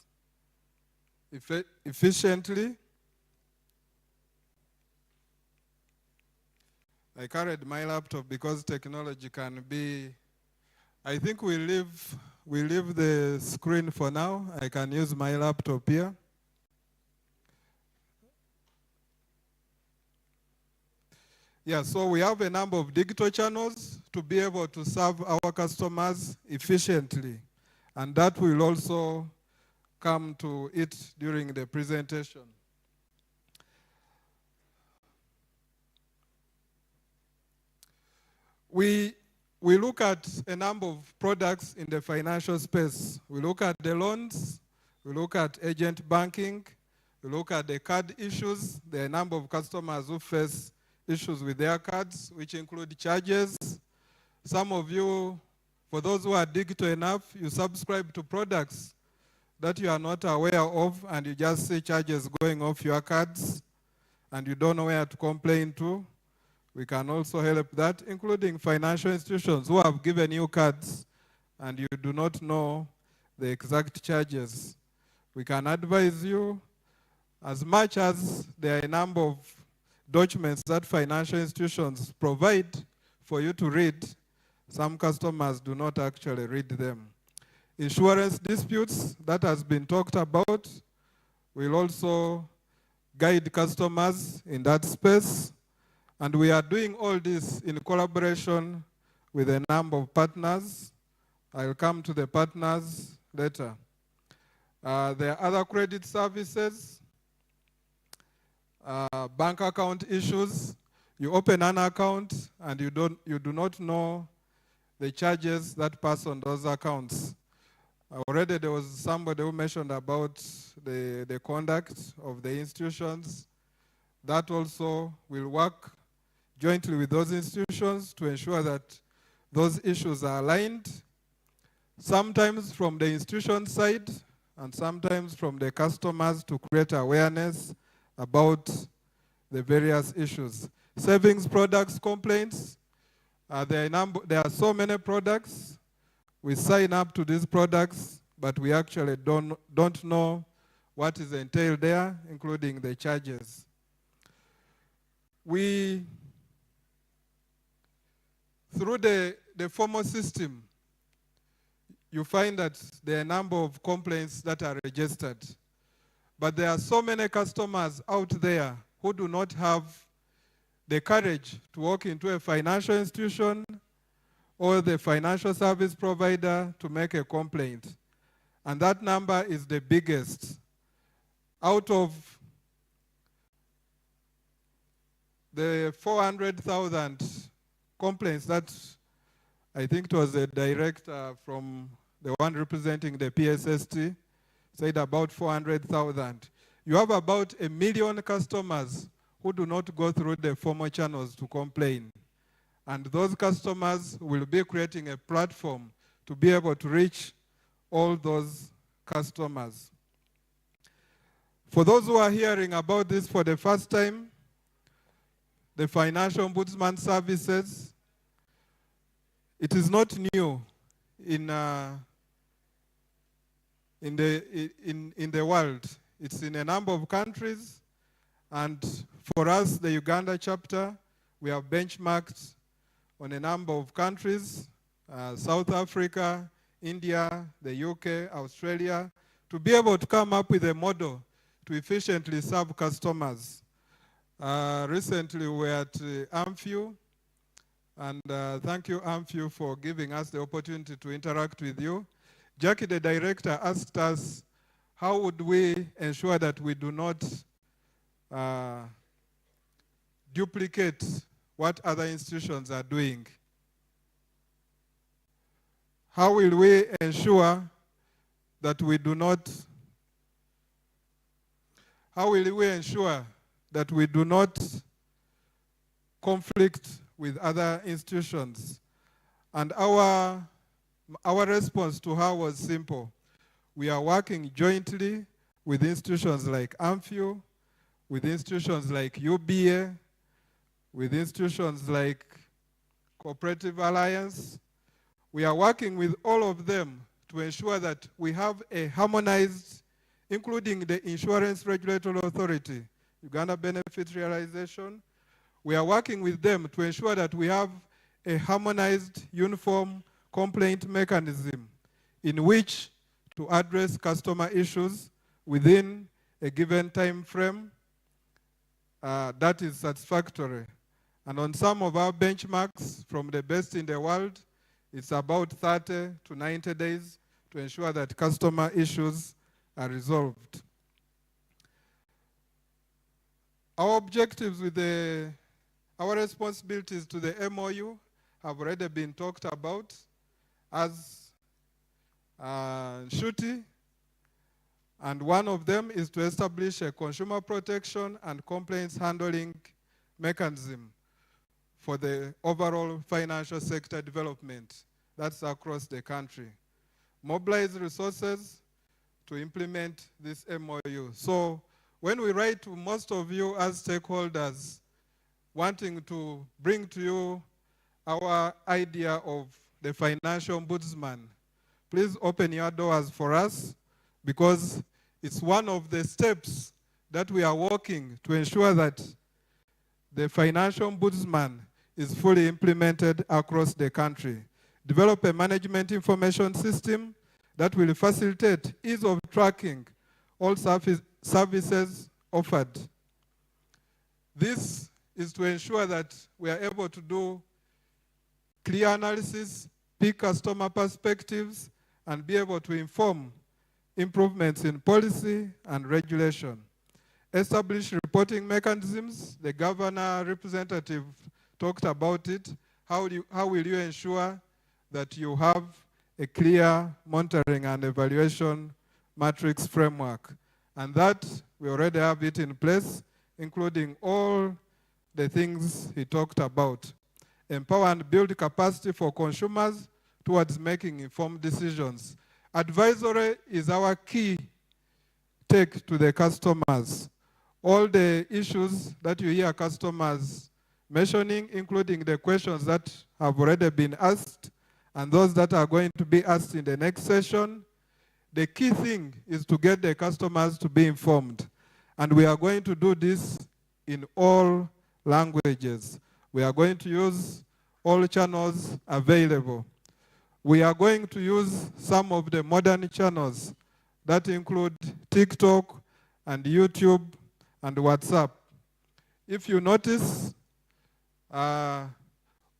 efficiently. I carried my laptop because technology can be, I think we leave the screen for now. I can use my laptop here. Yeah, so we have a number of digital channels to be able to serve our customers efficiently. And that will also come to it during the presentation. We look at a number of products in the financial space. We look at the loans, we look at agent banking, we look at the card issues. There are a number of customers who face issues with their cards, which include charges. Some of you, for those who are digital enough, you subscribe to products that you are not aware of, and you just see charges going off your cards, and you don't know where to complain to. We can also help that, including financial institutions who have given you cards, and you do not know the exact charges. We can advise you, as much as there are a number of documents that financial institutions provide for you to read, some customers do not actually read them. Insurance disputes, that has been talked about, will also guide customers in that space. And we are doing all this in collaboration with a number of partners. I'll come to the partners later. There are other credit services, bank account issues. You open an account and you do not know the charges that pass on those accounts. Already there was somebody who mentioned about the conduct of the institutions. That also will work jointly with those institutions to ensure that those issues are aligned, sometimes from the institution side and sometimes from the customers, to create awareness about the various issues. Savings products complaints. There are so many products. We sign up to these products, but we actually don't know what is entailed there, including the charges. Through the formal system, you find that there are a number of complaints that are registered. But there are so many customers out there who do not have the courage to walk into a financial institution or the financial service provider to make a complaint. And that number is the biggest. Out of the 400,000 complaints that I think it was a director from the one representing the PSST said about 400,000. You have about 1 million customers who do not go through the formal channels to complain. And those customers will be creating a platform to be able to reach all those customers. For those who are hearing about this for the first time, the Financial Ombudsman Services, it is not new in the world. It's in a number of countries, and for us, the Uganda chapter, we have benchmarked on a number of countries, South Africa, India, the UK, Australia, to be able to come up with a model to efficiently serve customers. Recently, we were at AMFU, and thank you, AMFU, for giving us the opportunity to interact with you. Jackie, the director, asked us how would we ensure that we do not duplicate what other institutions are doing. How will we ensure that we do not conflict with other institutions? And our response to her was simple. We are working jointly with institutions like AMFU, with institutions like UBA, with institutions like Cooperative Alliance. We are working with all of them to ensure that we have a harmonized, including the Insurance Regulatory Authority, Uganda Benefit Realization. We are working with them to ensure that we have a harmonized, uniform complaint mechanism in which to address customer issues within a given time frame that is satisfactory. And on some of our benchmarks from the best in the world, it's about 30 to 90 days to ensure that customer issues are resolved. Our objectives with our responsibilities to the MOU have already been talked about as Nshuti, and one of them is to establish a consumer protection and complaints handling mechanism for the overall financial sector development. That's across the country. Mobilize resources to implement this MOU. So when we write to most of you as stakeholders, wanting to bring to you our idea of the financial ombudsman, please open your doors for us, because it's one of the steps that we are working to ensure that the financial ombudsman is fully implemented across the country. Develop a management information system that will facilitate ease of tracking all services offered. This is to ensure that we are able to do clear analysis, pick customer perspectives, and be able to inform improvements in policy and regulation. Establish reporting mechanisms. The governor representative talked about it. How will you ensure that you have a clear monitoring and evaluation matrix framework? And that we already have it in place, including all the things he talked about. Empower and build capacity for consumers towards making informed decisions. Advisory is our key take to the customers. All the issues that you hear customers mentioning, including the questions that have already been asked and those that are going to be asked in the next session, the key thing is to get the customers to be informed. And we are going to do this in all languages. We are going to use all channels available. We are going to use some of the modern channels that include TikTok and YouTube and WhatsApp. If you notice,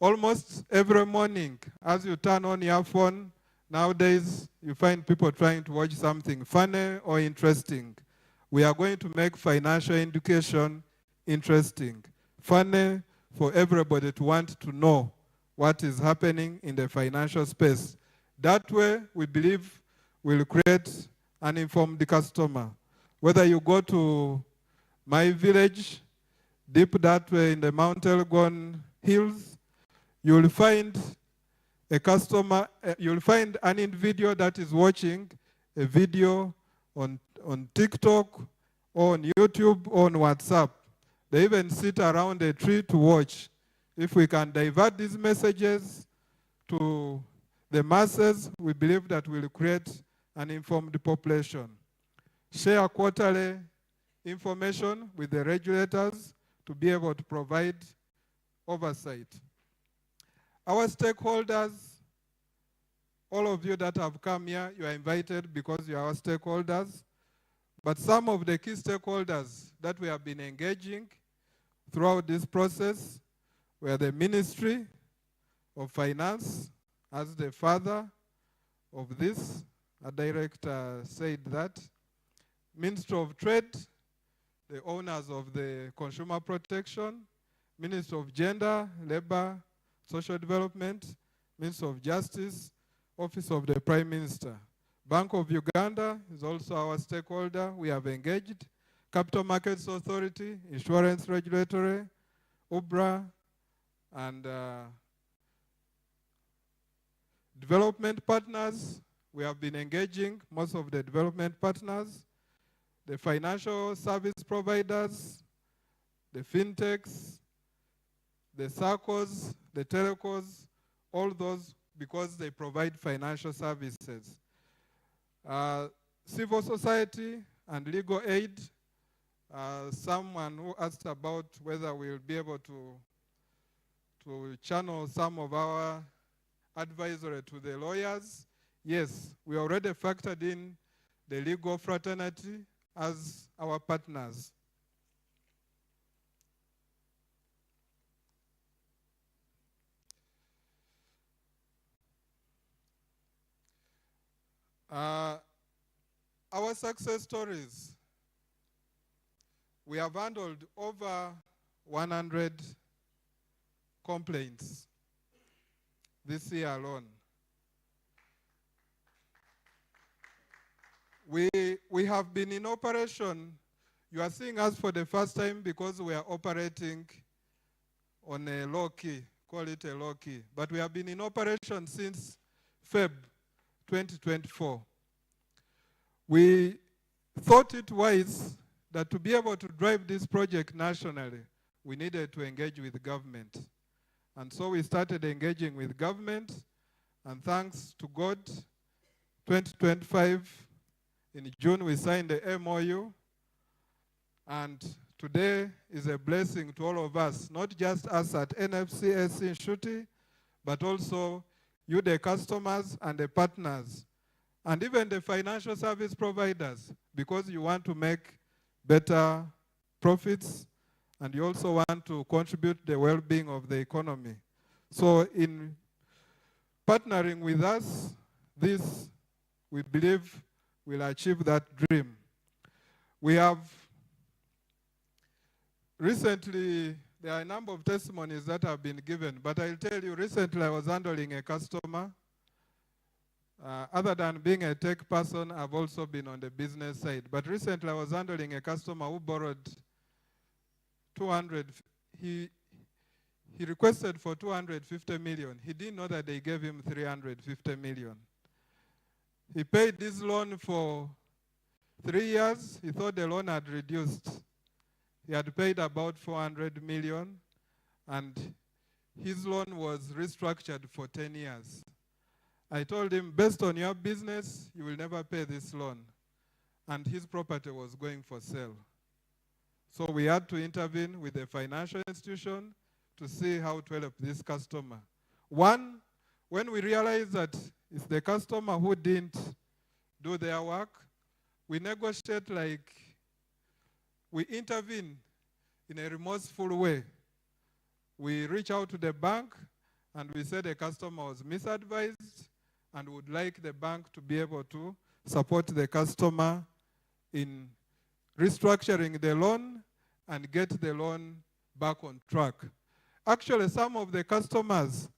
almost every morning as you turn on your phone, nowadays you find people trying to watch something funny or interesting. We are going to make financial education interesting, funny for everybody to want to know what is happening in the financial space. That way, we believe we'll create an informed customer. Whether you go to my village, deep that way in the Mount Elgon Hills, you'll find a customer, you'll find an individual that is watching a video on TikTok, or on YouTube, or on WhatsApp. They even sit around a tree to watch. If we can divert these messages to the masses, we believe that we'll create an informed population. Share quarterly information with the regulators to be able to provide oversight. Our stakeholders, all of you that have come here, you are invited because you are our stakeholders. But some of the key stakeholders that we have been engaging throughout this process were the Ministry of Finance as the father of this, a director said that. Ministry of Trade, the owners of the Consumer Protection, Ministry of Gender, Labor, Social Development, Ministry of Justice, Office of the Prime Minister. Bank of Uganda is also our stakeholder. We have engaged. Capital Markets Authority, Insurance Regulatory, UBRA, and development partners. We have been engaging most of the development partners, the financial service providers, the fintechs, the SACCOs, the telecos, all those because they provide financial services. Civil society and legal aid. Someone who asked about whether we'll be able to channel some of our advisory to the lawyers. Yes, we already factored in the legal fraternity as our partners. Our success stories. We have handled over 100 complaints this year alone. We have been in operation. You are seeing us for the first time because we are operating on a low key, call it a low key. But we have been in operation since Feb 2024. We thought it wise that to be able to drive this project nationally, we needed to engage with government. And so we started engaging with government, and thanks to God, 2025, in June, we signed the MOU, and today is a blessing to all of us, not just us at NFCSC Nshuti, but also you, the customers and the partners, and even the financial service providers, because you want to make better profits, and you also want to contribute the well-being of the economy. So in partnering with us, this, we believe, will achieve that dream. We have recently, there are a number of testimonies that have been given, but I'll tell you, recently I was handling a customer. Other than being a tech person, I've also been on the business side. But recently I was handling a customer who borrowed 200, he requested for 250 million. He didn't know that they gave him 350 million. He paid this loan for 3 years. He thought the loan had reduced. He had paid about 400 million, and his loan was restructured for 10 years. I told him, based on your business, you will never pay this loan. And his property was going for sale. So we had to intervene with the financial institution to see how to help this customer. One, when we realized that it's the customer who didn't do their work, we negotiate like, we intervene in a remorseful way. We reach out to the bank and we said the customer was misadvised and would like the bank to be able to support the customer in restructuring the loan and get the loan back on track. Actually, some of the customers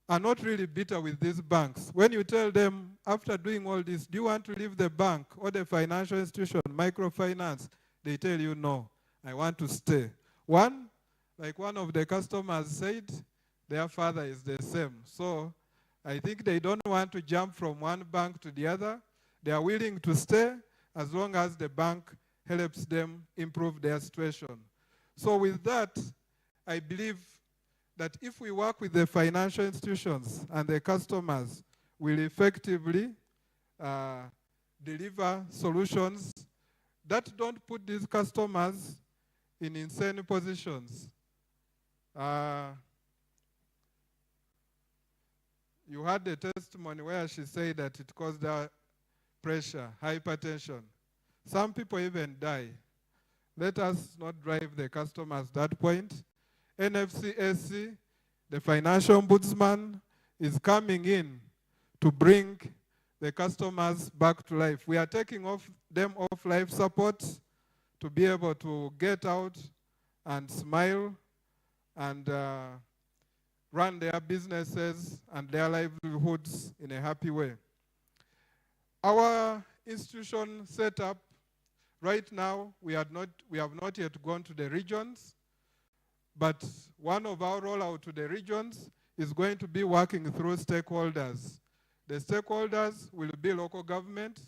are not really bitter with these banks. When you tell them, after doing all this, do you want to leave the bank or the financial institution, microfinance? They tell you, no, I want to stay. One, like one of the customers said, their father is the same. So I think they don't want to jump from one bank to the other. They are willing to stay as long as the bank helps them improve their situation. So with that, I believe that if we work with the financial institutions and the customers, we'll effectively deliver solutions that don't put these customers in insane positions. You had the testimony where she said that it caused her pressure, hypertension. Some people even die. Let us not drive the customers to that point. NFCSC, the financial ombudsman, is coming in to bring the customers back to life. We are taking them off life support to be able to get out and smile and run their businesses and their livelihoods in a happy way. Our institution setup, right now, we have not yet gone to the regions, but one of our rollout to the regions is going to be working through stakeholders. The stakeholders will be local government.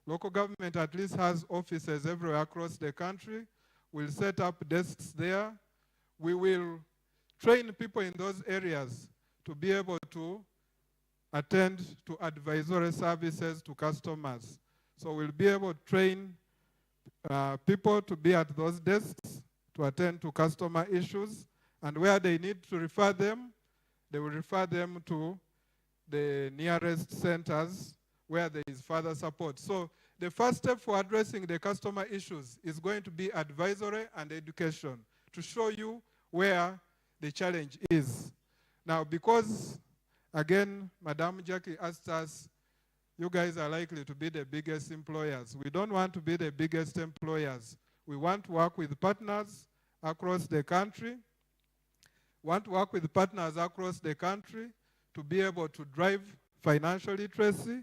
Local government at least has offices everywhere across the country. We'll set up desks there. We will train people in those areas to be able to attend to advisory services to customers. So we'll be able to train people to be at those desks to attend to customer issues, and where they need to refer them, they will refer them to the nearest centers where there is further support. So the first step for addressing the customer issues is going to be advisory and education to show you where the challenge is. Now, because, again, Madam Jackie asked us, you guys are likely to be the biggest employers. We don't want to be the biggest employers. We want to work with partners across the country. Want to work with partners across the country to be able to drive financial literacy,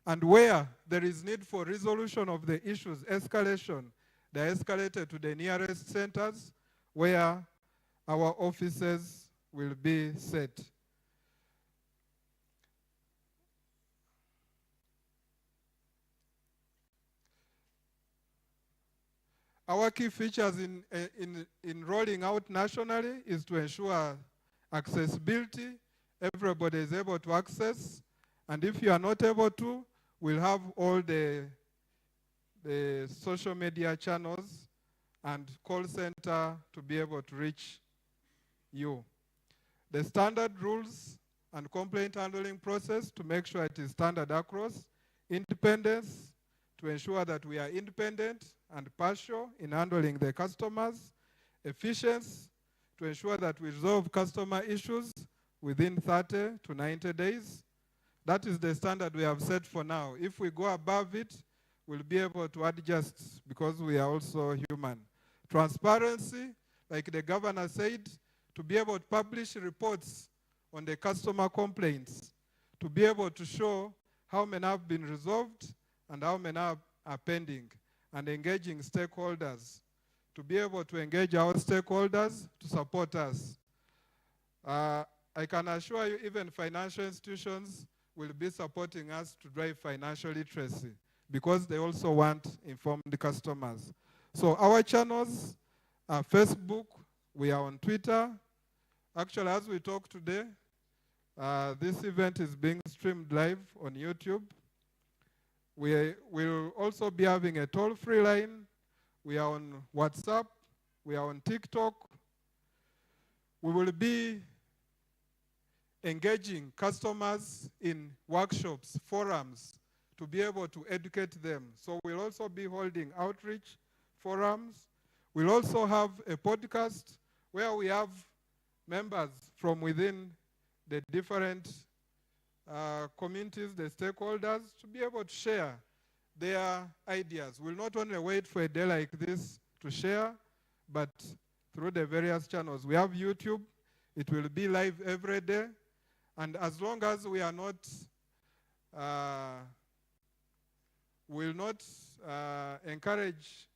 and where there is need for resolution of the issues, escalation, they are escalated to the nearest centers where our offices will be set. Our key features in rolling out nationally is to ensure accessibility. Everybody is able to access. And if you are not able to, we'll have all the social media channels and call center to be able to reach you. The standard rules and complaint handling process to make sure it is standard across. Independence, to ensure that we are independent and partial in handling the customers. Efficiency, to ensure that we resolve customer issues within 30 to 90 days. That is the standard we have set for now. If we go above it, we'll be able to adjust because we are also human. Transparency, like the governor said, to be able to publish reports on the customer complaints, to be able to show how many have been resolved and how many are pending, and engaging stakeholders, to be able to engage our stakeholders to support us. I can assure you even financial institutions will be supporting us to drive financial literacy because they also want informed customers. So our channels are Facebook, we are on Twitter. Actually, as we talk today, this event is being streamed live on YouTube. We will also be having a toll-free line. We are on WhatsApp. We are on TikTok. We will be engaging customers in workshops, forums, to be able to educate them. So we'll also be holding outreach forums. We'll also have a podcast where we have members from within the different communities, the stakeholders, to be able to share their ideas. We'll not only wait for a day like this to share, but through the various channels. We have YouTube. It will be live every day. And as long as we are not, will not encourage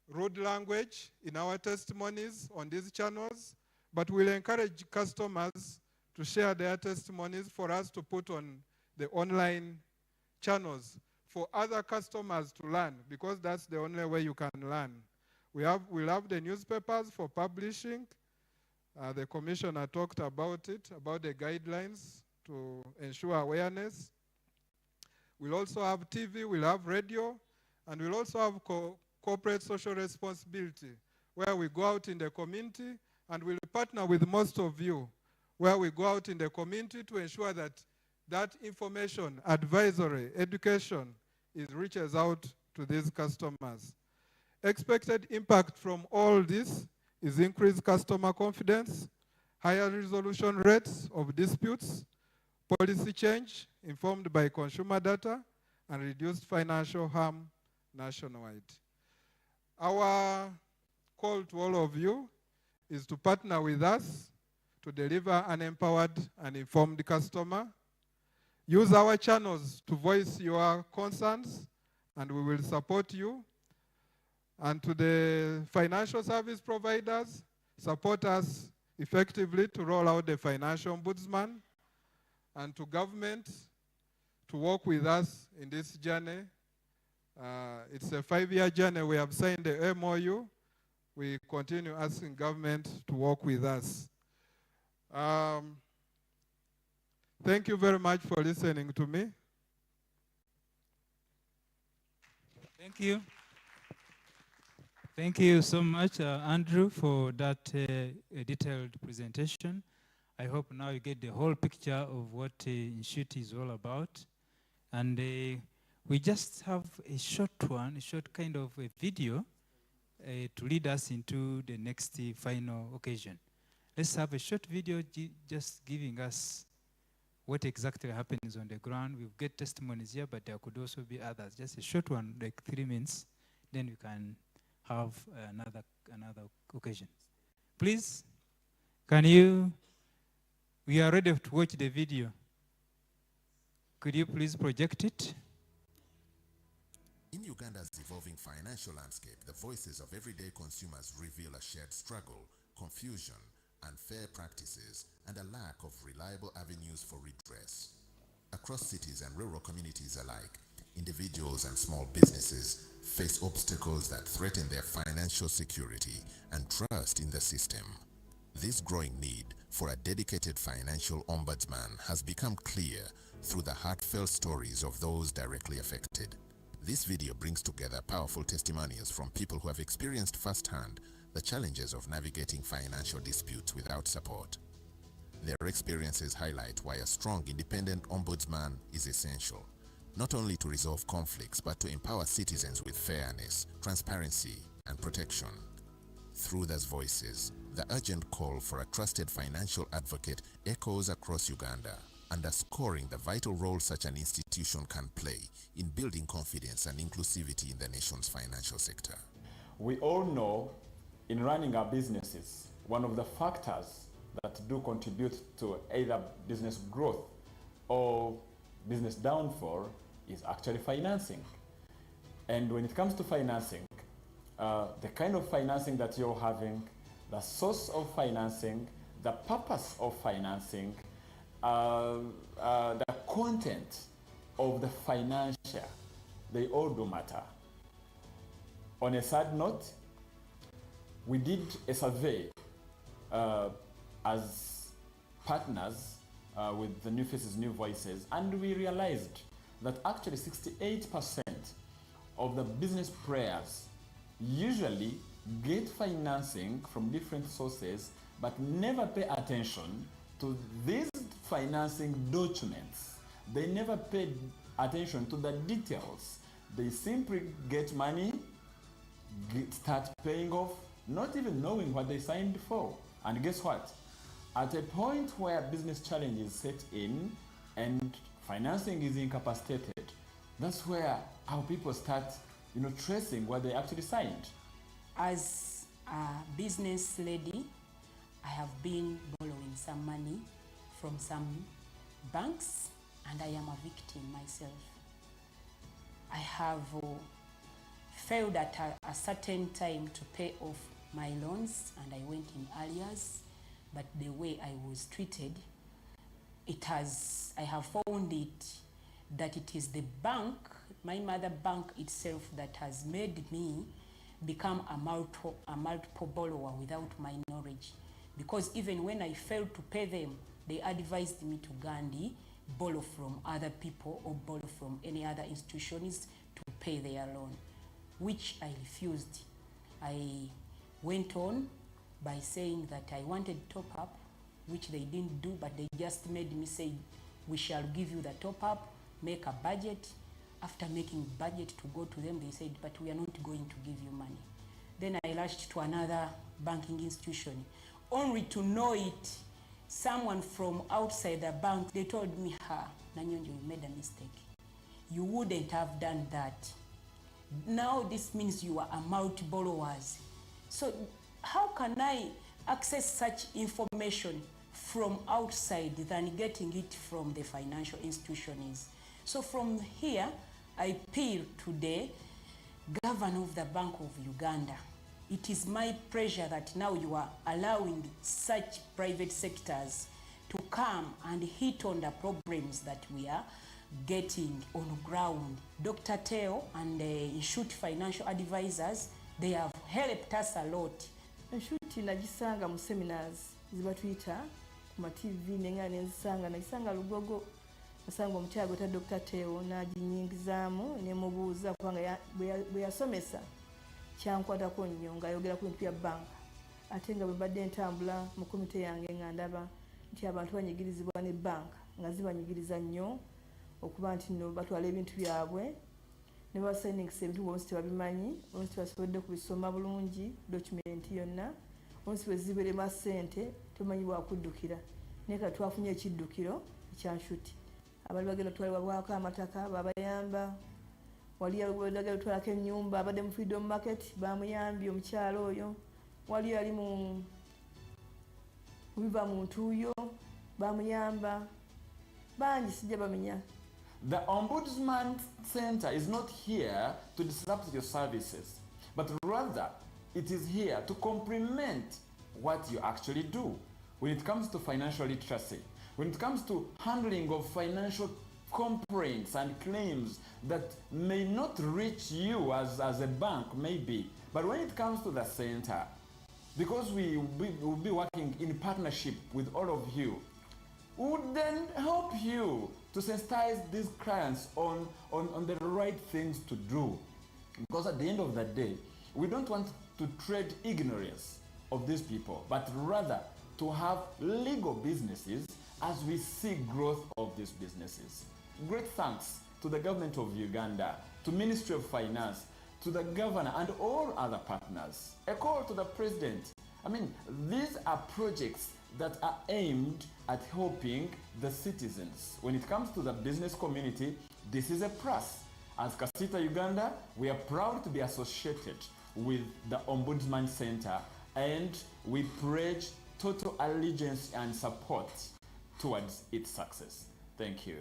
rude language in our testimonies on these channels, but we'll encourage customers to share their testimonies for us to put on the online channels for other customers to learn, because that's the only way you can learn. We'll have the newspapers for publishing. The commissioner talked about it, about the guidelines to ensure awareness. We'll also have TV, we'll have radio, and we'll also have corporate social responsibility, where we go out in the community and we'll partner with most of you, where we go out in the community to ensure that that information, advisory, education, reaches out to these customers. Expected impact from all this is increased customer confidence, higher resolution rates of disputes, policy change informed by consumer data, and reduced financial harm nationwide. Our call to all of you is to partner with us to deliver an empowered and informed customer. Use our channels to voice your concerns, and we will support you. And to the financial service providers, support us effectively to roll out the financial ombudsman, and to government to work with us in this journey. It's a 5-year journey. We have signed the MOU. We continue asking government to work with us. Thank you very much for listening to me. Thank you. Thank you so much, Andrew, for that detailed presentation. I hope now you get the whole picture of what Nshuti is all about. And we just have a short kind of a video to lead us into the next final occasion. Let's have a short video just giving us what exactly happens on the ground. We've got testimonies here, but there could also be others. Just a short one, like 3 minutes, then we can have another occasion. Please, we are ready to watch the video. Could you please project it? In Uganda's evolving financial landscape, the voices of everyday consumers reveal a shared struggle, confusion, unfair practices, and a lack of reliable avenues for redress. Across cities and rural communities alike, individuals and small businesses face obstacles that threaten their financial security and trust in the system. This growing need for a dedicated financial ombudsman has become clear through the heartfelt stories of those directly affected. This video brings together powerful testimonials from people who have experienced firsthand the challenges of navigating financial disputes without support. Their experiences highlight why a strong, independent ombudsman is essential, not only to resolve conflicts, but to empower citizens with fairness, transparency, and protection. Through those voices, the urgent call for a trusted financial advocate echoes across Uganda, underscoring the vital role such an institution can play in building confidence and inclusivity in the nation's financial sector. We all know in running our businesses, one of the factors that do contribute to either business growth or business downfall is actually financing. And when it comes to financing, the kind of financing that you're having, the source of financing, the purpose of financing, the content of the financial, they all do matter. On a sad note, we did a survey as partners with the New Faces, New Voices, and we realized that actually 68% of the business players usually get financing from different sources but never pay attention to these financing documents. They never pay attention to the details. They simply get money, start paying off, not even knowing what they signed for. And guess what? At a point where business challenges set in and financing is incapacitated, that's where our people start, tracing what they actually signed. As a business lady, I have been borrowing some money from some banks, and I am a victim myself. I have failed at a certain time to pay off my loans, and I went in arrears, but the way I was treated, I have found that it is the bank, my mother bank itself, that has made me become a multiple borrower without my knowledge. Because even when I failed to pay them, they advised me to Gandhi, borrow from other people or borrow from any other institutions to pay their loan, which I refused. I went on by saying that I wanted top up, which they didn't do, but they just made me say, we shall give you the top up, make a budget. After making budget to go to them, they said, but we are not going to give you money. Then I rushed to another banking institution, only to know it someone from outside the bank, they told me, Nanyonjo, you made a mistake. You wouldn't have done that. Now this means you are a multi-borrowers. So how can I access such information from outside than getting it from the financial institutions? So from here, I appeal to the Governor of the Bank of Uganda. It is my pleasure that now you are allowing such private sectors to come and hit on the problems that we are getting on ground. Dr. Teo and the Nshuti financial advisors, they have helped us a lot. Nshuti nagisanga mu seminars ziba tuyita ku ma TV nenga nenzisanga nagisanga Lugogo nasanga omutyago ta Dr. Teo naginyingizaamu ne mubuuza kubanga bwe yasomesa kyankwatako nnyo ng'ayogera ku bintu bya banka ate nga bwe badde ntambula mu komite yange nga ndaba nti abantu banyigirizibwa ne banka nga zibanyigiriza nnyo okuba nti nno batwala ebintu byabwe ne basayiningisa ebintu bonsi tebabimanyi bonsi tebasobodde kubisoma bulungi dokumenti yonna bonsi bwe ziberema ssente tomanyi bwakuddukira naye kati twafunye ekiddukiro ekya Nshuti abali bagenda twalibwa bwako amataka babayamba wali bagenda twalako ennyumba abadde mu Freedom Market bamuyambye omukyalo oyo wali yali mu biva mu ntuuyo bamuyamba bangi sijja bamenya. The Ombudsman Center is not here to disrupt your services, but rather it is here to complement what you actually do. When it comes to financial literacy, when it comes to handling of financial complaints and claims that may not reach you as a bank, maybe, but when it comes to the center, because we will be working in partnership with all of you, we would then help you to sensitize these clients on the right things to do. Because at the end of the day, we don't want to trade ignorance of these people, but rather to have legal businesses as we see growth of these businesses. Great thanks to the government of Uganda, to Ministry of Finance, to the governor and all other partners. A call to the president. I mean, these are projects that are aimed at helping the citizens. When it comes to the business community, this is a plus. As Kasita Uganda, we are proud to be associated with the Ombudsman Center, and we pledge total allegiance and support towards its success. Thank you.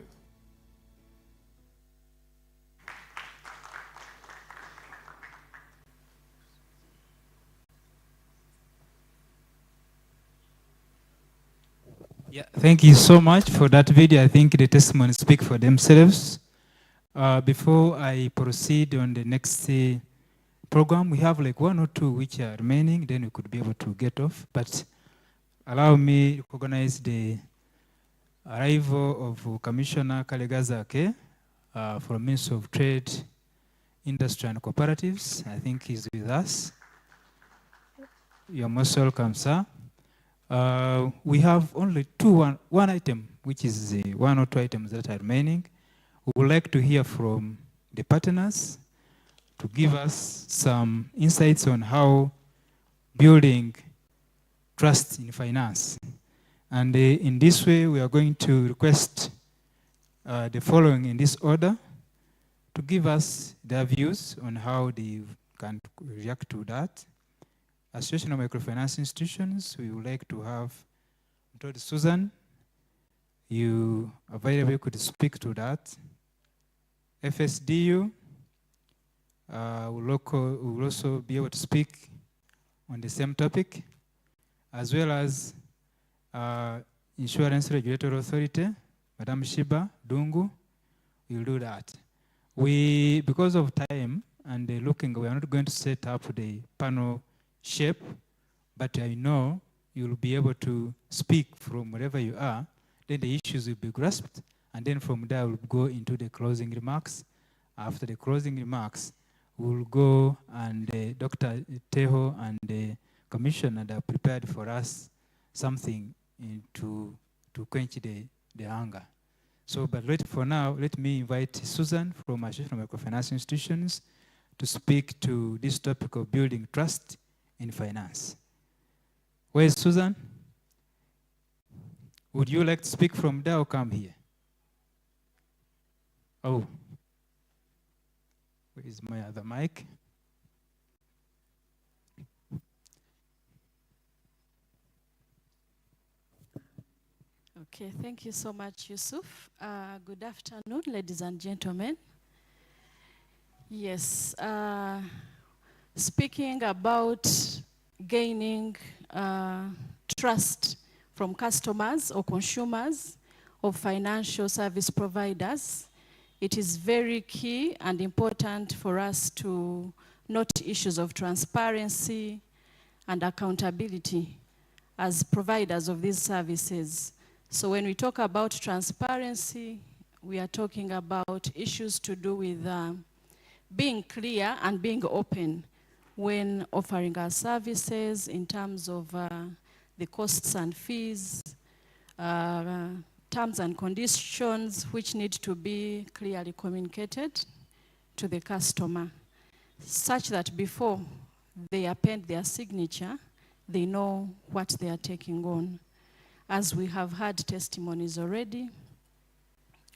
Yeah, thank you so much for that video. I think the testimonies speak for themselves. Before I proceed on the next program, we have like one or two which are remaining, then we could be able to get off. But allow me to recognize the arrival of Commissioner Kalegazake from Ministry of Trade, Industry and Cooperatives. I think he's with us. You're most welcome, sir. We have only one item, which is the one or two items that are remaining. We would like to hear from the partners to give us some insights on how building trust in finance. And in this way, we are going to request the following in this order to give us their views on how they can react to that. Association of Microfinance Institutions, we would like to have Susan, you available could speak to that. FSDU will also be able to speak on the same topic, as well as Insurance Regulatory Authority, Madam Shiba Dungu, will do that. Because of time and looking, we are not going to set up the panel shape, but I know you'll be able to speak from wherever you are, then the issues will be grasped, and then from there we'll go into the closing remarks. After the closing remarks, we'll go and Dr. Teho and the commissioner are prepared for us something to quench the hunger. So, but for now, let me invite Susan from Association of Microfinance Institutions to speak to this topic of building trust in finance. Where is Susan? Would you like to speak from there or come here? Oh. Where is my other mic? Okay, thank you so much, Yusuf. Good afternoon, ladies and gentlemen. Yes, speaking about gaining trust from customers or consumers of financial service providers, it is very key and important for us to note issues of transparency and accountability as providers of these services. So when we talk about transparency, we are talking about issues to do with being clear and being open when offering our services in terms of the costs and fees, terms and conditions which need to be clearly communicated to the customer, such that before they append their signature, they know what they are taking on. As we have had testimonies already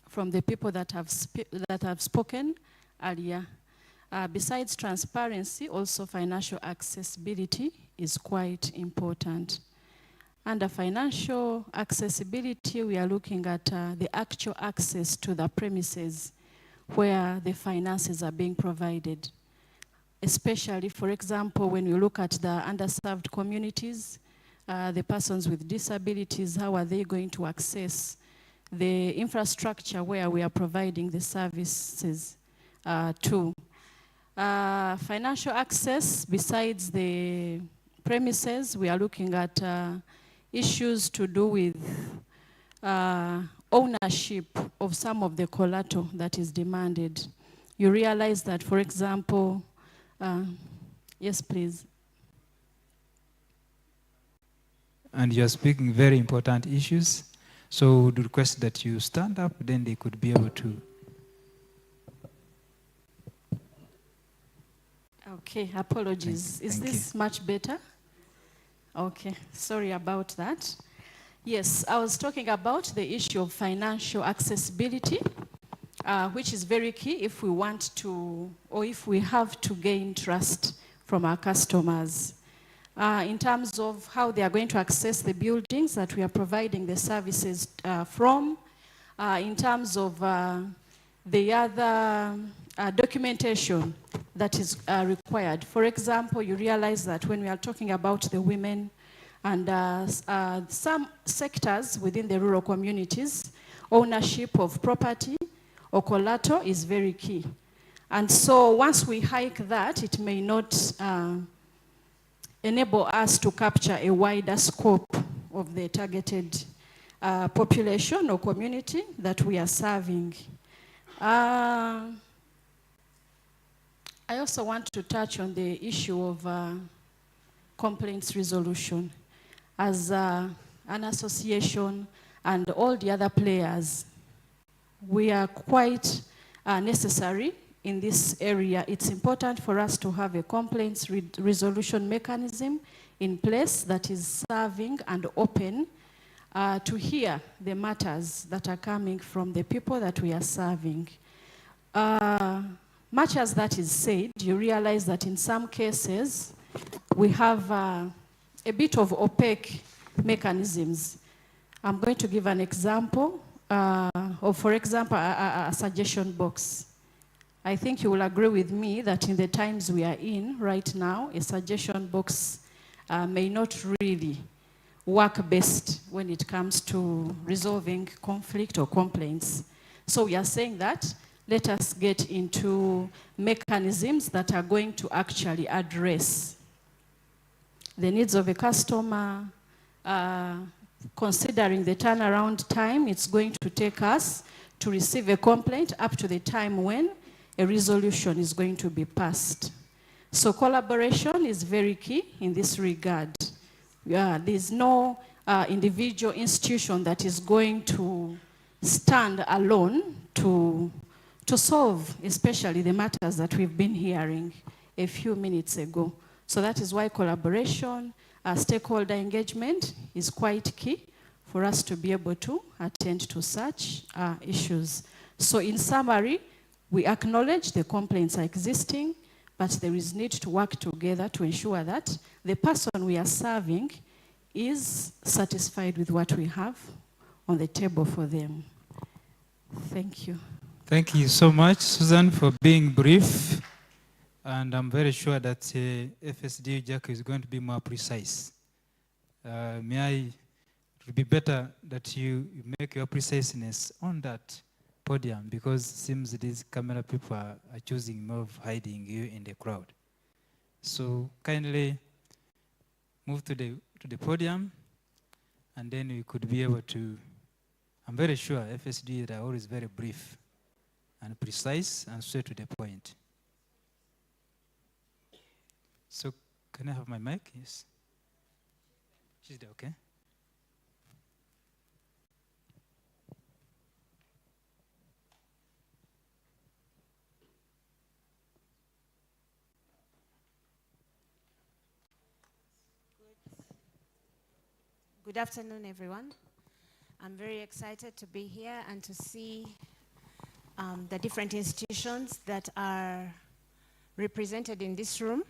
from the people that have spoken earlier. Besides transparency, also financial accessibility is quite important. Under financial accessibility, we are looking at the actual access to the premises where the finances are being provided. Especially, for example, when you look at the underserved communities, the persons with disabilities, how are they going to access the infrastructure where we are providing the services to? Financial access, besides the premises, we are looking at issues to do with ownership of some of the collateral that is demanded. You realize that, for example, yes, please. And you're speaking very important issues. So we would request that you stand up, then they could be able to. Okay, apologies. Is this much better? Okay, sorry about that. Yes, I was talking about the issue of financial accessibility, which is very key if we want to, or if we have to gain trust from our customers. In terms of how they are going to access the buildings that we are providing the services from, in terms of the other documentation that is required. For example, you realize that when we are talking about the women and some sectors within the rural communities, ownership of property or collateral is very key. And so once we hike that, it may not enable us to capture a wider scope of the targeted population or community that we are serving. I also want to touch on the issue of complaints resolution. As an association and all the other players, we are quite necessary in this area. It's important for us to have a complaints resolution mechanism in place that is serving and open to hear the matters that are coming from the people that we are serving. Much as that is said, you realize that in some cases, we have a bit of opaque mechanisms. I'm going to give an example of, for example, a suggestion box. I think you will agree with me that in the times we are in right now, a suggestion box may not really work best when it comes to resolving conflict or complaints. So we are saying that let us get into mechanisms that are going to actually address the needs of a customer, considering the turnaround time it's going to take us to receive a complaint up to the time when a resolution is going to be passed. So collaboration is very key in this regard. There's no individual institution that is going to stand alone to solve, especially the matters that we've been hearing a few minutes ago. So that is why collaboration, stakeholder engagement is quite key for us to be able to attend to such issues. So in summary, we acknowledge the complaints are existing, but there is need to work together to ensure that the person we are serving is satisfied with what we have on the table for them. Thank you. Thank you so much, Susan, for being brief. And I'm very sure that FSD Jack is going to be more precise. It would be better that you make your preciseness on that podium, because it seems these camera people are choosing more of hiding you in the crowd. So kindly move to the podium, and then we could be able to, I'm very sure FSD are always very brief and precise and straight to the point. So can I have my mic? Yes. She's there, okay? Good afternoon, everyone. I'm very excited to be here and to see the different institutions that are represented in this room.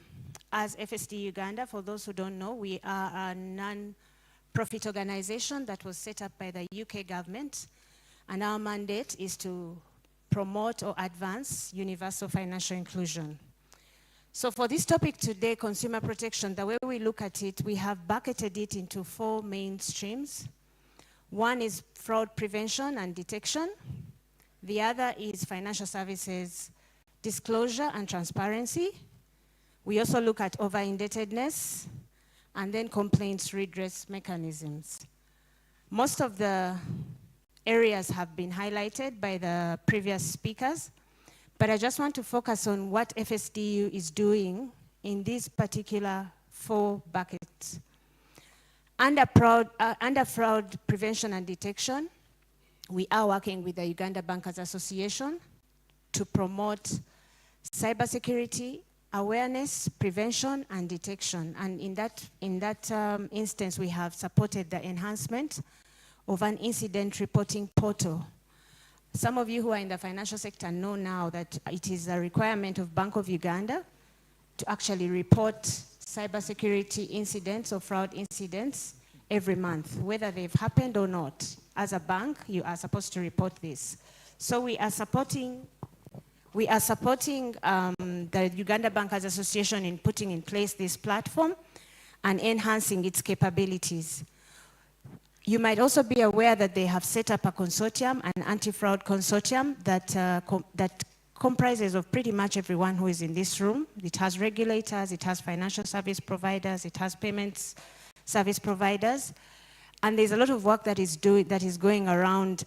As FSD Uganda, for those who don't know, we are a non-profit organization that was set up by the UK government, and our mandate is to promote or advance universal financial inclusion. So for this topic today, consumer protection, the way we look at it, we have bucketed it into 4 main streams. One is fraud prevention and detection. The other is financial services disclosure and transparency. We also look at over-indebtedness, and then complaints redress mechanisms. Most of the areas have been highlighted by the previous speakers, but I just want to focus on what FSDU is doing in these particular 4 buckets. Under fraud prevention and detection, we are working with the Uganda Bankers Association to promote cybersecurity, awareness, prevention, and detection. And in that instance, we have supported the enhancement of an incident reporting portal. Some of you who are in the financial sector know now that it is a requirement of Bank of Uganda to actually report cybersecurity incidents or fraud incidents every month, whether they've happened or not. As a bank, you are supposed to report this. So we are supporting the Uganda Bankers Association in putting in place this platform and enhancing its capabilities. You might also be aware that they have set up a consortium, an anti-fraud consortium that comprises of pretty much everyone who is in this room. It has regulators, it has financial service providers, it has payments service providers. And there's a lot of work that is going around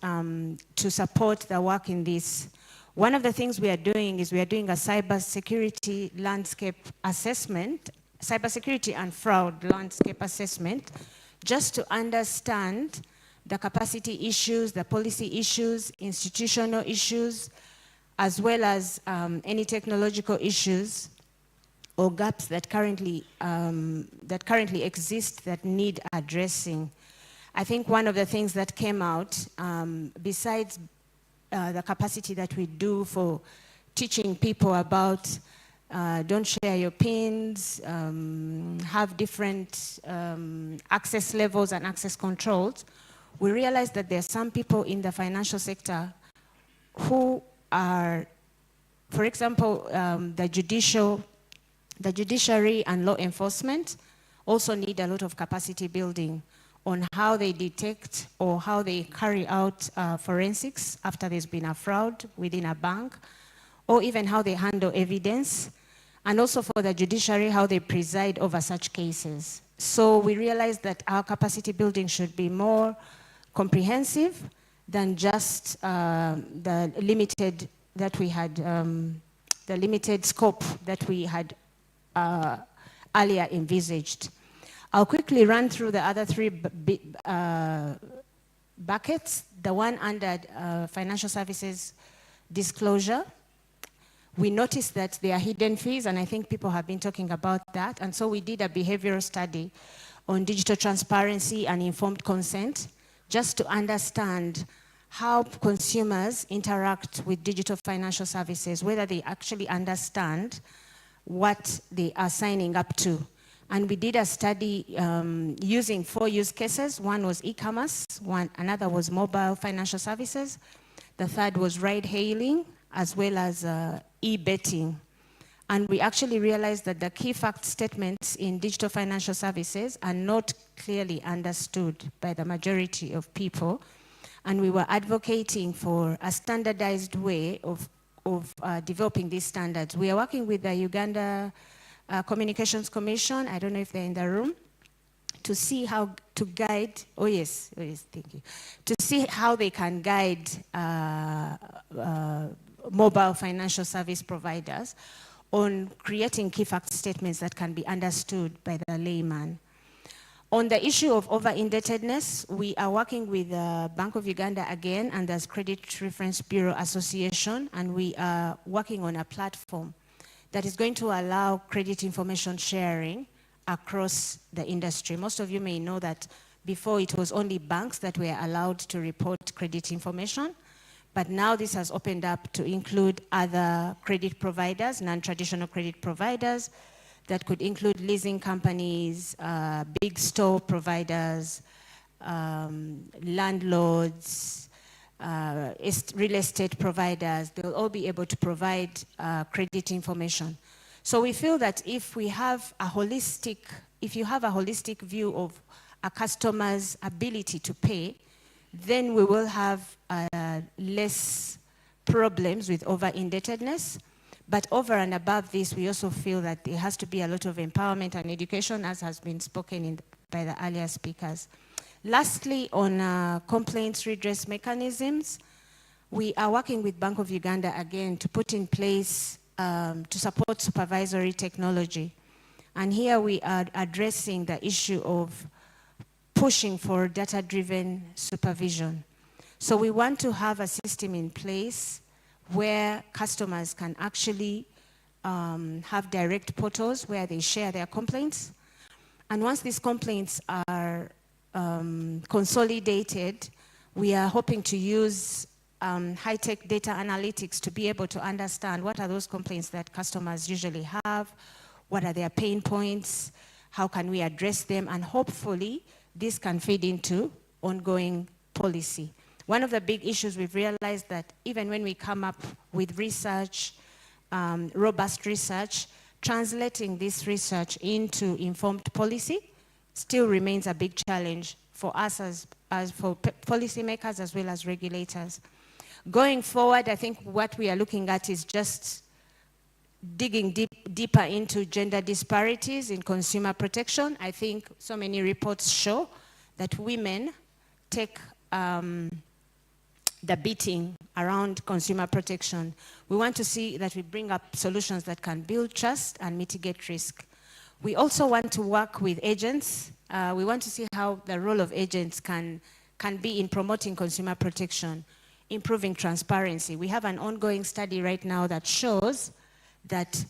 to support the work in this. One of the things we are doing is we are doing a cybersecurity landscape assessment, cybersecurity and fraud landscape assessment, just to understand the capacity issues, the policy issues, institutional issues, as well as any technological issues or gaps that currently exist that need addressing. I think one of the things that came out, besides the capacity that we do for teaching people about don't share your pins, have different access levels and access controls, we realized that there are some people in the financial sector who are, for example, the judiciary and law enforcement also need a lot of capacity building on how they detect or how they carry out forensics after there's been a fraud within a bank, or even how they handle evidence, and also for the judiciary, how they preside over such cases. So we realized that our capacity building should be more comprehensive than just the limited scope that we had earlier envisaged. I'll quickly run through the other 3 buckets. The one under financial services disclosure. We noticed that there are hidden fees, and I think people have been talking about that. And so we did a behavioral study on digital transparency and informed consent just to understand how consumers interact with digital financial services, whether they actually understand what they are signing up to. And we did a study using 4 use cases. One was e-commerce, another was mobile financial services, the third was ride-hailing, as well as e-betting. And we actually realized that the key fact statements in digital financial services are not clearly understood by the majority of people. And we were advocating for a standardized way of developing these standards. We are working with the Uganda Communications Commission, I don't know if they're in the room, to see how to guide, oh yes, thank you, to see how they can guide mobile financial service providers on creating key fact statements that can be understood by the layman. On the issue of over-indebtedness, we are working with the Bank of Uganda again and the Credit Reference Bureau Association, and we are working on a platform that is going to allow credit information sharing across the industry. Most of you may know that before it was only banks that were allowed to report credit information, but now this has opened up to include other credit providers, non-traditional credit providers, that could include leasing companies, big store providers, landlords, real estate providers. They'll all be able to provide credit information. So we feel that if you have a holistic view of a customer's ability to pay, then we will have less problems with over-indebtedness. But over and above this, we also feel that there has to be a lot of empowerment and education, as has been spoken by the earlier speakers. Lastly, on complaints redress mechanisms, we are working with Bank of Uganda again to put in place, to support supervisory technology. And here we are addressing the issue of pushing for data-driven supervision. So we want to have a system in place where customers can actually have direct portals where they share their complaints. And once these complaints are consolidated, we are hoping to use high-tech data analytics to be able to understand what are those complaints that customers usually have, what are their pain points, how can we address them, and hopefully this can feed into ongoing policy. One of the big issues we've realized that even when we come up with research, robust research, translating this research into informed policy still remains a big challenge for us as for policymakers as well as regulators. Going forward, I think what we are looking at is just digging deeper into gender disparities in consumer protection. I think so many reports show that women take the beating around consumer protection. We want to see that we bring up solutions that can build trust and mitigate risk. We also want to work with agents. We want to see how the role of agents can be in promoting consumer protection, improving transparency. We have an ongoing study right now that shows that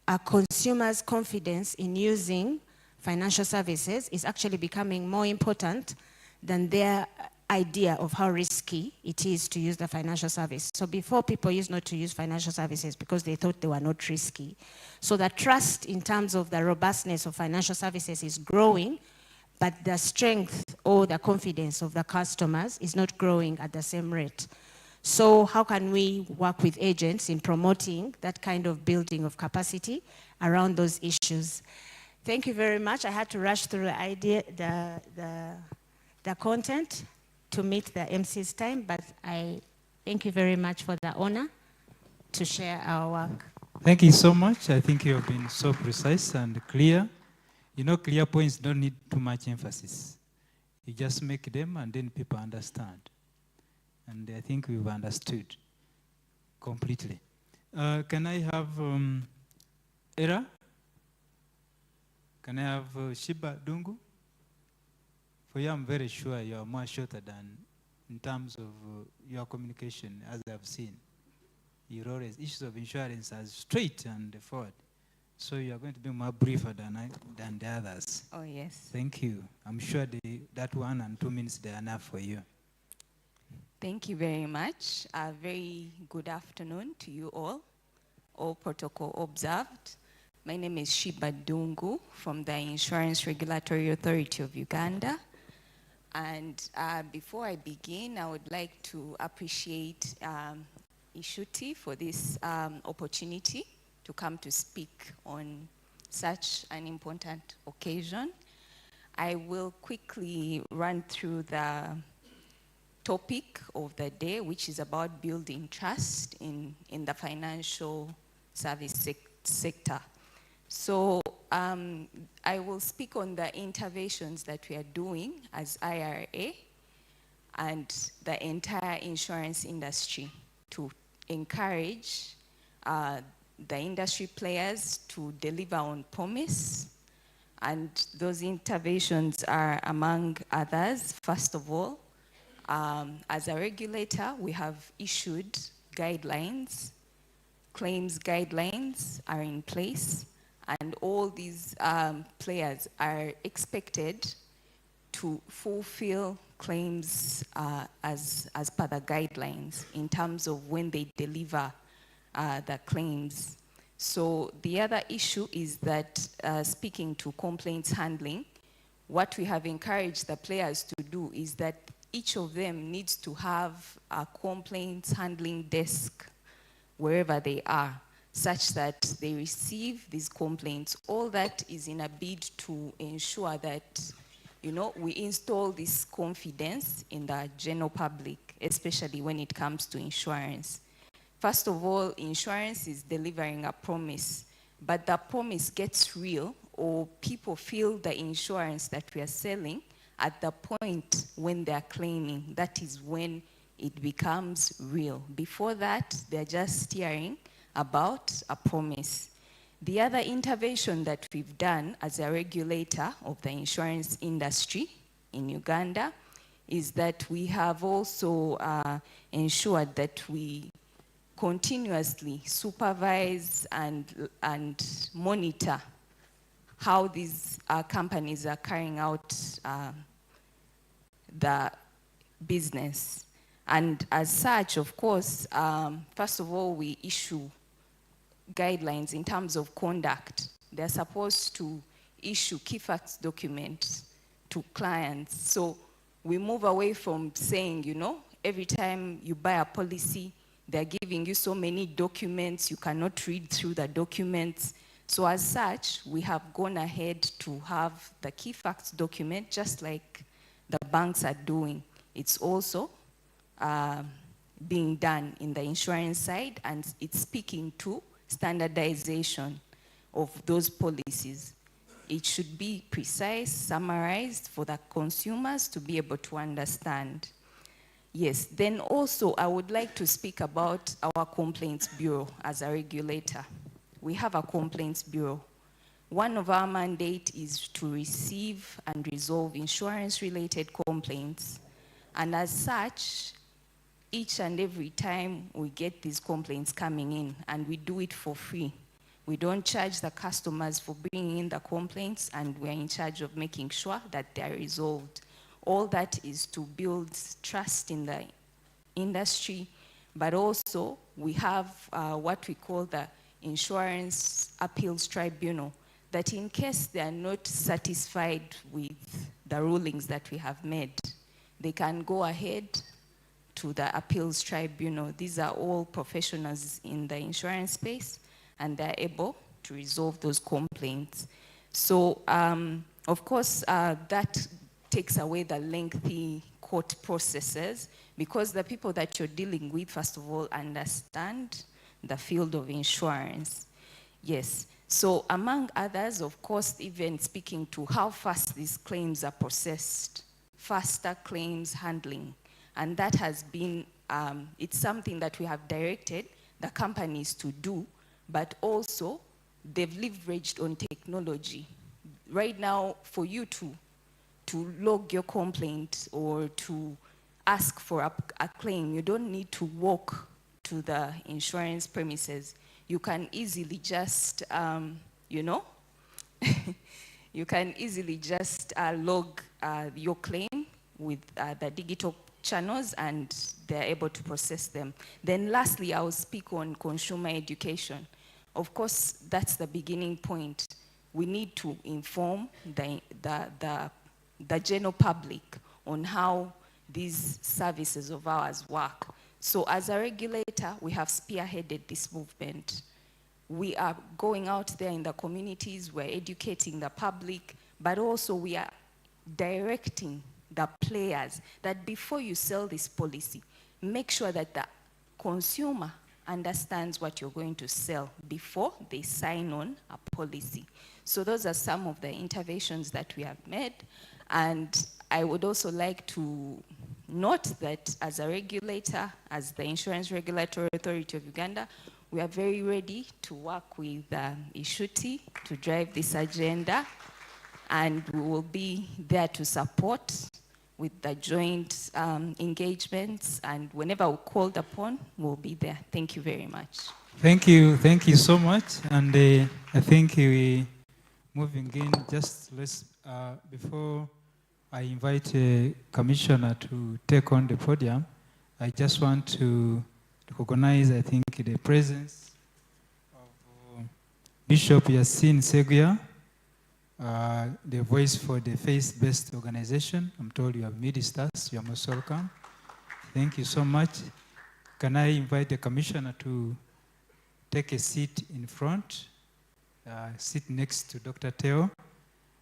a consumer's confidence in using financial services is actually becoming more important than their idea of how risky it is to use the financial service. So before, people used not to use financial services because they thought they were not risky. So the trust in terms of the robustness of financial services is growing, but the strength or the confidence of the customers is not growing at the same rate. So how can we work with agents in promoting that kind of building of capacity around those issues? Thank you very much. I had to rush through the idea, the content to meet the MC's time, but I thank you very much for the honor to share our work. Thank you so much. I think you have been so precise and clear. You know, clear points don't need too much emphasis. You just make them and then people understand. And I think we've understood completely. Can I have Era? Can I have Shiba Dungu? For you, I'm very sure you are more shorter than in terms of your communication, as I've seen. You're always issues of insurance as straight and forward. So you are going to be more briefer than the others. Oh, yes. Thank you. I'm sure that 1 and 2 minutes, they are enough for you. Thank you very much. A very good afternoon to you all protocol observed. My name is Shiba Dungu from the Insurance Regulatory Authority of Uganda. And before I begin, I would like to appreciate Nshuti for this opportunity to come to speak on such an important occasion. I will quickly run through the topic of the day, which is about building trust in the financial service sector. So I will speak on the interventions that we are doing as IRA and the entire insurance industry to encourage the industry players to deliver on promise. And those interventions are, among others, first of all, as a regulator, we have issued guidelines. Claims guidelines are in place, and all these players are expected to fulfill claims as per the guidelines in terms of when they deliver the claims. So the other issue is that speaking to complaints handling, what we have encouraged the players to do is that each of them needs to have a complaints handling desk wherever they are, such that they receive these complaints. All that is in a bid to ensure that, you know, we install this confidence in the general public, especially when it comes to insurance. First of all, insurance is delivering a promise, but the promise gets real, or people feel the insurance that we are selling at the point when they are claiming. That is when it becomes real. Before that, they're just hearing about a promise. The other intervention that we've done as a regulator of the insurance industry in Uganda is that we have also ensured that we continuously supervise and monitor how these companies are carrying out the business. And as such, of course, first of all, we issue guidelines in terms of conduct. They're supposed to issue key facts documents to clients. So we move away from saying, you know, every time you buy a policy, they're giving you so many documents, you cannot read through the documents. So as such, we have gone ahead to have the key facts document, just like the banks are doing. It's also being done in the insurance side, and it's speaking to standardization of those policies. It should be precise, summarized for the consumers to be able to understand. Yes, then also I would like to speak about our complaints bureau as a regulator. We have a complaints bureau. One of our mandate is to receive and resolve insurance-related complaints. And as such, each and every time we get these complaints coming in, and we do it for free. We don't charge the customers for bringing in the complaints, and we're in charge of making sure that they're resolved. All that is to build trust in the industry, but also we have what we call the Insurance Appeals Tribunal, that in case they are not satisfied with the rulings that we have made, they can go ahead to the Appeals Tribunal. These are all professionals in the insurance space, and they're able to resolve those complaints. So, of course, that takes away the lengthy court processes, because the people that you're dealing with, first of all, understand the field of insurance. Yes. So among others, of course, even speaking to how fast these claims are processed, faster claims handling. And that has been, it's something that we have directed the companies to do, but also they've leveraged on technology. Right now, for you to log your complaint or to ask for a claim, you don't need to walk to the insurance premises. You can easily just you know. You can easily just log your claim with the digital channels and they're able to process them. Then lastly, I will speak on consumer education. Of course, that's the beginning point. We need to inform the general public on how these services of ours work. So as a regulator, we have spearheaded this movement. We are going out there in the communities, we're educating the public, but also we are directing the players that before you sell this policy, make sure that the consumer understands what you're going to sell before they sign on a policy. So those are some of the interventions that we have made. And I would also like to note that as a regulator, as the Insurance Regulatory Authority of Uganda, we are very ready to work with Nshuti to drive this agenda, and we will be there to support with the joint engagements, and whenever we're called upon, we'll be there. Thank you very much. Thank you so much. And I think we moving in, just let's, before I invite a commissioner to take on the podium, I just want to recognize, I think, the presence of Bishop Yasin Seguya, the voice for the faith-based organization. I'm told you have missed us. You are most welcome. Thank you so much. Can I invite the commissioner to take a seat in front, sit next to Dr. Teo.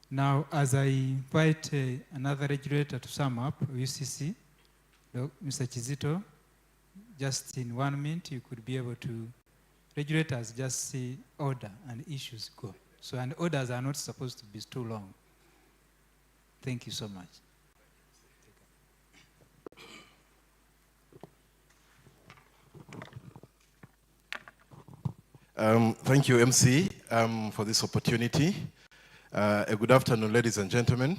Now, as I invite another regulator to sum up, UCC, Mr. Chizito, just in 1 minute, you could be able to, regulators just see order and issues go. So, and orders are not supposed to be too long. Thank you so much. Thank you, MC, for this opportunity. A good afternoon, ladies and gentlemen.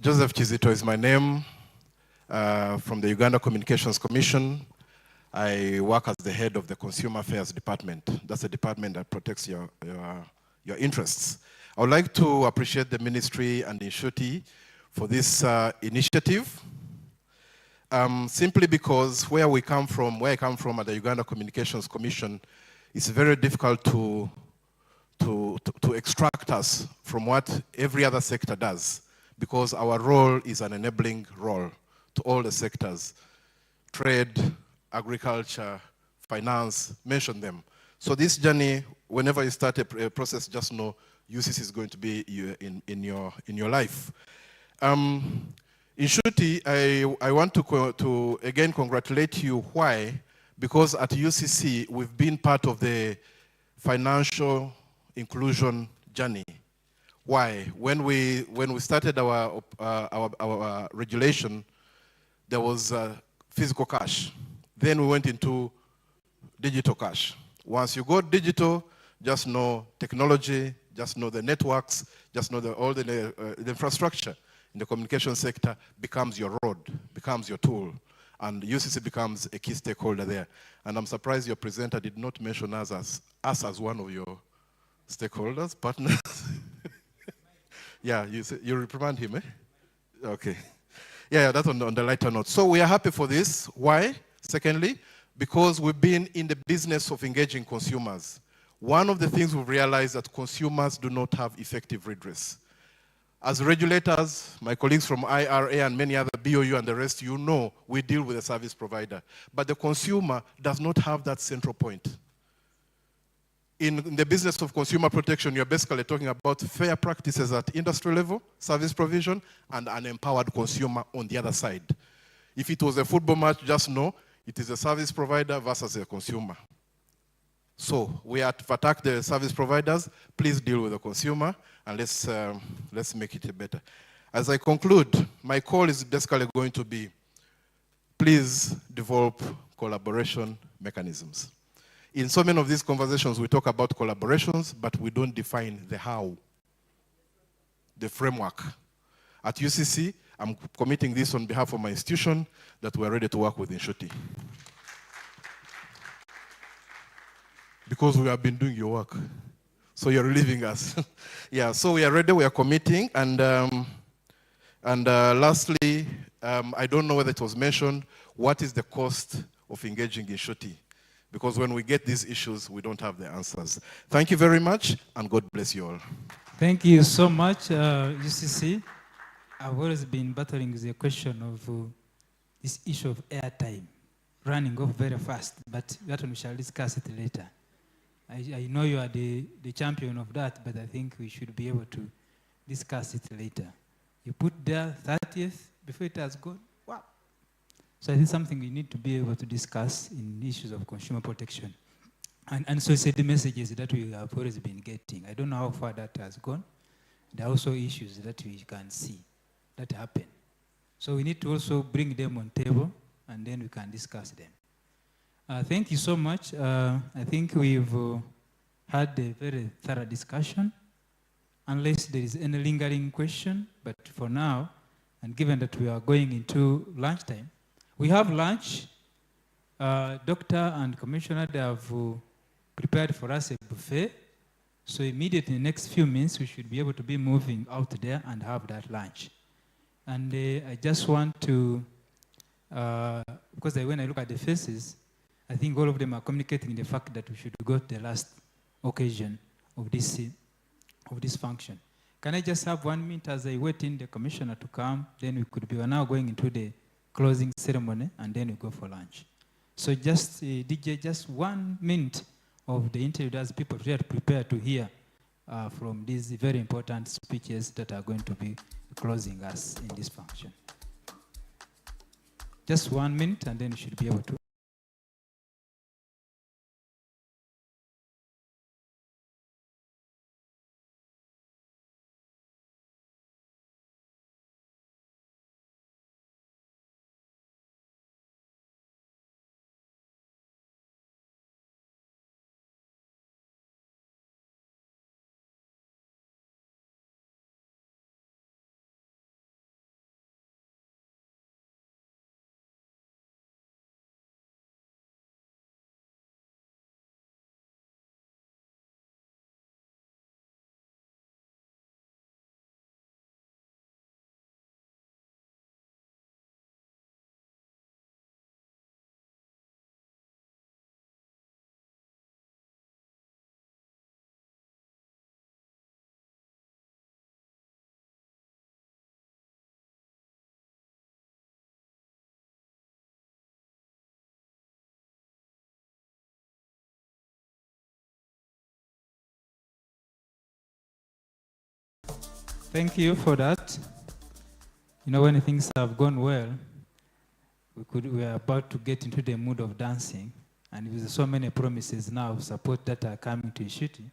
Joseph Chizito is my name, from the Uganda Communications Commission. I work as the head of the Consumer Affairs Department. That's the department that protects your interests. I would like to appreciate the ministry and Nshuti for this initiative, simply because where I come from at the Uganda Communications Commission, it's very difficult to extract us from what every other sector does, because our role is an enabling role to all the sectors: trade, agriculture, finance, mention them. So this journey, whenever you start a process, just know UCC is going to be in your life. Nshuti, I want to again congratulate you. Why? Because at UCC, we've been part of the financial inclusion journey. Why? When we started our regulation, there was physical cash. Then we went into digital cash. Once you go digital, just know technology, just know the networks, just know all the infrastructure in the communication sector becomes your road, becomes your tool, and UCC becomes a key stakeholder there. And I'm surprised your presenter did not mention us as one of your stakeholders, partners. Yeah, you reprimand him, eh? Okay. Yeah, that's on the lighter note. So we are happy for this. Why? Secondly, because we've been in the business of engaging consumers. One of the things we've realized that consumers do not have effective redress. As regulators, my colleagues from IRA and many other BOU and the rest, you know, we deal with a service provider. But the consumer does not have that central point. In the business of consumer protection, you're basically talking about fair practices at industry level, service provision, and an empowered consumer on the other side. If it was a football match, just know it is a service provider versus a consumer. So we have to attack the service providers. Please deal with the consumer, and let's make it better. As I conclude, my call is basically going to be, please develop collaboration mechanisms. In so many of these conversations, we talk about collaborations, but we don't define the how, the framework. At UCC, I'm committing this on behalf of my institution, that we're ready to work with Nshuti. Because we have been doing your work. So you're relieving us. Yeah, so we are ready, we are committing. And lastly, I don't know whether it was mentioned, what is the cost of engaging Nshuti? Because when we get these issues, we don't have the answers. Thank you very much, and God bless you all. Thank you so much, UCC. I've always been battling with the question of this issue of airtime, running off very fast, but that one we shall discuss it later. I know you are the champion of that, but I think we should be able to discuss it later. You put there 30th before it has gone. Wow. So I think something we need to be able to discuss in issues of consumer protection. And so it's the messages that we have always been getting. I don't know how far that has gone. There are also issues that we can see that happen. So we need to also bring them on table, and then we can discuss them. Thank you so much. I think we've had a very thorough discussion, unless there is any lingering question. But for now, and given that we are going into lunchtime, we have lunch. Doctor and Commissioner, they have prepared for us a buffet. So immediately in the next few minutes, we should be able to be moving out there and have that lunch. And I just want to, because when I look at the faces, I think all of them are communicating the fact that we should go to the last occasion of this function. Can I just have 1 minute as I wait in the commissioner to come? Then we are now going into the closing ceremony, and then we go for lunch. So just, DJ, just 1 minute of the interview as people prepare to hear from these very important speeches that are going to be closing us in this function. Just 1 minute, and then we should be able to. Thank you for that. You know, when things have gone well, we are about to get into the mood of dancing. And with so many promises now of support that are coming to Nshuti,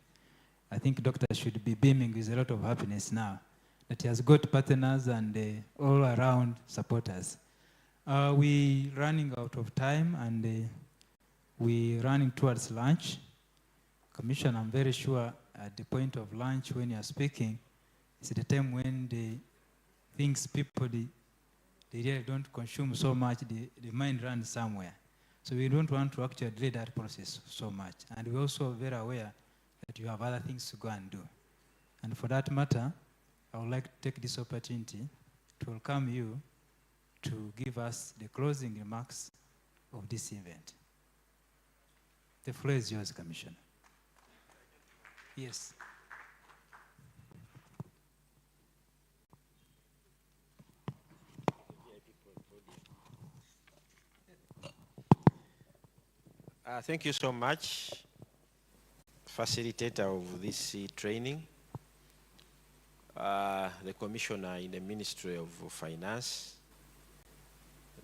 I think Doctor should be beaming with a lot of happiness now that he has got partners and all around supporters. We're running out of time, and we're running towards lunch. Commissioner, I'm very sure at the point of lunch when you're speaking, it's the time when the things people, they really don't consume so much, the mind runs somewhere. So we don't want to actually delay that process so much. And we're also very aware that you have other things to go and do. And for that matter, I would like to take this opportunity to welcome you to give us the closing remarks of this event. The floor is yours, Commissioner. Yes. Thank you so much, facilitator of this training, the commissioner in the Ministry of Finance,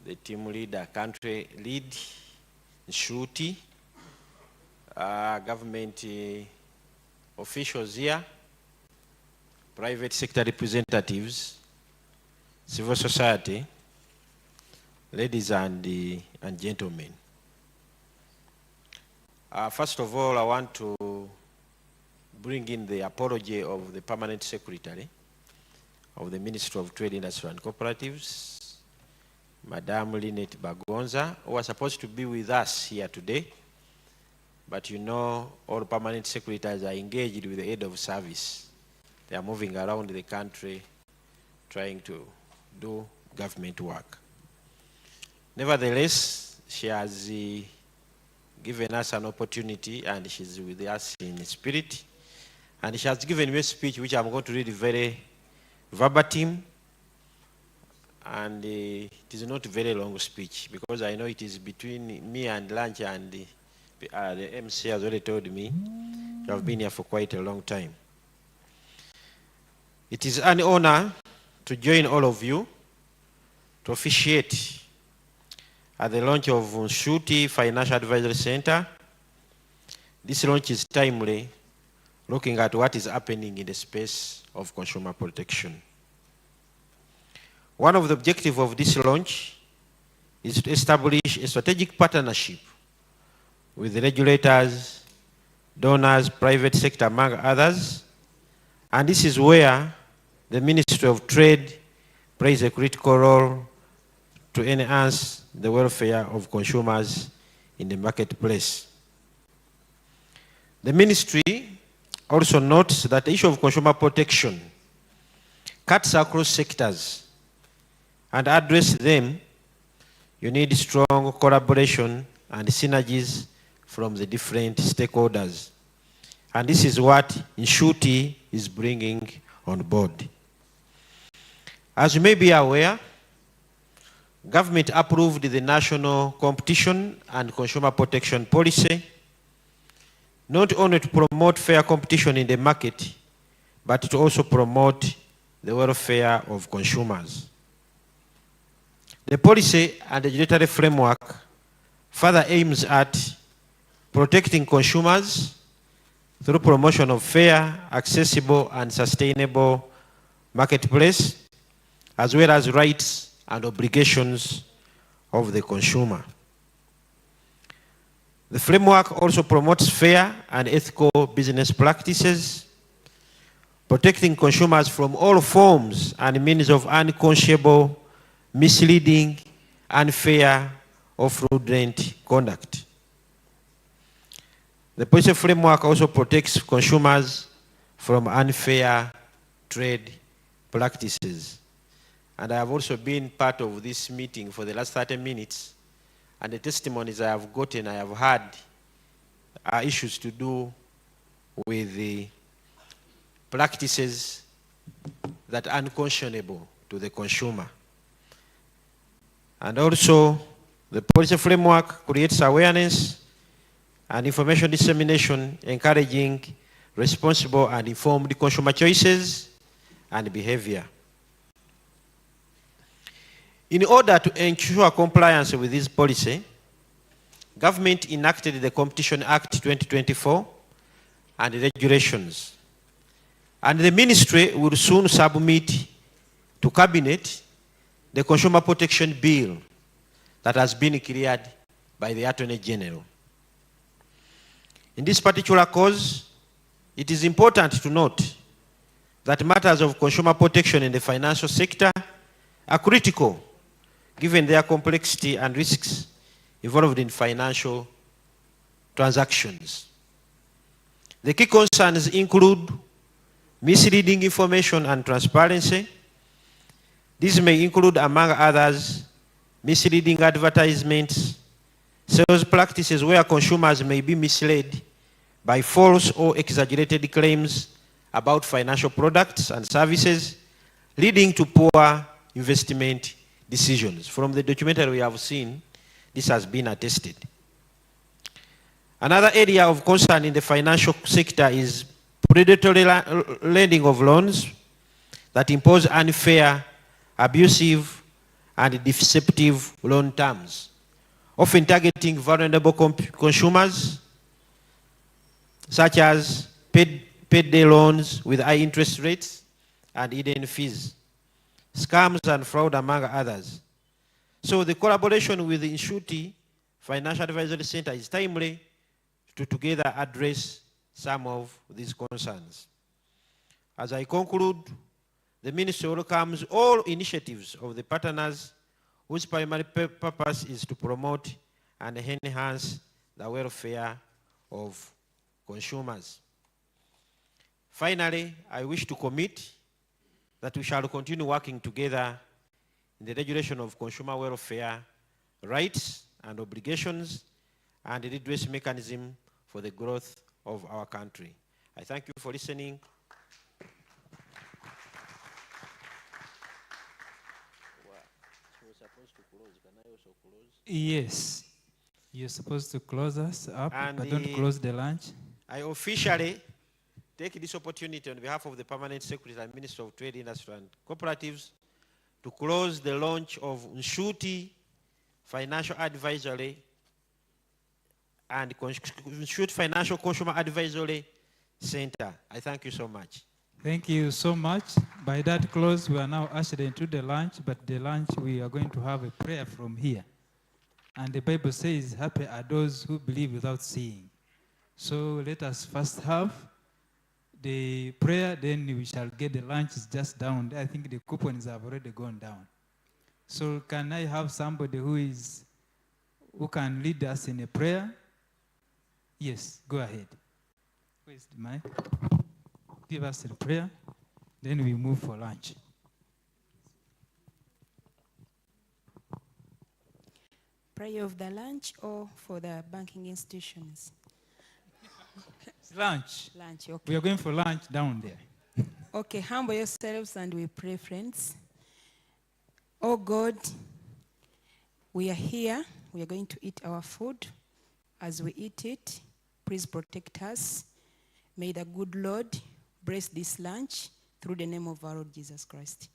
the team leader, country lead, Nshuti, government officials here, private sector representatives, civil society, ladies and gentlemen. First of all, I want to bring in the apology of the Permanent Secretary of the Ministry of Trade, Industry and Cooperatives, Madame Lynette Bagonza, who was supposed to be with us here today, but you know all permanent secretaries are engaged with the head of service. They are moving around the country trying to do government work. Nevertheless, she has given us an opportunity and she's with us in spirit. And she has given me a speech which I'm going to read very verbatim. And it is not a very long speech because I know it is between me and lunch, and the MC has already told me you have been here for quite a long time. It is an honor to join all of you to officiate at the launch of Nshuti Financial Advisory Center. This launch is timely, looking at what is happening in the space of consumer protection. One of the objectives of this launch is to establish a strategic partnership with the regulators, donors, private sector, among others. And this is where the Ministry of Trade plays a critical role to enhance the welfare of consumers in the marketplace. The ministry also notes that the issue of consumer protection cuts across sectors, and address them, you need strong collaboration and synergies from the different stakeholders. And this is what Nshuti is bringing on board. As you may be aware, government approved the National Competition and Consumer Protection Policy, not only to promote fair competition in the market, but to also promote the welfare of consumers. The policy and the regulatory framework further aims at protecting consumers through promotion of fair, accessible, and sustainable marketplace, as well as rights and obligations of the consumer. The framework also promotes fair and ethical business practices, protecting consumers from all forms and means of unconscionable, misleading, unfair, or fraudulent conduct. The policy framework also protects consumers from unfair trade practices. And I have also been part of this meeting for the last 30 minutes, and the testimonies I have gotten, I have had, are issues to do with the practices that are unconscionable to the consumer. And also, the policy framework creates awareness and information dissemination, encouraging responsible and informed consumer choices and behavior. In order to ensure compliance with this policy, government enacted the Competition Act 2024 and the regulations. And the ministry will soon submit to Cabinet the Consumer Protection Bill that has been cleared by the Attorney General. In this particular cause, it is important to note that matters of consumer protection in the financial sector are critical given their complexity and risks involved in financial transactions. The key concerns include misleading information and transparency. These may include, among others, misleading advertisements, sales practices where consumers may be misled by false or exaggerated claims about financial products and services, leading to poor investment decisions. From the documentary we have seen, this has been attested. Another area of concern in the financial sector is predatory lending of loans that impose unfair, abusive, and deceptive loan terms, often targeting vulnerable consumers, such as paid-day loans with high interest rates and hidden fees, scams and fraud, among others. So the collaboration with the Nshuti Financial Advisory Center is timely to together address some of these concerns. As I conclude, the Ministry welcomes all initiatives of the partners whose primary purpose is to promote and enhance the welfare of consumers. Finally, I wish to commit that we shall continue working together in the regulation of consumer welfare, rights and obligations, and the redress mechanism for the growth of our country. I thank you for listening. Yes, you're supposed to close us up, And but don't close the lunch. I officially take this opportunity on behalf of the Permanent Secretary and Minister of Trade, Industry and Cooperatives to close the launch of Nshuti Financial Advisory and Nshuti Financial Consumer Advisory Center. I thank you so much. Thank you so much. By that close, we are now ushered into the lunch, but the lunch we are going to have a prayer from here. And the Bible says, happy are those who believe without seeing. So let us first have the prayer, then we shall get the lunch just down there. I think the coupons have already gone down. So can I have somebody who can lead us in a prayer? Yes, go ahead. Where's the mic? Give us the prayer, then we move for lunch. Prayer of the lunch or for the banking institutions? Lunch. Lunch, okay. We are going for lunch down there. Okay, humble yourselves and we pray, friends. Oh God, we are here. We are going to eat our food. As we eat it, please protect us. May the good Lord bless this lunch through the name of our Lord Jesus Christ.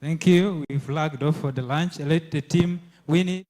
Thank you. We flagged off for the lunch. Let the team win it.